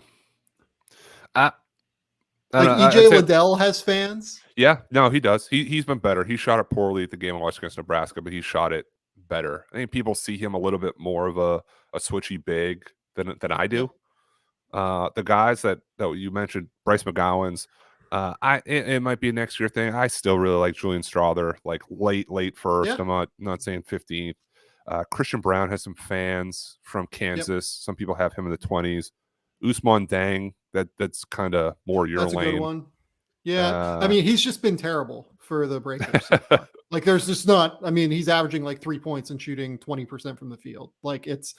Liddell has fans. Yeah, no, he does. He's been better. He shot it poorly at the game I watched against Nebraska, but he shot it better. I think people see him a little bit more of a switchy big than I do. The guys that you mentioned, Bryce McGowan's, it might be a next year thing. I still really like Julian Strother, like late first. I'm not saying 15th. Christian Brown has some fans from Kansas. Yep. Some people have him in the 20s. Usman Dang, that's kind of more your that's lane. A good one. Yeah, I mean, he's just been terrible for the Breakers so far. Like, there's just not. I mean, he's averaging like 3 points and shooting 20% from the field. Like, it's.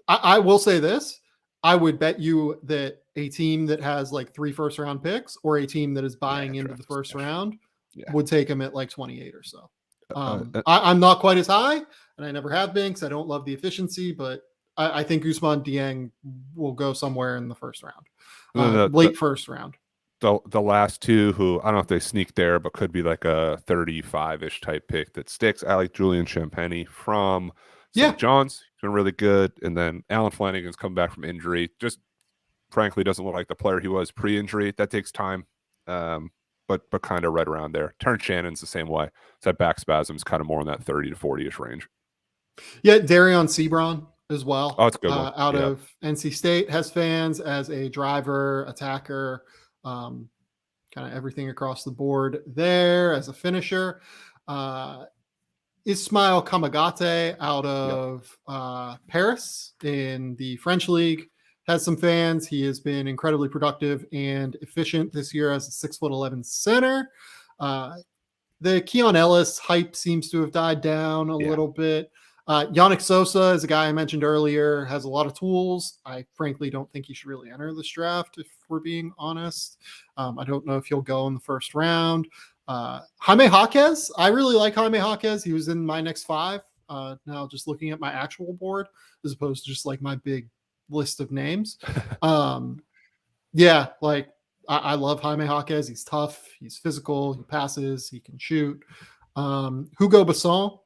I will say this. I would bet you that a team that has like 3 first-round picks or a team that is buying into the first round would take him at like 28 or so. I'm not quite as high, and I never have been because I don't love the efficiency, but I think Usman Dieng will go somewhere in the first round, late first round. The last two who I don't know if they sneak there, but could be like a 35-ish type pick that sticks. I like Julian Champagny from St. John's. He's been really good. And then Alan Flanagan's come back from injury. Just frankly doesn't look like the player he was pre-injury. That takes time, but kind of right around there. Terrence Shannon's the same way. It's that back spasms kind of more in that 30 to 40-ish range. Yeah, Darion Sebron as well. Oh, it's a good one. Out of NC State, has fans as a driver, attacker, kind of everything across the board there as a finisher. Ismail Kamagate out of Paris in the French League has some fans. He has been incredibly productive and efficient this year as a 6'11" center. The Keon Ellis hype seems to have died down a little bit. Yannick Sosa is a guy I mentioned earlier, has a lot of tools. I frankly don't think he should really enter this draft, if we're being honest. I don't know if he'll go in the first round. Jaime Jaquez, I really like Jaime Jaquez. He was in my next 5. Now just looking at my actual board as opposed to just like my big list of names. Like I love Jaime Jaquez. He's tough. He's physical. He passes. He can shoot. Hugo Besson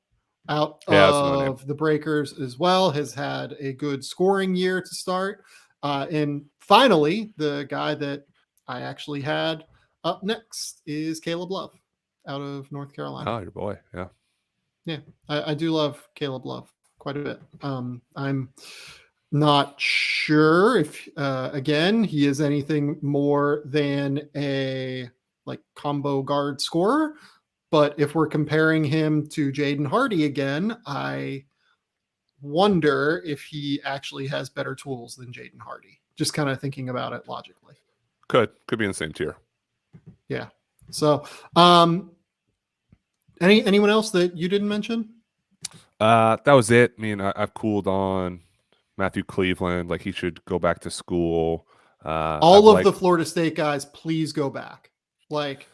out of the Breakers as well has had a good scoring year to start. And finally, the guy that I actually had up next is Caleb Love out of North Carolina. Oh, your boy. Yeah. Yeah. I do love Caleb Love quite a bit. I'm not sure if, again, he is anything more than a like combo guard scorer. But if we're comparing him to Jaden Hardy again, I wonder if he actually has better tools than Jaden Hardy. Just kind of thinking about it logically. Could be in the same tier. Yeah. So, anyone else that you didn't mention? That was it. I mean, I've cooled on Matthew Cleveland. Like, he should go back to school. All of the Florida State guys, please go back. Like,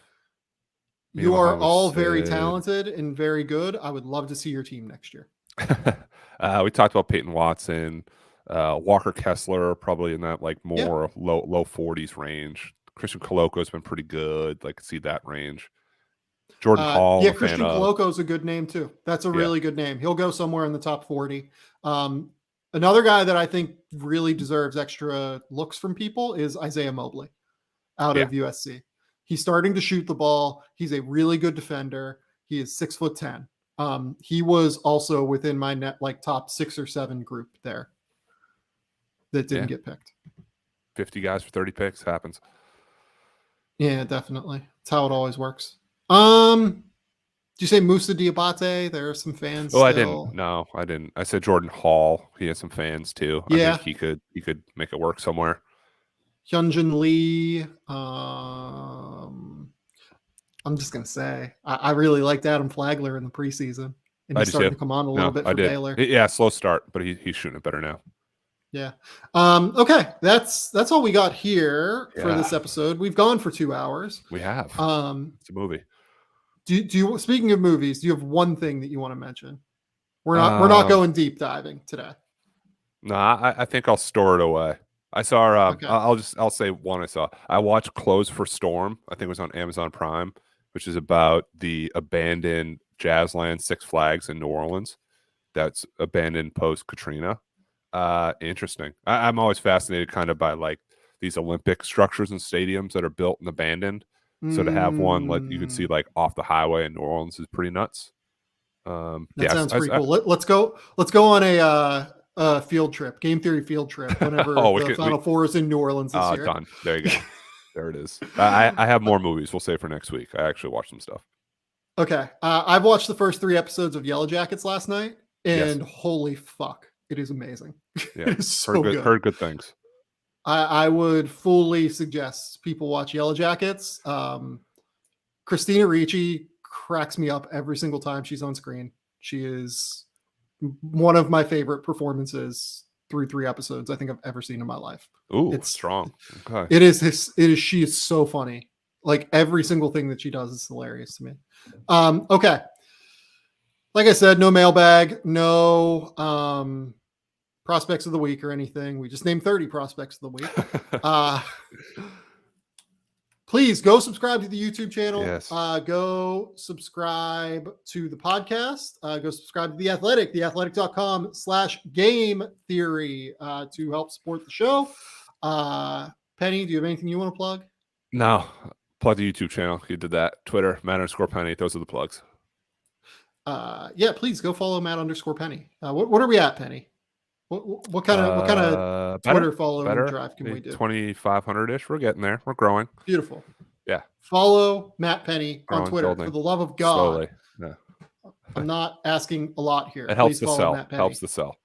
you are all very talented and very good. I would love to see your team next year. We talked about Peyton Watson, Walker Kessler, probably in that like more low 40s range. Christian Koloko has been pretty good. Like, see that range. Jordan Hall. Yeah, Christian Koloko is a good name too. That's a really good name. He'll go somewhere in the top 40. Another guy that I think really deserves extra looks from people is Isaiah Mobley out of USC. He's starting to shoot the ball. He's a really good defender. He is 6'10". He was also within my net like top 6 or 7 group there that didn't get picked. 50 guys for 30 picks happens. Yeah, definitely. That's how it always works. Did you say Moussa Diabate? There are some fans. Oh, still. I didn't. No, I didn't. I said Jordan Hall. He has some fans too. Yeah. I think he could make it work somewhere. Hyunjin Lee. I'm just gonna say I really liked Adam Flagler in the preseason, and I he's do starting too. to come on a little bit I for did. Baylor. Yeah, slow start, but he's shooting it better now. Yeah. Okay, that's all we got here for this Yeah. episode. We've gone for 2 hours. We have. It's a movie. Do you speaking of movies, do you have one thing that you want to mention? We're not going deep diving today. No, I think I'll store it away. I saw. Okay. I'll say one I saw. I watched Clothes for Storm. I think it was on Amazon Prime, which is about the abandoned Jazzland Six Flags in New Orleans. That's abandoned post Katrina. Interesting. I'm always fascinated kind of by like these Olympic structures and stadiums that are built and abandoned. So to have one like you can see like off the highway in New Orleans is pretty nuts. That sounds pretty cool. Let's go on a field trip, game theory field trip. Whenever the Final Four is in New Orleans this year. Done. There you go. There it is. I have more movies. We'll save for next week. I actually watched some stuff. Okay, I've watched the first 3 episodes of Yellow Jackets last night, and holy fuck, it is amazing. Yeah, it is so good. Heard good things. I would fully suggest people watch Yellow Jackets. Christina Ricci cracks me up every single time she's on screen. She is one of my favorite performances through 3 episodes I think I've ever seen in my life. Ooh, it's strong. Okay. It is. She is so funny. Like every single thing that she does is hilarious to me. Okay. Like I said, no mailbag, no prospects of the week or anything. We just named 30 prospects of the week. Please go subscribe to the YouTube channel. Yes. Go subscribe to the podcast. Go subscribe to The Athletic, theathletic.com/game theory to help support the show. Penny, do you have anything you want to plug? No. Plug the YouTube channel. You did that. Twitter, Matt_Penny. Those are the plugs. Yeah, please go follow Matt_Penny. What are we at, Penny? What kind of Twitter follow drive can we do? 2,500-ish. We're getting there. We're growing. Beautiful. Yeah. Follow Matt Penny on Twitter. For the love of God. Slowly. Yeah. I'm not asking a lot here. It helps the sell. Helps the sell.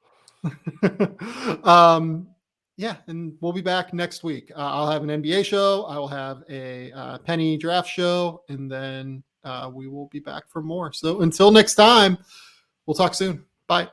Yeah, and we'll be back next week. I'll have an NBA show. I will have a Penny draft show, and then we will be back for more. So until next time, we'll talk soon. Bye.